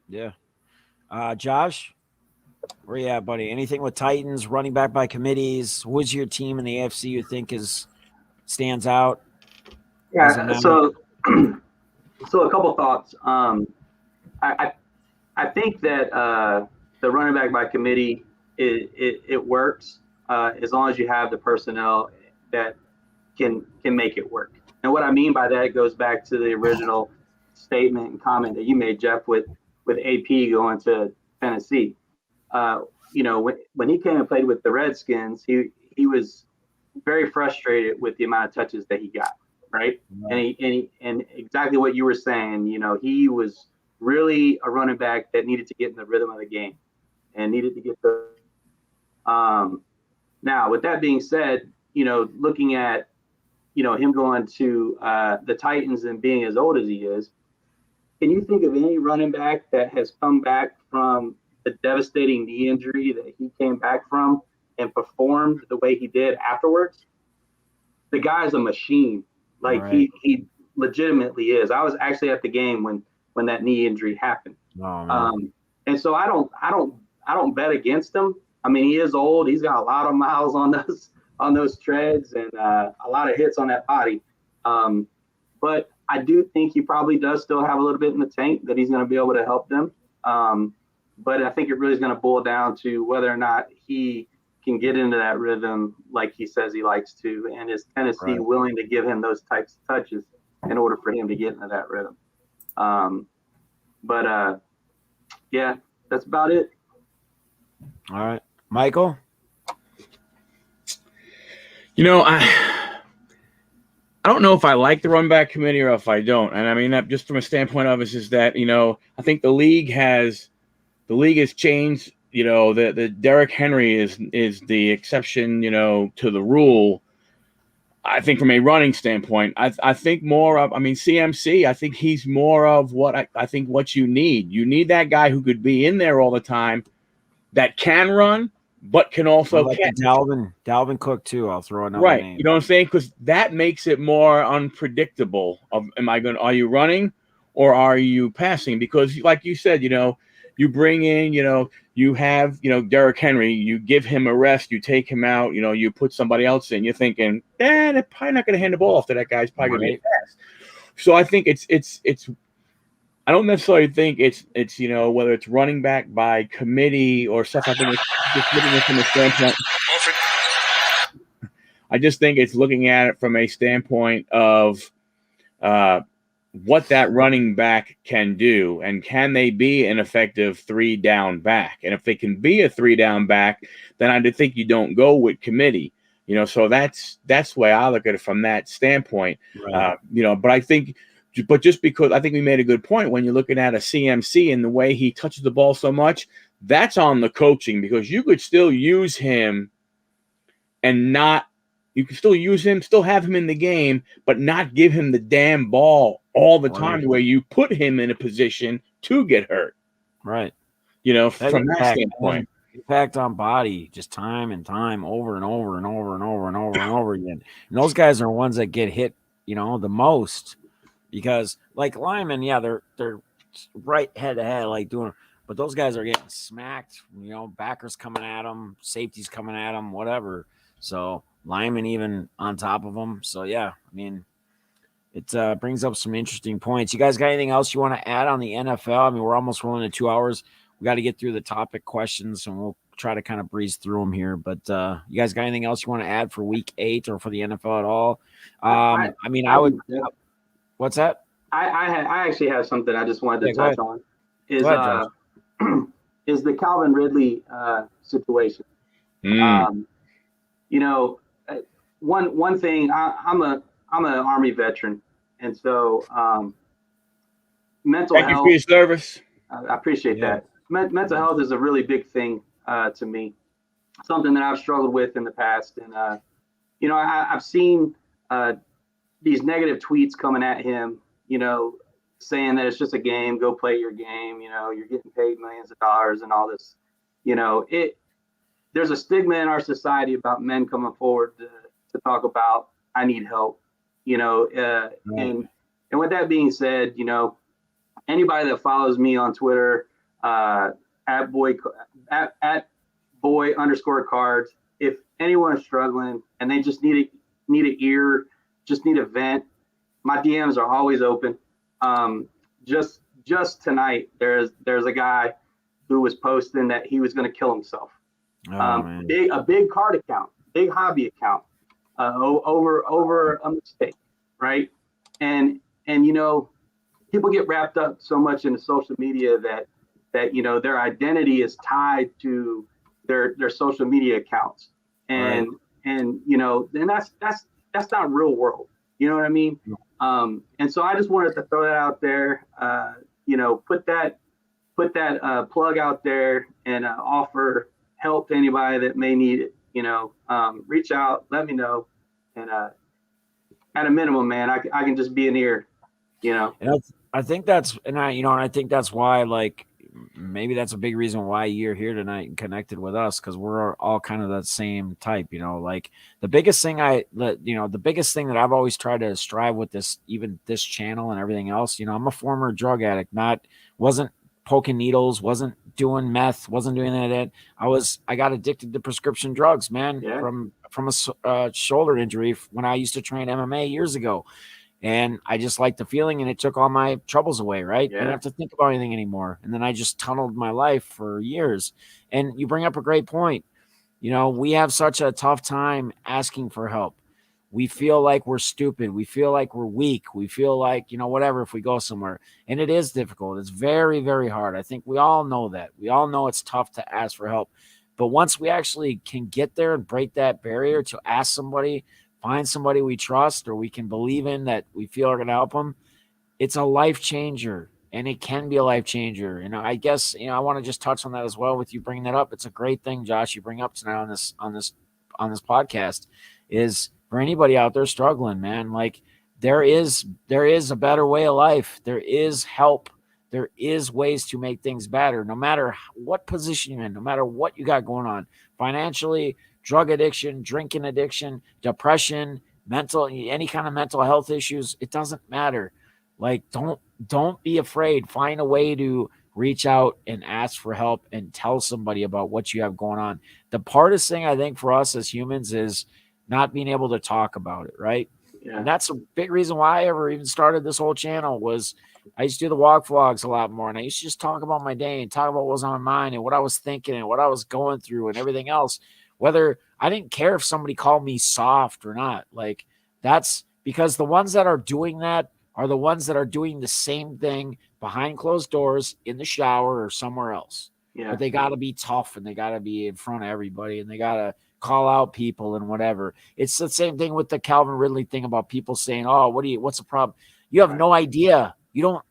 A: Yeah. Josh, where you at, buddy? Anything with Titans, running back by committees? Who's your team in the AFC you think stands out?
C: Yeah. So a couple thoughts. I think that the running back by committee it works as long as you have the personnel that can make it work. And what I mean by that goes back to the original statement and comment that you made, Jeff, with AP going to Tennessee. When he came and played with the Redskins, he was very frustrated with the amount of touches that he got, right? And exactly what you were saying, he was really a running back that needed to get in the rhythm of the game and needed to get the. Now, with that being said, looking at him going to the Titans and being as old as he is, can you think of any running back that has come back from the devastating knee injury that he came back from and performed the way he did afterwards? The guy's a machine. Like he legitimately is. I was actually at the game when that knee injury happened.
A: Oh,
C: and so I don't bet against him. I mean, he is old. He's got a lot of miles on those treads and a lot of hits on that body. But I do think he probably does still have a little bit in the tank that he's going to be able to help them. But I think it really is going to boil down to whether or not he can get into that rhythm like he says he likes to, and is Tennessee willing to give him those types of touches in order for him to get into that rhythm. Yeah, that's about it.
A: All right. Michael?
B: I don't know if I like the run back committee or if I don't. And I mean, that just from a standpoint of it is that, I think the league has changed, the Derrick Henry is the exception, to the rule. I think from a running standpoint, I think more of, CMC, I think he's more of what I think what you need. You need that guy who could be in there all the time that can run, but can also catch.
A: Dalvin Cook too. I'll throw another name.
B: You know what I'm saying? Because that makes it more unpredictable. Are you running or are you passing? Because like you said, you bring in, you have, Derrick Henry, you give him a rest, you take him out, you put somebody else in. You're thinking, they're probably not going to hand the ball off to that guy. It's probably going to be a pass. So I think it's. I don't necessarily think it's whether it's running back by committee or stuff. I think it's just looking at it from a standpoint. I just think it's looking at it from a standpoint of what that running back can do, and can they be an effective 3-down back? And if they can be a 3-down back, then I think you don't go with committee. So that's the way I look at it from that standpoint.
A: Right.
B: But I think. But just because I think we made a good point when you're looking at a CMC and the way he touches the ball so much, that's on the coaching, because you could still use him and not You can still use him, still have him in the game, but not give him the damn ball all the time, where you put him in a position to get hurt.
A: Right.
B: From that standpoint.
A: Impact on body, just time and time, over and over and over and over and over and over again. And those guys are ones that get hit, the most, because like linemen, yeah, they're right head to head, like doing, but those guys are getting smacked. Backers coming at them, safeties coming at them, whatever. So linemen even on top of them. So yeah, I mean, it brings up some interesting points. You guys got anything else you want to add on the NFL? I mean, we're almost rolling to 2 hours. We got to get through the topic questions, and we'll try to kind of breeze through them here. But you guys got anything else you want to add for Week 8 or for the NFL at all? I would. What's that?
C: I actually have something I just wanted to touch on. Is is the Calvin Ridley situation? One thing. I'm an Army veteran, and so mental health.
B: Thank you for your service.
C: I appreciate that. Mental health is a really big thing to me, something that I've struggled with in the past. And, I've seen these negative tweets coming at him, saying that it's just a game, go play your game, you're getting paid millions of dollars and all this. There's a stigma in our society about men coming forward to talk about, I need help, and with that being said, anybody that follows me on Twitter, at boy_cards, if anyone is struggling and they just need an ear, just need a vent, my DMs are always open. Just tonight, there's a guy who was posting that he was going to kill himself. A big card account, big hobby account, over a mistake, right? And people get wrapped up so much into social media that their identity is tied to their social media accounts, and that's not real world. You know what I mean? And so I just wanted to throw that out there. Put that plug out there and offer help to anybody that may need it. Reach out, let me know, and at a minimum, man, I can just be an ear.
A: And I think that's, and I think that's why, like, maybe that's a big reason why you're here tonight and connected with us, because we're all kind of that same type. Like the biggest thing that I've always tried to strive with this channel and everything else. I'm a former drug addict, wasn't poking needles, wasn't doing meth, wasn't doing any of that. I got addicted to prescription drugs, man, from a shoulder injury when I used to train MMA years ago. And I just liked the feeling, and it took all my troubles away, right? I didn't have to think about anything anymore. And then I just tunneled my life for years. And you bring up a great point. We have such a tough time asking for help. We feel like we're stupid. We feel like we're weak. We feel like, whatever, if we go somewhere. And it is difficult. It's very, very hard. I think we all know that. We all know it's tough to ask for help. But once we actually can get there and break that barrier to ask somebody, find somebody we trust or we can believe in that we feel are going to help them, it's a life changer, and it can be a life changer. I guess, I want to just touch on that as well with you bringing that up. It's a great thing, Josh, you bring up tonight on this podcast, is for anybody out there struggling, man, like there is a better way of life. There is help. There is ways to make things better, no matter what position you're in, no matter what you got going on financially, drug addiction, drinking addiction, depression, any kind of mental health issues. It doesn't matter. Like, don't be afraid. Find a way to reach out and ask for help and tell somebody about what you have going on. The hardest thing, I think, for us as humans is not being able to talk about it, right? Yeah. And that's a big reason why I ever even started this whole channel. Was I used to do the walk vlogs a lot more, and I used to just talk about my day and talk about what was on my mind and what I was thinking and what I was going through and everything else. Whether I didn't care if somebody called me soft or not. Like, that's because the ones that are doing that are the ones that are doing the same thing behind closed doors in the shower or somewhere else. Yeah. But they got to be tough, and they got to be in front of everybody, and they got to call out people and whatever. It's the same thing with the Calvin Ridley thing about people saying, "Oh, what's the problem?" You have no idea. You're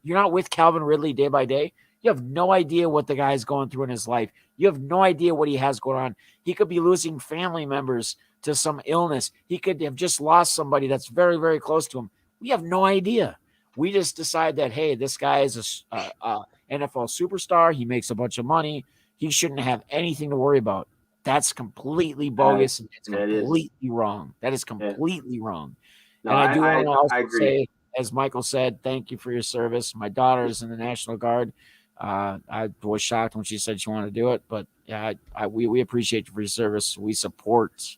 A: not with Calvin Ridley day by day. You have no idea what the guy's going through in his life. You have no idea what he has going on. He could be losing family members to some illness. He could have just lost somebody that's very, very close to him. We have no idea. We just decide that, hey, this guy is a NFL superstar. He makes a bunch of money. He shouldn't have anything to worry about. That's completely bogus. And it's completely wrong. That is completely wrong.
C: No,
A: and I do want to also
C: agree.
A: say, as Michael said, thank you for your service. My daughter is in the National Guard. I was shocked when she said she wanted to do it, but yeah, we appreciate you for your service. We support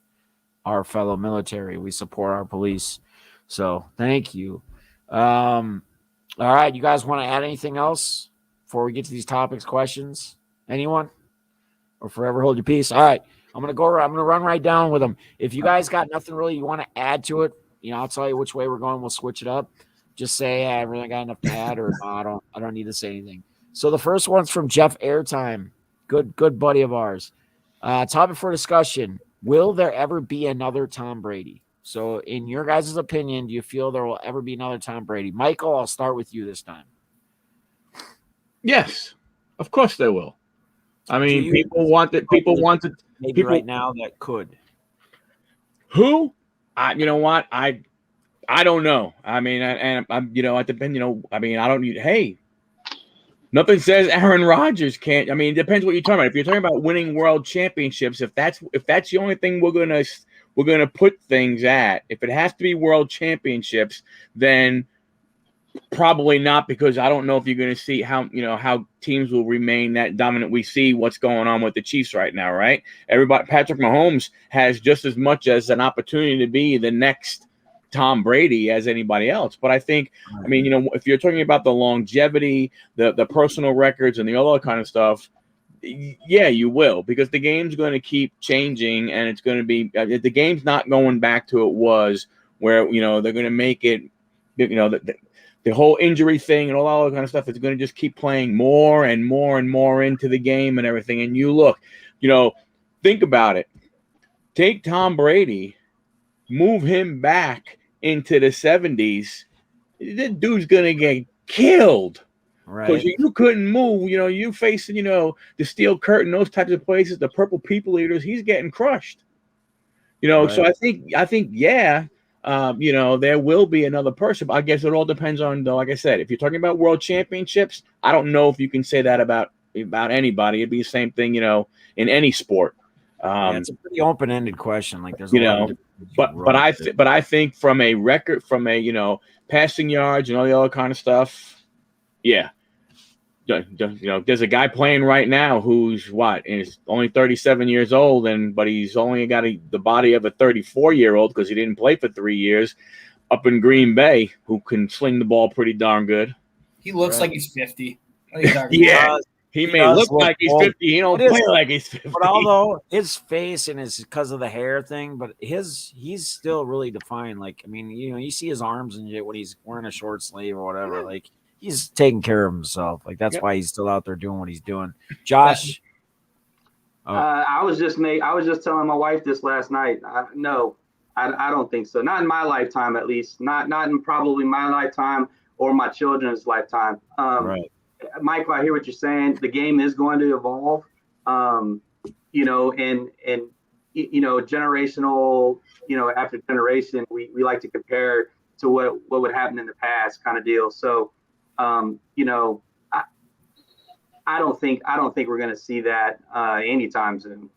A: our fellow military. We support our police. So thank you. All right, you guys want to add anything else before we get to these topics, questions? Anyone? Or forever hold your peace? All right, I'm gonna run right down with them. If you guys got nothing really you want to add to it, I'll tell you which way we're going. We'll switch it up. Just say I really got enough to add, or no, I don't need to say anything. So the first one's from Jeff Airtime, good buddy of ours. Topic for discussion: will there ever be another Tom Brady? So, in your guys' opinion, do you feel there will ever be another Tom Brady? Michael, I'll start with you this time.
B: Yes, of course there will. I mean, people want it. People want it.
A: Maybe right now that could.
B: Who? You know what? I don't know. I mean, and I'm, it depends. I mean, I don't need. Hey, nothing says Aaron Rodgers can't. I mean, it depends what you're talking about. If you're talking about winning world championships, if that's the only thing we're gonna put things at, if it has to be world championships, then probably not, because I don't know if you're going to see how teams will remain that dominant. We see what's going on with the Chiefs right now, right? Patrick Mahomes has just as much as an opportunity to be the next Tom Brady as anybody else. But I think, I mean, if you're talking about the longevity, the personal records, and the other kind of stuff, yeah, you will, because the game's going to keep changing, and it's going to be the game's not going back to it was, where they're going to make it, the whole injury thing and all that kind of stuff is going to just keep playing more and more and more into the game and everything. And you look, think about it. Take Tom Brady, move him back into the 70s. This dude's going to get killed.
A: Right.
B: Because you couldn't move. You facing, the steel curtain, those types of places, the purple people eaters, he's getting crushed.
A: Right.
B: So I think, yeah. There will be another person, but I guess it all depends on, like I said, if you're talking about world championships, I don't know if you can say that about anybody. It'd be the same thing, in any sport.
A: It's a pretty open-ended question. Like there's
B: but I think from a record, from a passing yards and all the other kind of stuff, yeah. There's a guy playing right now who's is only 37 years old, but he's only got the body of a 34-year-old because he didn't play for 3 years up in Green Bay, who can sling the ball pretty darn good.
E: He looks like he's 50.
B: Yeah, he may look like he's 50. He don't play like he's 50.
A: But although his face and his because of the hair thing, but he's still really defined. Like, I mean, you see his arms and when he's wearing a short sleeve or whatever, like. He's taking care of himself. Like that's why he's still out there doing what he's doing. Josh,
C: I was just telling my wife this last night. No, I don't think so. Not in my lifetime, at least. Not in probably my lifetime or my children's lifetime.
A: Right,
C: Michael, I hear what you're saying. The game is going to evolve. And generational. After generation, we like to compare to what would happen in the past, kind of deal. So. I don't think we're going to see that anytime soon.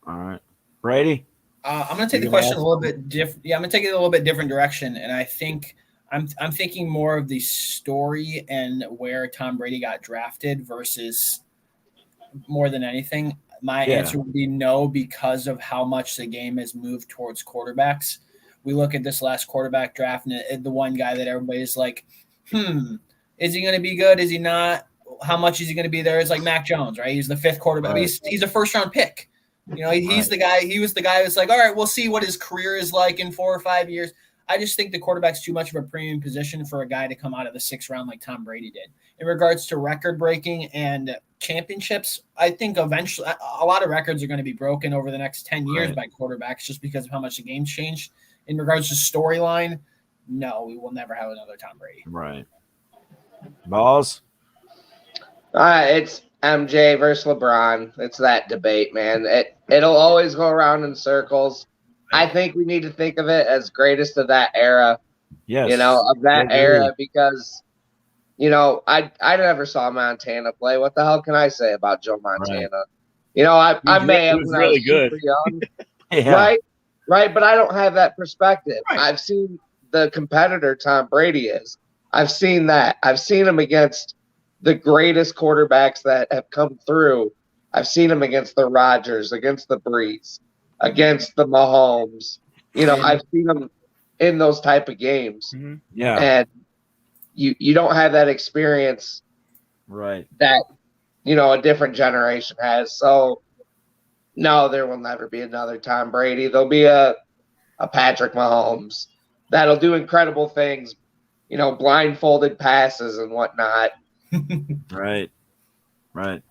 A: All right, Brady.
E: I'm going to take the question a little bit different. Yeah, I'm going to take it a little bit different direction, and I think I'm thinking more of the story and where Tom Brady got drafted versus more than anything. My answer would be no, because of how much the game has moved towards quarterbacks. We look at this last quarterback draft, and the one guy that everybody's like, is he going to be good? Is he not? How much is he going to be there? It's like Mac Jones, right? He's the fifth quarterback. Right. He's a first-round pick. He's the guy. He was the guy that's like, all right, we'll see what his career is like in 4 or 5 years. I just think the quarterback's too much of a premium position for a guy to come out of the 6th round like Tom Brady did. In regards to record-breaking and championships, I think eventually a lot of records are going to be broken over the next 10 years by quarterbacks just because of how much the game's changed. In regards to storyline, no, we will never have another Tom Brady.
A: Right. Balls.
D: It's MJ versus LeBron. It's that debate, man. It'll always go around in circles. I think we need to think of it as greatest of that era.
A: Yes.
D: You know, of that
A: I agree.
D: era, because I never saw Montana play. What the hell can I say about Joe Montana?
A: Right.
D: You know, I may have
B: He was
D: when I
B: really
D: was
B: good.
D: super young.
A: Yeah.
D: Right, but I don't have that perspective.
B: Right.
D: I've seen the competitor Tom Brady is. I've seen that. I've seen him against the greatest quarterbacks that have come through. I've seen him against the Rodgers, against the Brees, against the Mahomes. You know, I've seen him in those type of games.
B: Mm-hmm.
A: Yeah.
D: And you don't have that experience
A: Right.
D: that, a different generation has. So, no, there will never be another Tom Brady. There'll be a Patrick Mahomes that'll do incredible things, blindfolded passes and whatnot.
A: Right. Right.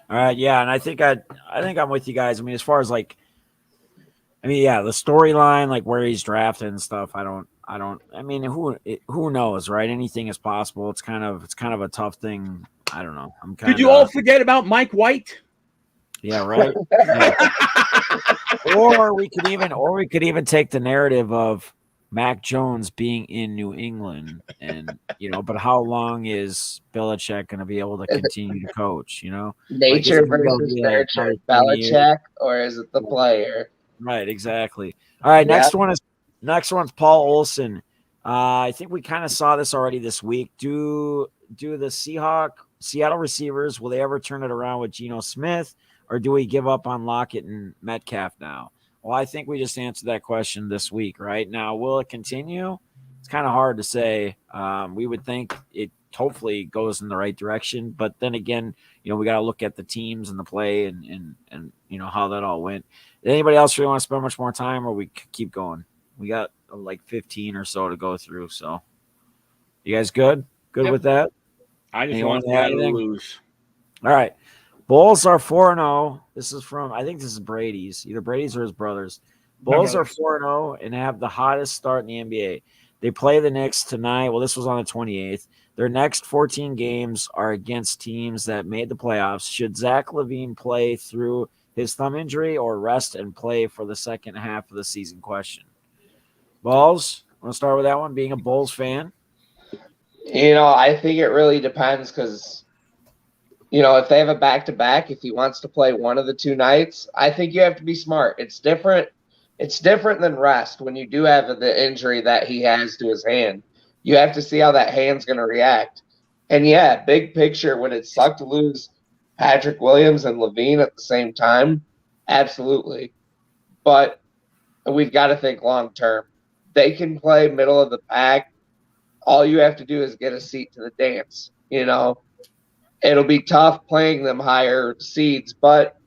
A: All right. Yeah. And I think I'm with you guys. I mean, as far as the storyline, like where he's drafted and stuff, I mean, who knows, right? Anything is possible. It's kind of a tough thing. I don't know.
B: Did you all forget about Mike White?
A: Yeah, right. Yeah. Or we could even take the narrative of Mac Jones being in New England, and but how long is Belichick going to be able to continue to coach?
D: Nature versus nurture, Belichick, or is it the player?
A: Right, exactly. All right, next one's Paul Olson. I think we kind of saw this already this week. Do the Seattle receivers, will they ever turn it around with Geno Smith, or do we give up on Lockett and Metcalf now? Well, I think we just answered that question this week, right? Now, will it continue? It's kind of hard to say. We would think it hopefully goes in the right direction, but then again, we got to look at the teams and the play and how that all went. Anybody else really want to spend much more time, or we keep going? We got like 15 or so to go through. So, you guys good? Good with that?
B: I just want to lose.
A: All right. Bulls are 4-0. This is I think this is Brady's, either Brady's or his brother's. Bulls are 4-0 and have the hottest start in the NBA. They play the Knicks tonight. Well, this was on the 28th. Their next 14 games are against teams that made the playoffs. Should Zach LaVine play through his thumb injury or rest and play for the second half of the season? Question. Balls, want to start with that one, being a Bulls fan?
D: I think it really depends because, if they have a back-to-back, if he wants to play one of the two nights, I think you have to be smart. It's different. It's different than rest when you do have the injury that he has to his hand. You have to see how that hand's going to react. And, yeah, big picture, would it suck to lose Patrick Williams and LaVine at the same time? Absolutely. But we've got to think long-term. They can play middle of the pack. All you have to do is get a seat to the dance, It'll be tough playing them higher seeds, but,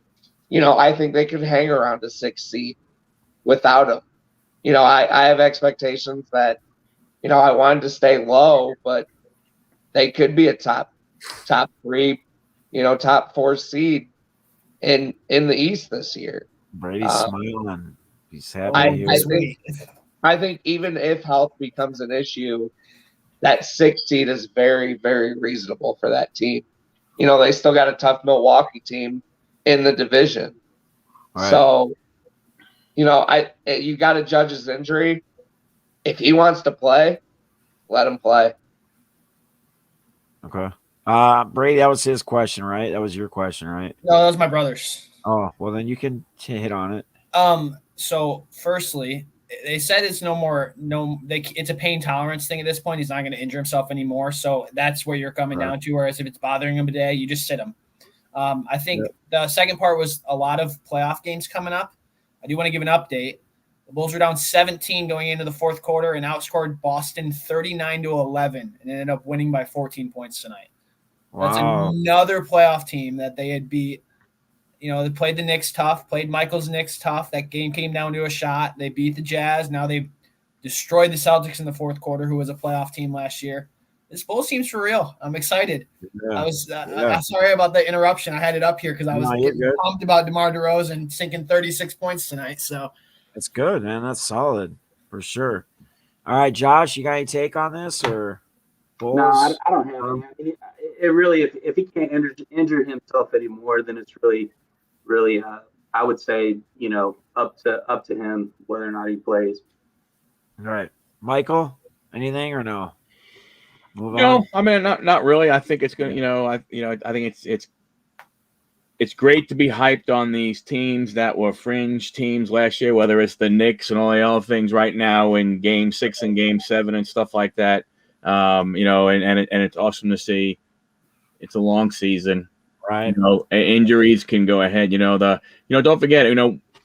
D: I think they could hang around a 6 seed without him. I have expectations that, I wanted to stay low, but they could be a top 3, top 4 seed in the East this year.
A: Brady's smiling. He's happy.
D: I think even if health becomes an issue, that 6 seed is very, very reasonable for that team. They still got a tough Milwaukee team in the division. Right. So, you got to judge his injury. If he wants to play, let him play.
A: Okay. Brady, that was his question, right? That was your question, right?
E: No, that was my brother's.
A: Oh, well, then you can hit on it.
E: So firstly, they said it's it's a pain tolerance thing at this point. He's not going to injure himself anymore. So that's where you're coming down to. Whereas if it's bothering him today, you just sit him. I think the second part was a lot of playoff games coming up. I do want to give an update. The Bulls were down 17 going into the fourth quarter and outscored Boston 39-11 and ended up winning by 14 points tonight. Wow. That's another playoff team that they had beat. They played the Knicks tough, played Michael's Knicks tough. That game came down to a shot. They beat the Jazz. Now they've destroyed the Celtics in the fourth quarter, who was a playoff team last year. This Bulls team's for real. I'm excited. Yeah. I'm sorry about the interruption. I had it up here because I was pumped about DeMar DeRozan sinking 36 points tonight. So
A: that's good, man. That's solid for sure. All right, Josh, you got any take on this or? Bulls?
C: No, I don't have any. I mean, it really, if he can't injure himself anymore, then it's really, I would say, up to him whether or not he plays.
A: Right. Michael, anything or no? Move on.
B: No, I mean not really. I think it's gonna, I think it's great to be hyped on these teams that were fringe teams last year, whether it's the Knicks and all the other things right now in Game 6 and Game 7 and stuff like that. And it's awesome to see. It's a long season,
A: right?
B: Injuries can go ahead. Don't forget,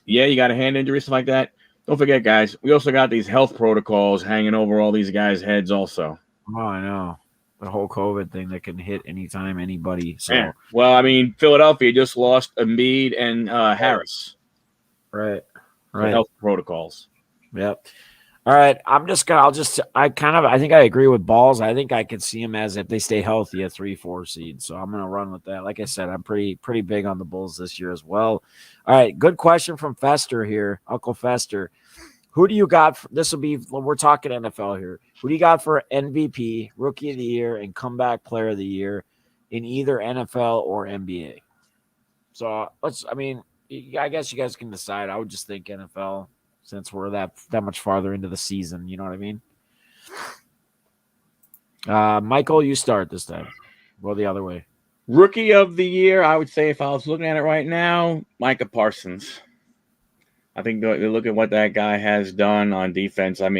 B: you got a hand injury, stuff like that. Don't forget, guys, we also got these health protocols hanging over all these guys' heads also.
A: Oh, I know. The whole COVID thing that can hit anytime, anybody. So,
B: yeah. Well, I mean, Philadelphia just lost Embiid and Harris.
A: Right.
B: Health protocols.
A: Yep. All right. I think I agree with Balls. I think I could see him as, if they stay healthy, a 3-4 seed. So I'm going to run with that. Like I said, I'm pretty big on the Bulls this year as well. All right. Good question from Fester here. Uncle Fester. Who do you got? We're talking NFL here. Who do you got for MVP, Rookie of the Year, and Comeback Player of the Year in either NFL or NBA? So I guess you guys can decide. I would just think NFL, since we're that much farther into the season. You know what I mean? Michael, you start this time. Well, the other way.
B: Rookie of the Year, I would say, if I was looking at it right now, Micah Parsons. I think they look at what that guy has done on defense. He's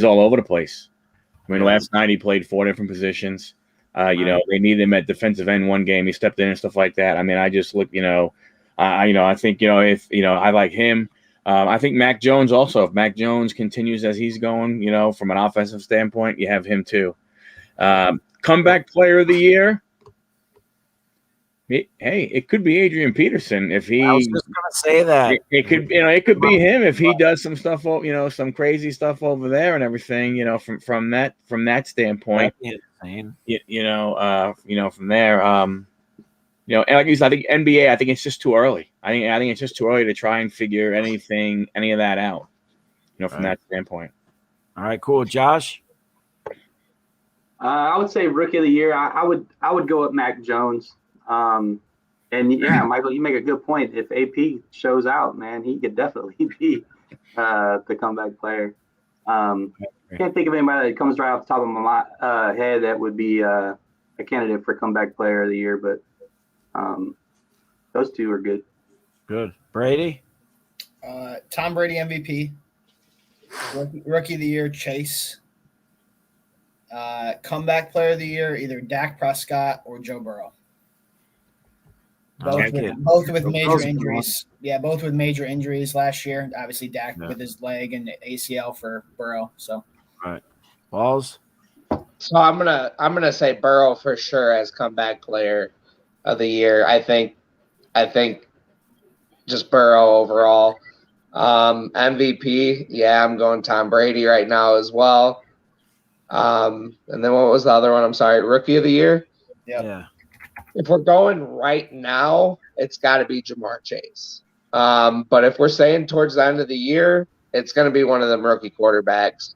B: all over the place. Last night he played 4 different positions. They needed him at defensive end one game. He stepped in and stuff like that. I just look, I think, if, I like him. I think Mac Jones also, if Mac Jones continues as he's going, from an offensive standpoint, you have him too. Comeback Player of the Year. It could be Adrian Peterson if he.
A: I was just gonna say that
B: it could be him if he does some stuff, some crazy stuff over there and everything, from that standpoint.
A: Insane.
B: From there, and like you said, I think NBA. I think it's just too early. I think it's just too early to try and figure any of that out. From that standpoint.
A: All right, cool, Josh.
C: I would say Rookie of the Year. I would go with Mac Jones. And yeah, Michael, you make a good point. If AP shows out, man, he could definitely be the comeback player. Can't think of anybody that comes right off the top of my head that would be a candidate for comeback player of the year, but those two are good.
A: Good. Brady?
E: Tom Brady MVP. Rookie of the Year, Chase. Comeback player of the year, either Dak Prescott or Joe Burrow. Both with major injuries. Yeah, both with major injuries last year. Obviously, Dak with his leg and ACL for Burrow. So,
A: all right, Balls.
D: So I'm gonna say Burrow for sure as comeback player of the year. I think just Burrow overall. MVP, yeah, I'm going Tom Brady right now as well. And then what was the other one? I'm sorry, Rookie of the Year.
E: Yep.
A: Yeah.
D: If we're going right now, it's got to be Jamar Chase. But if we're saying towards the end of the year, it's going to be one of them rookie quarterbacks.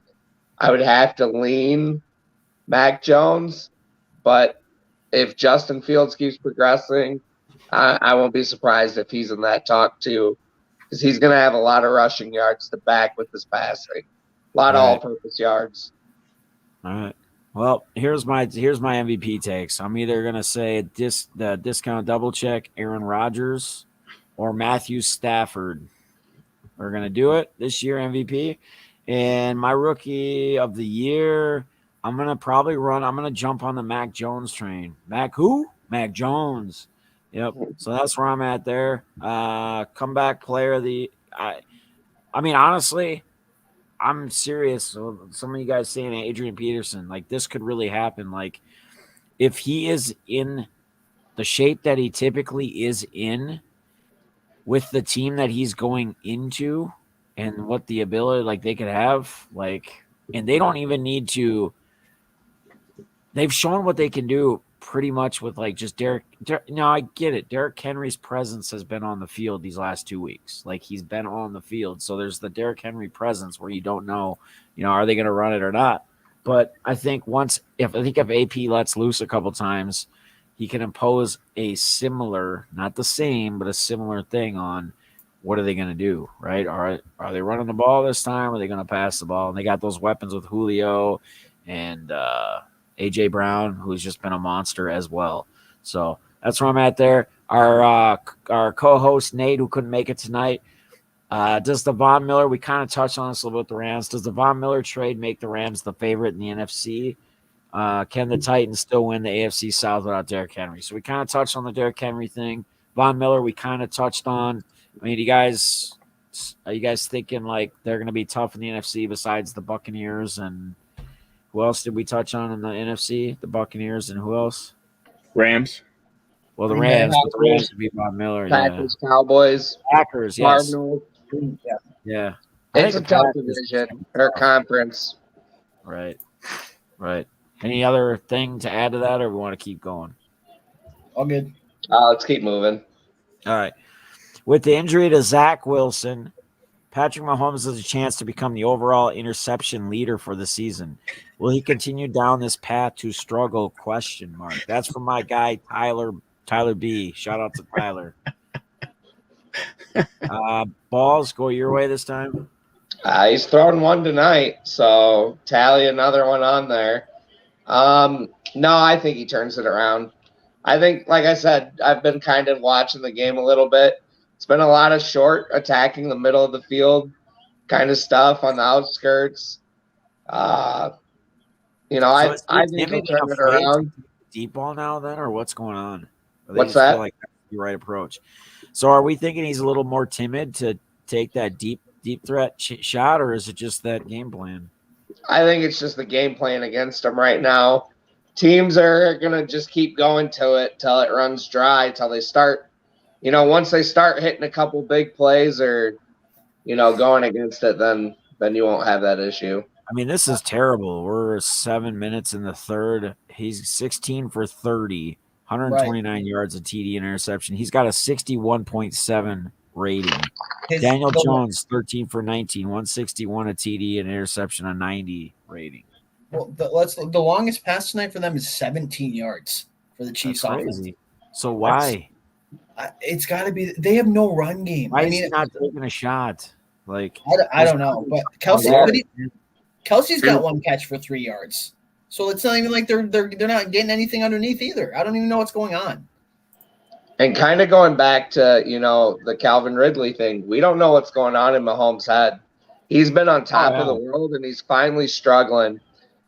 D: I would have to lean Mac Jones, but if Justin Fields keeps progressing, I won't be surprised if he's in that talk too, because he's going to have a lot of rushing yards to back with his passing, a lot of all-purpose yards.
A: All right. Well, here's my MVP takes. I'm either gonna say the discount double check Aaron Rodgers or Matthew Stafford. We're gonna do it this year, MVP. And my rookie of the year, I'm gonna jump on the Mac Jones train. Mac who? Mac Jones. Yep. So that's where I'm at there. Comeback player of the honestly, I'm serious. So some of you guys saying Adrian Peterson, like this could really happen. Like if he is in the shape that he typically is in with the team that he's going into and what the ability like they could have, like, and they don't even need to, they've shown what they can do pretty much with like just Derek. No, I get it. Derrick Henry's presence has been on the field these last 2 weeks. Like he's been on the field. So there's the Derrick Henry presence where you don't know, are they going to run it or not? But I think if AP lets loose a couple times, he can impose a similar, not the same, but a similar thing on what are they going to do, right? Are they running the ball this time? Or are they going to pass the ball? And they got those weapons with Julio and A.J. Brown, who's just been a monster as well. So that's where I'm at there. Our co-host, Nate, who couldn't make it tonight, does the Von Miller, we kind of touched on this a little bit with the Rams, does the Von Miller trade make the Rams the favorite in the NFC? Can the Titans still win the AFC South without Derrick Henry? So we kind of touched on the Derrick Henry thing. Von Miller, we kind of touched on. I mean, are you guys thinking like they're going to be tough in the NFC besides the Buccaneers? And who else did we touch on in the NFC? The Buccaneers and who else?
B: Rams.
A: Well, the Rams would be Von Miller.
D: Packers, Cowboys,
A: Packers, yes.
D: Cardinals.
A: Yeah.
D: It's a tough division or conference.
A: Right. Any other thing to add to that, or we want to keep going?
E: All good.
D: Let's keep moving.
A: All right. With the injury to Zach Wilson, Patrick Mahomes has a chance to become the overall interception leader for the season. Will he continue down this path to struggle? ? That's from my guy Tyler B. Shout out to Tyler. Balls, go your way this time.
D: He's throwing one tonight, so tally another one on there. No, I think he turns it around. I think, like I said, I've been kind of watching the game a little bit. It's been a lot of short attacking the middle of the field kind of stuff on the outskirts. I think he'll turn it around.
A: Deep ball now, then, or what's going on?
D: What's that?
A: Feel like that's the right approach. So, are we thinking he's a little more timid to take that deep threat shot, or is it just that game plan?
D: I think it's just the game plan against him right now. Teams are going to just keep going to it till it runs dry, till they start. Once they start hitting a couple big plays or, going against it, then you won't have that issue.
A: I mean, this is terrible. We're 7 minutes in the third. He's 16 for 30, 129 yards, a TD and interception. He's got a 61.7 rating. Daniel Jones, 13 for 19, 161, a TD and interception, a 90 rating.
E: Well, the longest pass tonight for them is 17 yards for the Chiefs offense.
A: So why?
E: It's got to be. They have no run game.
A: Why is he not taking a shot? Like
E: I don't know, but Kelsey's got one catch for 3 yards. So it's not even like they're not getting anything underneath either. I don't even know what's going on.
D: And kind of going back to, the Calvin Ridley thing, we don't know what's going on in Mahomes' head. He's been on top of the world, and he's finally struggling.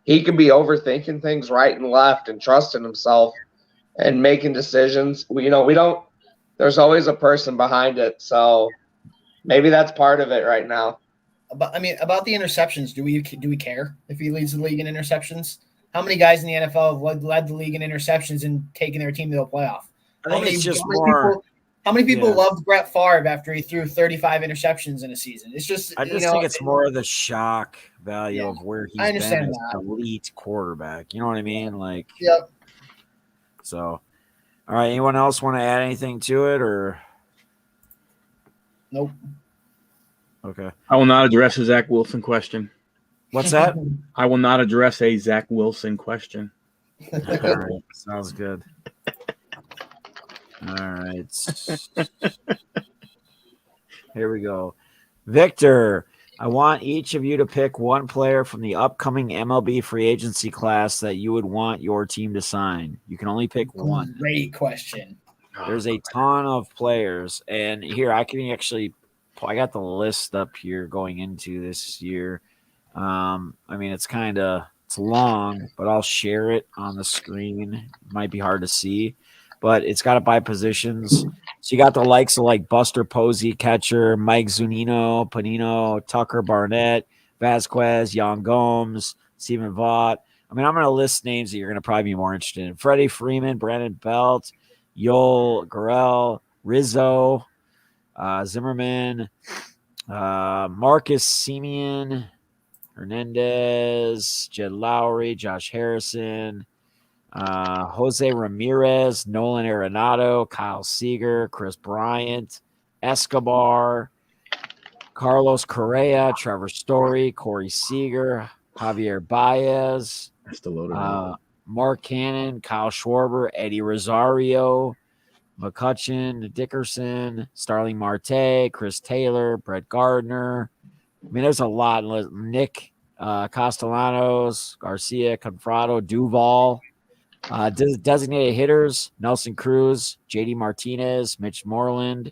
D: He could be overthinking things right and left and trusting himself and making decisions. We don't – there's always a person behind it. So maybe that's part of it right now.
E: About the interceptions, do we care if he leads the league in interceptions? How many guys in the NFL have led the league in interceptions and taken their team to the playoff? How many people loved Brett Favre after he threw 35 interceptions in a season? It's just
A: I think it's more of the shock value of where he's been as an elite quarterback. You know what I mean? Like,
E: yep.
A: So, all right. Anyone else want to add anything to it, or
E: nope?
A: Okay.
B: I will not address a Zach Wilson question.
A: What's that?
B: I will not address a Zach Wilson question.
A: All right. Sounds good. All right. Here we go. Victor, I want each of you to pick one player from the upcoming MLB free agency class that you would want your team to sign. You can only pick one.
E: Great question.
A: There's a ton of players. And here, I got the list up here going into this year. It's long, but I'll share it on the screen. It might be hard to see, but it's got it by positions. So you got the likes of like Buster Posey, catcher, Mike Zunino, Panino, Tucker Barnett, Vasquez, Jan Gomes, Stephen Vaught. I'm going to list names that you're going to probably be more interested in. Freddie Freeman, Brandon Belt, Yoel Gurriel, Rizzo, Zimmerman, Marcus Semien, Hernandez, Jed Lowry, Josh Harrison, Jose Ramirez, Nolan Arenado, Kyle Seager, Chris Bryant, Escobar, Carlos Correa, Trevor Story, Corey Seager, Javier Baez,
B: That's the loader.
A: Mark Cannon, Kyle Schwarber, Eddie Rosario, McCutcheon, Dickerson, Starling Marte, Chris Taylor, Brett Gardner. I mean, there's a lot. Nick Castellanos, Garcia, Confrado, Duval. Designated hitters: Nelson Cruz, JD Martinez, Mitch Moreland.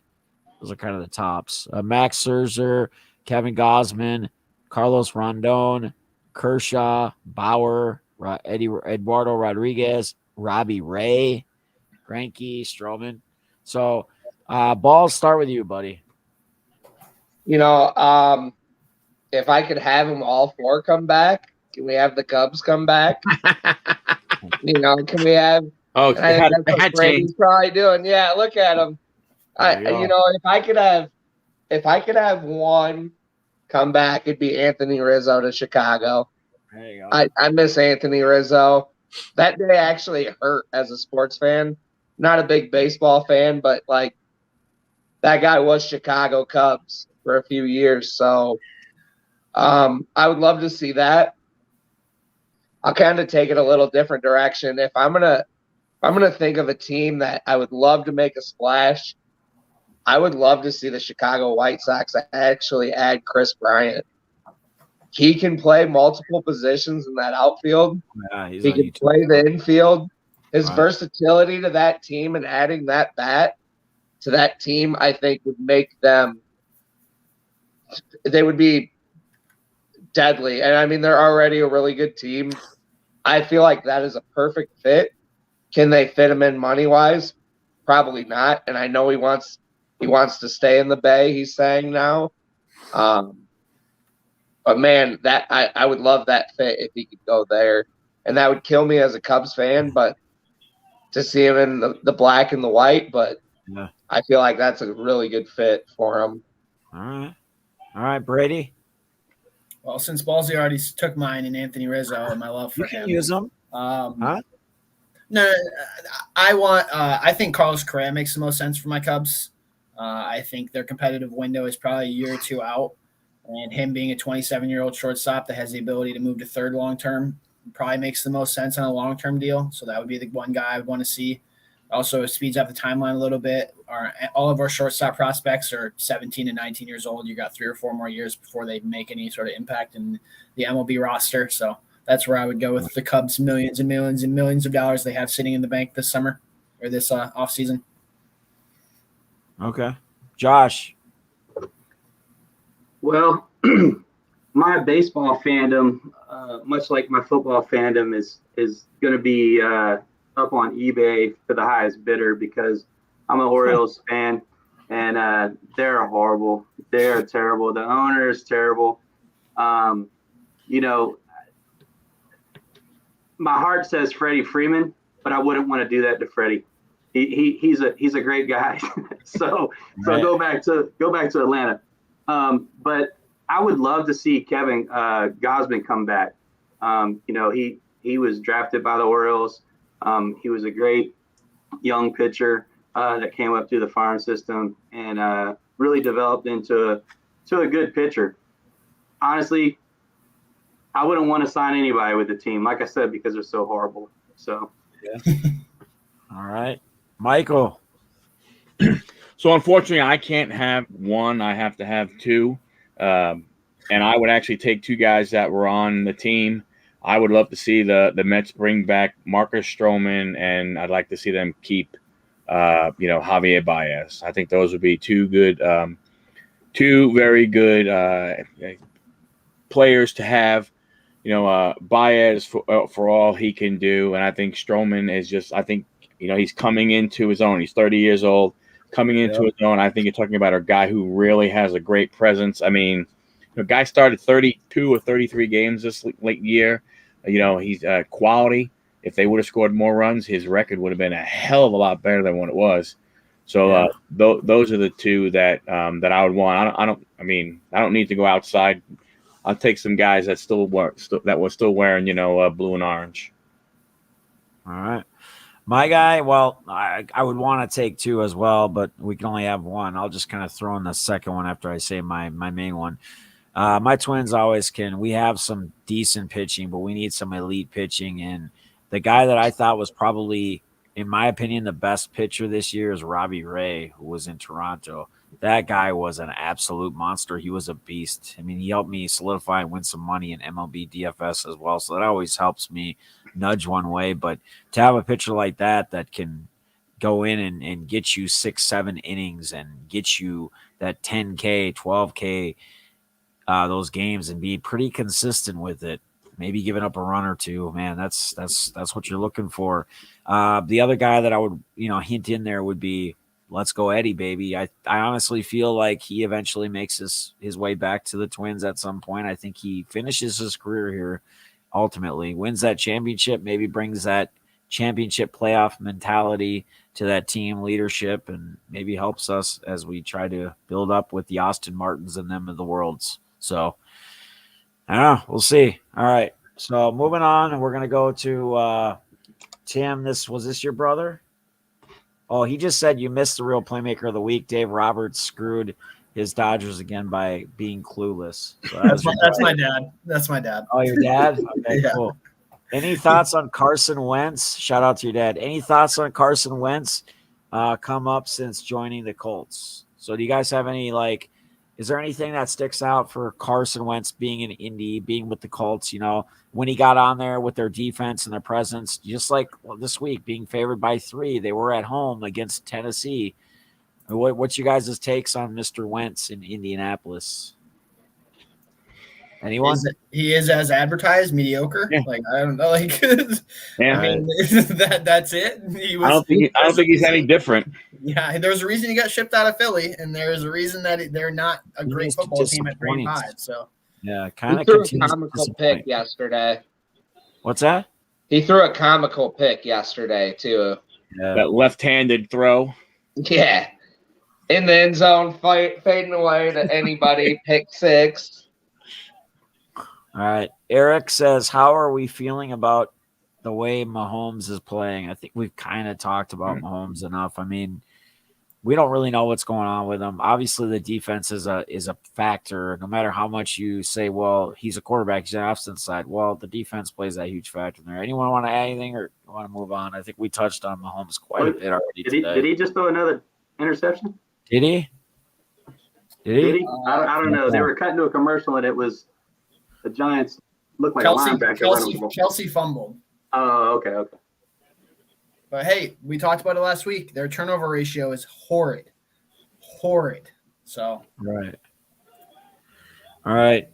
A: Those are kind of the tops. Max Scherzer, Kevin Gosman, Carlos Rondon, Kershaw, Bauer, Eduardo Rodriguez, Robbie Ray, Greinke, Stroman. So, Ball, start with you, buddy.
D: If I could have them all four come back, can we have the Cubs come back? Can we have?
B: Oh,
D: I think that's what Brady's probably doing. Yeah, look at him. If I could have one come back, it'd be Anthony Rizzo to Chicago.
A: There you go.
D: I miss Anthony Rizzo. That day actually hurt as a sports fan. Not a big baseball fan, but like that guy was Chicago Cubs for a few years. So I would love to see that. I'll kind of take it a little different direction. If I'm gonna think of a team that I would love to make a splash, I would love to see the Chicago White Sox actually add Chris Bryant. He can play multiple positions in that outfield.
A: Yeah,
D: he can play the infield. His versatility to that team and adding that bat to that team, I think, would make them – they would be deadly. And, I mean, they're already a really good team. I feel like that is a perfect fit. Can they fit him in money-wise? Probably not. And I know he wants to stay in the Bay, he's saying now. But, man, that I would love that fit if he could go there. And that would kill me as a Cubs fan, but to see him in the black and the white. But
A: yeah.
D: I feel like that's a really good fit for him.
A: All right, Brady.
E: Well, since Balsley already took mine and Anthony Rizzo and my love for
A: you can
E: him.
A: Use them.
E: No, I think Carlos Correa makes the most sense for my Cubs. I think their competitive window is probably a year or two out. And him being a 27-year-old shortstop that has the ability to move to third long-term probably makes the most sense on a long-term deal. So that would be the one guy I would want to see. Also, it speeds up the timeline a little bit. All of our shortstop prospects are 17 and 19 years old. You got 3 or 4 more years before they make any sort of impact in the MLB roster. So that's where I would go with the Cubs' millions and millions and millions of dollars they have sitting in the bank this summer or this offseason.
A: Okay. Josh.
C: Well, my baseball fandom, much like my football fandom, is going to be up on eBay for the highest bidder because I'm an Orioles fan, and they're horrible. They're terrible. The owner is terrible. My heart says Freddie Freeman, but I wouldn't want to do that to Freddie. He's a great guy. so go back to Atlanta. But I would love to see Kevin Gosman come back. He was drafted by the Orioles. He was a great young pitcher that came up through the farm system and really developed into a good pitcher. Honestly, I wouldn't want to sign anybody with the team, like I said, because they're so horrible. So,
A: yeah. All right, Michael.
B: So unfortunately, I can't have one. I have to have two. And I would actually take two guys that were on the team. I would love to see the Mets bring back Marcus Stroman, and I'd like to see them keep, Javier Baez. I think those would be two very good players to have. Baez for all he can do, and I think Stroman is just. I think he's coming into his own. He's 30 years old. Coming into his own, I think you're talking about a guy who really has a great presence. I mean, the guy started 32 or 33 games this late year. He's quality. If they would have scored more runs, his record would have been a hell of a lot better than what it was. So those are the two that I would want. I don't need to go outside. I'll take some guys that that were still wearing blue and orange.
A: All right. My guy, well, I would want to take two as well, but we can only have one. I'll just kind of throw in the second one after I say my main one. My Twins always can. We have some decent pitching, but we need some elite pitching. And the guy that I thought was probably, in my opinion, the best pitcher this year is Robbie Ray, who was in Toronto. That guy was an absolute monster. He was a beast. I mean, he helped me solidify and win some money in MLB DFS as well. So that always helps me nudge one way. But to have a pitcher like that can go in and get you 6-7 innings and get you that 10K, 12K, those games and be pretty consistent with it. Maybe giving up a run or two, man. That's what you're looking for. The other guy that I would hint in there would be let's go Eddie, baby. I honestly feel like he eventually makes his way back to the Twins at some point. I think he finishes his career here, ultimately wins that championship, maybe brings that championship playoff mentality to that team leadership, and maybe helps us as we try to build up with the Austin Martins and them of the worlds. So I don't know. We'll see. All right. So moving on, we're going to go to Tim. Was this your brother? Oh, he just said you missed the real playmaker of the week. Dave Roberts screwed his Dodgers again by being clueless. So
E: that's my dad. That's my dad.
A: Oh, your dad? Okay,
E: Yeah.
A: cool. Any thoughts on Carson Wentz? Shout out to your dad. Any thoughts on Carson Wentz come up since joining the Colts? So do you guys have any, is there anything that sticks out for Carson Wentz being in Indy, being with the Colts, when he got on there with their defense and their presence, just like this week, being favored by 3, they were at home against Tennessee. What's you guys' takes on Mr. Wentz in Indianapolis? Anyone?
E: He is as advertised, mediocre.
B: Yeah.
E: I don't know.
B: Yeah.
E: I mean, that's it.
B: I don't think he's any different.
E: Yeah, there's a reason he got shipped out of Philly, and there's a reason that they're not a great football team at 35. So
A: yeah, kind of
D: threw a comical pick yesterday.
A: What's that?
D: He threw a comical pick yesterday too.
A: Yeah.
B: That left-handed throw.
D: Yeah, in the end zone, fading away to anybody. Pick 6.
A: All right. Eric says, how are we feeling about the way Mahomes is playing? I think we've kind of talked about Mahomes enough. I mean, we don't really know what's going on with him. Obviously, the defense is a factor. No matter how much you say, well, he's a quarterback, he's on the opposite side. Well, the defense plays that huge factor there. Anyone want to add anything or want to move on? I think we touched on Mahomes quite a bit already today.
C: Did he just throw another interception?
A: Did he?
C: I don't know. They were cutting to a commercial, and it was the Giants looked like a linebacker.
E: Kelsey fumbled.
C: Oh, okay.
E: But hey, we talked about it last week. Their turnover ratio is horrid. So
A: right. All right.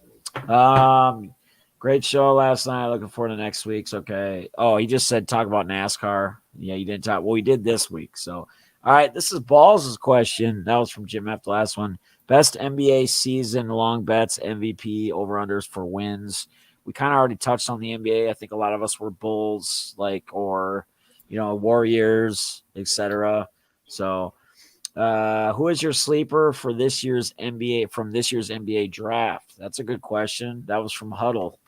A: Great show last night. Looking forward to next week's. Okay. Oh, he just said talk about NASCAR. Yeah, you didn't talk. Well, we did this week. So, all right. This is Balls' question. That was from Jim after the last one. Best NBA season long bets, MVP, over-unders for wins. We kind of already touched on the NBA. I think a lot of us were Bulls, or Warriors, etc. So, who is your sleeper for this year's NBA draft? That's a good question. That was from Huddle.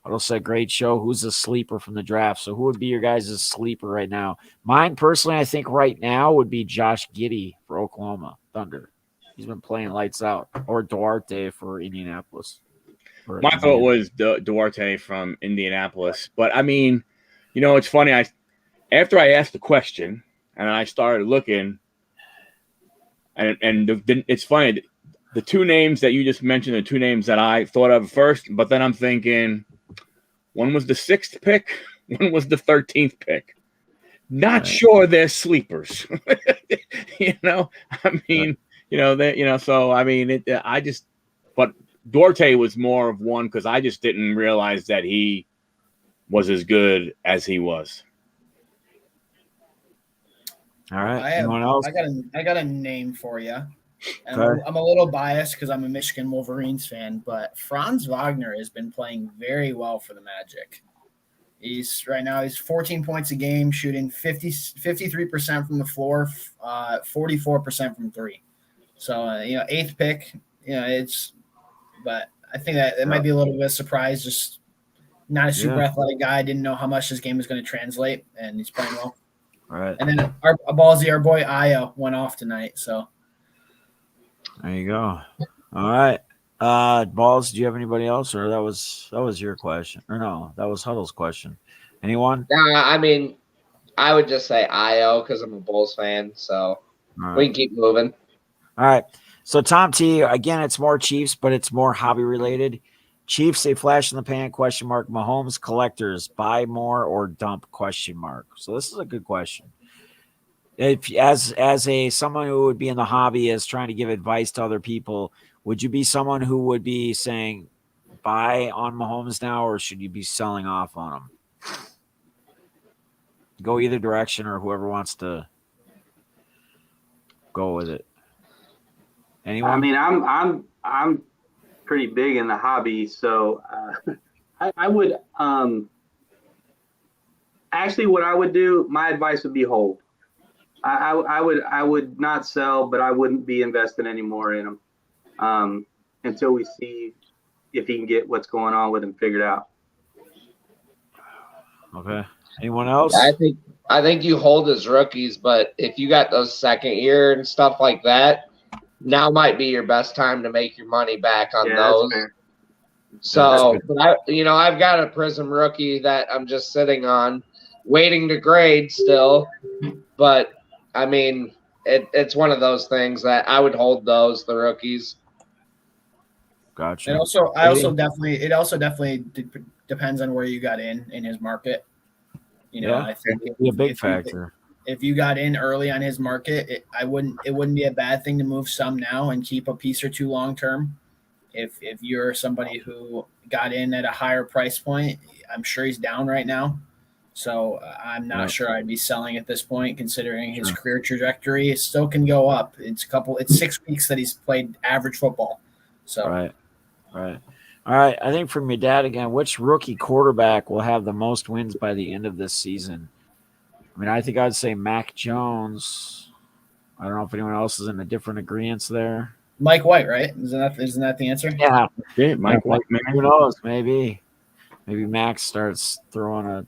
A: Huddle said, great show. Who's the sleeper from the draft? So who would be your guys' sleeper right now? Mine personally, I think right now would be Josh Giddey for Oklahoma Thunder. He's been playing lights out. Or Duarte for Indianapolis.
B: My thought was Duarte from Indianapolis. But, I mean, it's funny. After I asked the question and I started looking, and it's funny, the 2 names that you just mentioned, the 2 names that I thought of first, but then I'm thinking one was the 6th pick, one was the 13th pick. Not sure they're sleepers. I mean, so I mean, but Duarte was more of one because I just didn't realize that he was as good as he was.
A: All right. Anyone else?
E: I got a name for you. And I'm a little biased because I'm a Michigan Wolverines fan, but Franz Wagner has been playing very well for the Magic. He's 14 points a game, shooting 53% from the floor, 44% from 3. So 8th pick, but I think that it might be a little bit of a surprise. Just not a super athletic guy. Didn't know how much his game was going to translate, and he's playing well.
A: All right.
E: And then our boy Aya went off tonight. So
A: there you go. All right. Balls, do you have anybody else, or that was your question? Or no, that was Huddle's question. Anyone?
D: I mean, I would just say IO because I'm a Bulls fan. So we can keep moving.
A: All right. So Tom T, again, it's more Chiefs, but it's more hobby related. Chiefs, a flash in the pan, question mark. Mahomes collectors, buy more or dump, question mark. So this is a good question. If as a someone who would be in the hobby is trying to give advice to other people, would you be someone who would be saying buy on Mahomes now, or should you be selling off on him? Go either direction, or whoever wants to go with it. Anyone?
C: I mean, I'm pretty big in the hobby, so I would actually what I would do. My advice would be hold. I would not sell, but I wouldn't be investing anymore in him until we see if he can get what's going on with him figured out.
A: Okay. Anyone else?
D: I think you hold as rookies, but if you got those second year and stuff like that, now might be your best time to make your money back on those. So, but I've got a Prism rookie that I'm just sitting on, waiting to grade still. But I mean, it's one of those things that I would hold the rookies.
A: Gotcha.
E: And also, it also definitely depends on where you got in his market. I think
A: it'd be a big factor.
E: If you got in early on his market, it wouldn't be a bad thing to move some now and keep a piece or two long term. If you're somebody who got in at a higher price point, I'm sure he's down right now. So I'm not sure I'd be selling at this point, considering his career trajectory. It still can go up. It's 6 weeks that he's played average football. So
A: right. All right. I think from your dad again, which rookie quarterback will have the most wins by the end of this season? I mean, I think I'd say Mac Jones. I don't know if anyone else is in a different agreement there.
E: Mike White, right? Isn't that the answer?
A: Yeah.
B: Mike White.
A: Who knows? Maybe Max starts having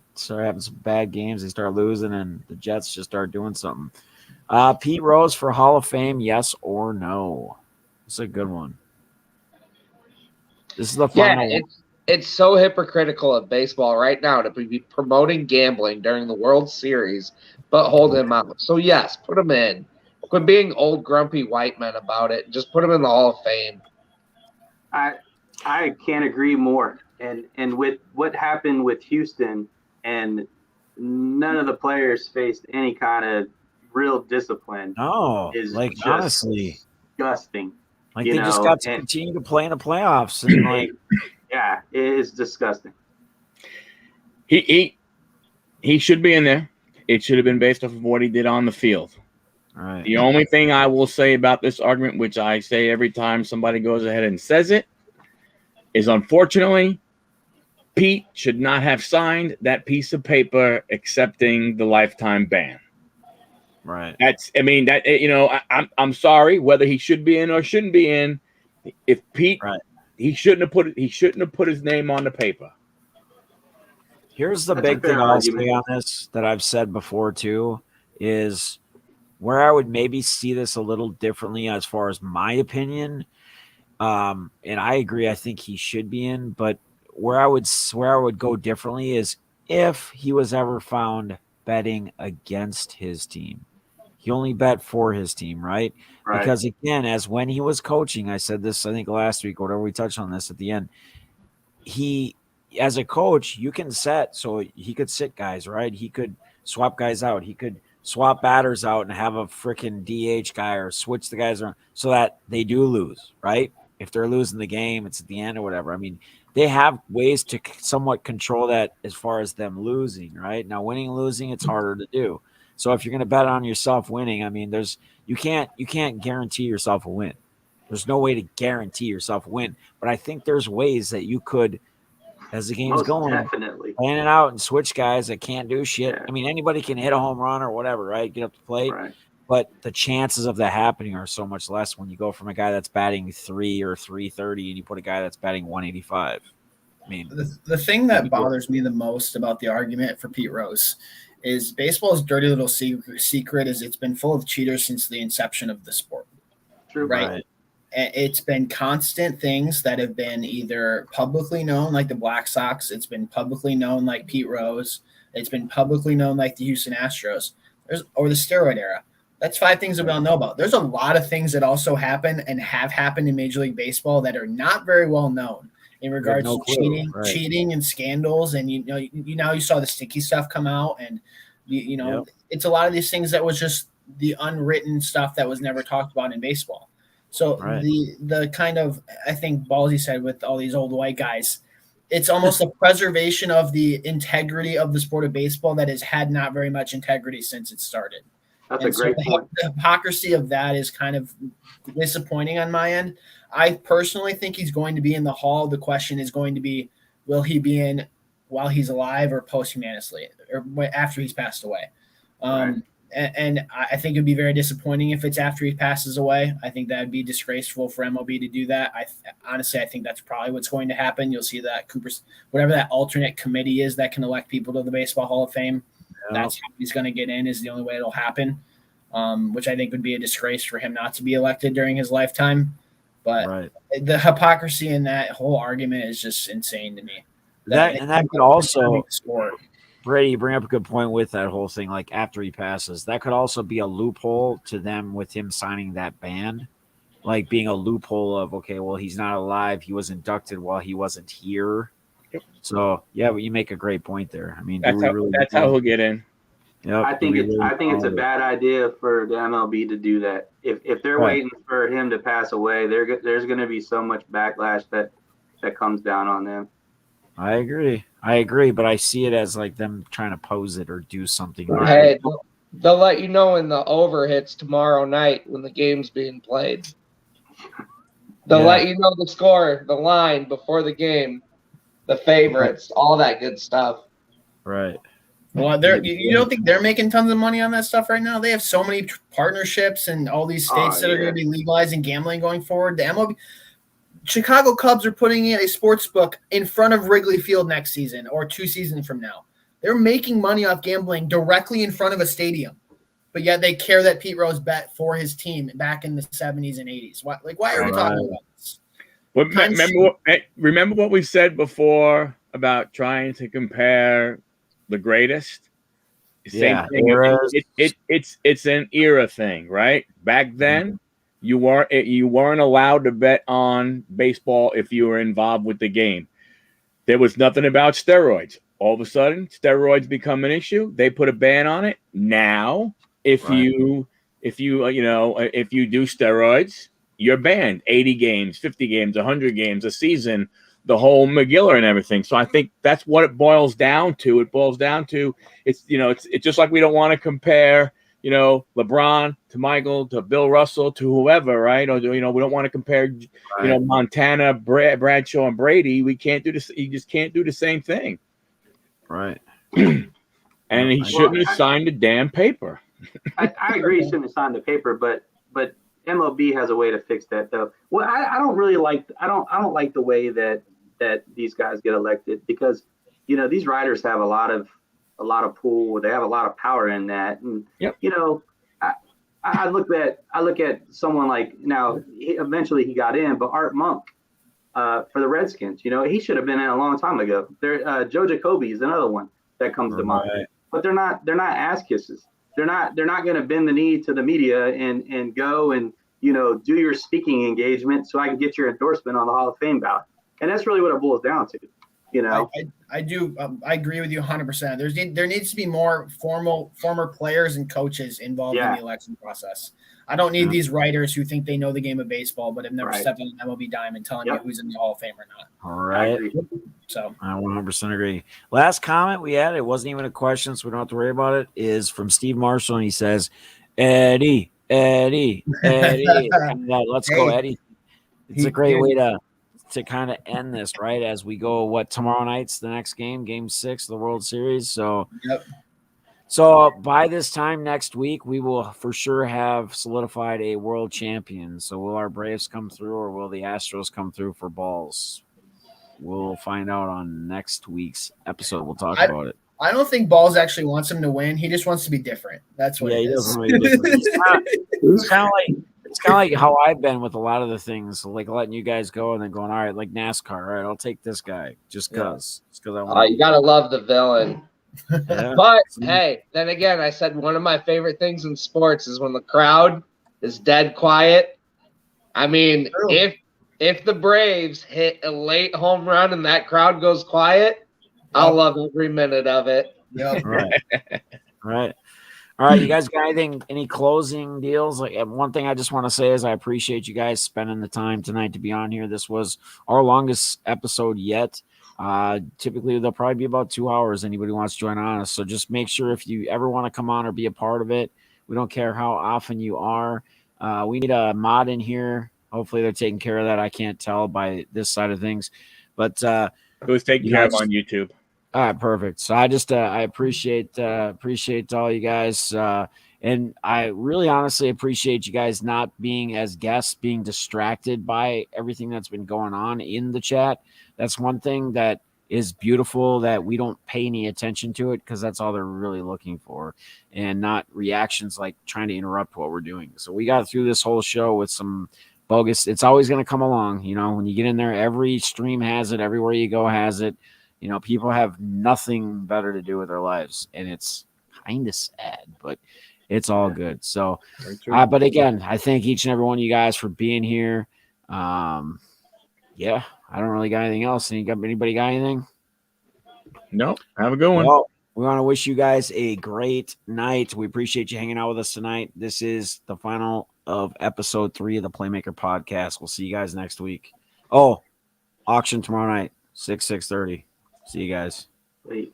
A: some bad games. They start losing, and the Jets just start doing something. Pete Rose for Hall of Fame, yes or no? It's a good one. This is the final one.
D: It's so hypocritical of baseball right now to be promoting gambling during the World Series, but hold him out. So, yes, put him in. Quit being old, grumpy white men about it. Just put him in the Hall of Fame.
C: I can't agree more. And with what happened with Houston, and none of the players faced any kind of real discipline.
A: No,
C: is
A: like
C: just
A: honestly,
C: disgusting.
A: Like they just got to continue to play in the playoffs, and like,
C: yeah, it is disgusting.
B: He should be in there. It should have been based off of what he did on the field.
A: All right.
B: The only thing I will say about this argument, which I say every time somebody goes ahead and says it, is unfortunately, Pete should not have signed that piece of paper accepting the lifetime ban.
A: Right.
B: I'm sorry whether he should be in or shouldn't be in. If Pete, he shouldn't have put his name on the paper.
A: Here's the big thing I'll say on this that I've said before too, is where I would maybe see this a little differently as far as my opinion. And I agree. I think he should be in, but where I would go differently is if he was ever found betting against his team. He only bet for his team, right? Because again, as when he was coaching, I said this, I think last week, or whatever, we touched on this at the end. He, as a coach, you can set, so he could sit guys, right? He could swap guys out. He could swap batters out and have a freaking DH guy or switch the guys around so that they do lose, right? If they're losing the game, it's at the end or whatever. I mean, they have ways to somewhat control that as far as them losing, right? Now, winning and losing, it's harder to do. So if you're going to bet on yourself winning, I mean, you can't guarantee yourself a win. There's no way to guarantee yourself a win. But I think there's ways that you could, as the game's going,
C: definitely
A: plan it out and switch guys that can't do shit. Yeah. I mean, anybody can hit a home run or whatever, right? Get up to plate.
C: Right.
A: But the chances of that happening are so much less when you go from a guy that's batting 3 or 330 and you put a guy that's batting 185. I mean,
E: the thing that bothers me the most about the argument for Pete Rose is baseball's dirty little secret is it's been full of cheaters since the inception of the sport.
C: True.
E: Right? it's been constant things that have been either publicly known, like the Black Sox. It's been publicly known, like Pete Rose. It's been publicly known, like the Houston Astros, or the steroid era. That's 5 things that we all know about. There's a lot of things that also happen and have happened in Major League Baseball that are not very well known in regards to cheating and scandals. And you saw the sticky stuff come out, and it's a lot of these things that was just the unwritten stuff that was never talked about in baseball. So the kind of, I think Balsley said with all these old white guys, it's almost a preservation of the integrity of the sport of baseball that has had not very much integrity since it started.
C: That's a great point.
E: The hypocrisy of that is kind of disappointing on my end. I personally think he's going to be in the Hall. The question is going to be, will he be in while he's alive or posthumously or after he's passed away? And I think it'd be very disappointing if it's after he passes away. I think that would be disgraceful for MLB to do that. Honestly, I think that's probably what's going to happen. You'll see that whatever that alternate committee is that can elect people to the Baseball Hall of Fame, that's how he's going to get in, is the only way it'll happen, which I think would be a disgrace for him not to be elected during his lifetime. But the hypocrisy in that whole argument is just insane to me.
A: That could also – Brady, you bring up a good point with that whole thing, like after he passes. That could also be a loophole to them with him signing that band, like being a loophole of, okay, well, he's not alive. He was inducted while he wasn't here. Yep. So, yeah, you make a great point there. I mean,
B: that's how he'll get in.
A: Yep.
C: I think it's a bad idea for the MLB to do that. If they're waiting for him to pass away, there's going to be so much backlash that comes down on them.
A: I agree, but I see it as like them trying to pose it or do something.
D: Hey, they'll let you know when the over hits tomorrow night when the game's being played. They'll let you know the score, the line before the game, the favorites, all that good stuff.
A: Right.
E: Well, you don't think they're making tons of money on that stuff right now? They have so many partnerships and all these states that are going to be legalizing gambling going forward. The MLB. Chicago Cubs are putting in a sports book in front of Wrigley Field next season or 2 seasons from now. They're making money off gambling directly in front of a stadium, but yet they care that Pete Rose bet for his team back in the 70s and 80s. Why are we talking about this?
B: Well, remember what we said before about trying to compare the greatest? Same thing. It's an era thing, right? Back then, you weren't allowed to bet on baseball if you were involved with the game. There was nothing about steroids. All of a sudden, steroids become an issue. They put a ban on it. Now, if you do steroids, you're banned. 80 games, 50 games, 100 games a season, the whole McGiller and everything. So I think that's what it boils down to. It boils down to it's just like we don't want to compare LeBron to Michael to Bill Russell to whoever, right? Or we don't want to compare Montana, Bradshaw, and Brady. We can't do this. You just can't do the same thing,
A: right?
B: And he shouldn't have signed the damn paper.
C: I agree, he shouldn't have signed the paper, but MLB has a way to fix that, though. Well, I don't really like. I don't like the way that these guys get elected, because these writers have a lot of pull. They have a lot of power in that, and I look at someone like, now eventually he got in, but Art Monk for the Redskins, he should have been in a long time ago. Joe Jacoby is another one that comes to mind, but they're not ass kisses. They're not going to bend the knee to the media and go and do your speaking engagement so I can get your endorsement on the Hall of Fame ballot. And that's really what it boils down to.
E: I do. I agree with you 100%. There needs to be more former players and coaches involved in the election process. I don't need these writers who think they know the game of baseball but have never stepped on an MLB dime and telling you who's in the Hall of Fame or not.
A: All right.
E: So
A: I 100% agree. Last comment we had, it wasn't even a question, so we don't have to worry about it, is from Steve Marshall, and he says, Eddie. Let's go, Eddie. It's a great way to kind of end this, right? As we go, tomorrow night's the next game 6 of the World Series. So, So by this time next week, we will for sure have solidified a world champion. So will our Braves come through, or will the Astros come through for balls? We'll find out on next week's episode. We'll talk about it.
E: I don't think Balls actually wants him to win. He just wants to be different. That's what it is.
A: He doesn't want to be different. It's kind of like how I've been with a lot of the things, like letting you guys go and then going, all right, like NASCAR. All right, I'll take this guy just because. I want.
D: You gotta love the villain.
A: Yeah.
D: But hey, then again, I said one of my favorite things in sports is when the crowd is dead quiet. I mean,
E: True.
D: if the Braves hit a late home run and that crowd goes quiet, I'll love every minute of it.
E: Yep.
A: Right. All right, you guys got anything? Any closing deals? Like one thing I just want to say is I appreciate you guys spending the time tonight to be on here. This was our longest episode yet. Typically they'll probably be about 2 hours. Anybody wants to join on us, so just make sure if you ever want to come on or be a part of it. We don't care how often you are. We need a mod in here. Hopefully they're taking care of that. I can't tell by this side of things, but
B: It was taken care of on YouTube.
A: all right, perfect. So I just I appreciate all you guys, and I really honestly appreciate you guys not being as guests, being distracted by everything that's been going on in the chat. That's one thing that is beautiful, that we don't pay any attention to it because that's all they're really looking for, and not reactions like trying to interrupt what we're doing. So we got through this whole show with some bogus. It's always going to come along, when you get in there. Every stream has it. Everywhere you go has it. People have nothing better to do with their lives, and it's kind of sad, but it's all good. So, but again, I thank each and every one of you guys for being here. Yeah, I don't really got anything else. Anybody got anything?
B: No, have a good one.
A: Well, we want to wish you guys a great night. We appreciate you hanging out with us tonight. This is the final of episode 3 of the Playmaker podcast. We'll see you guys next week. Oh, auction tomorrow night, 6:30. See you guys.
C: Wait.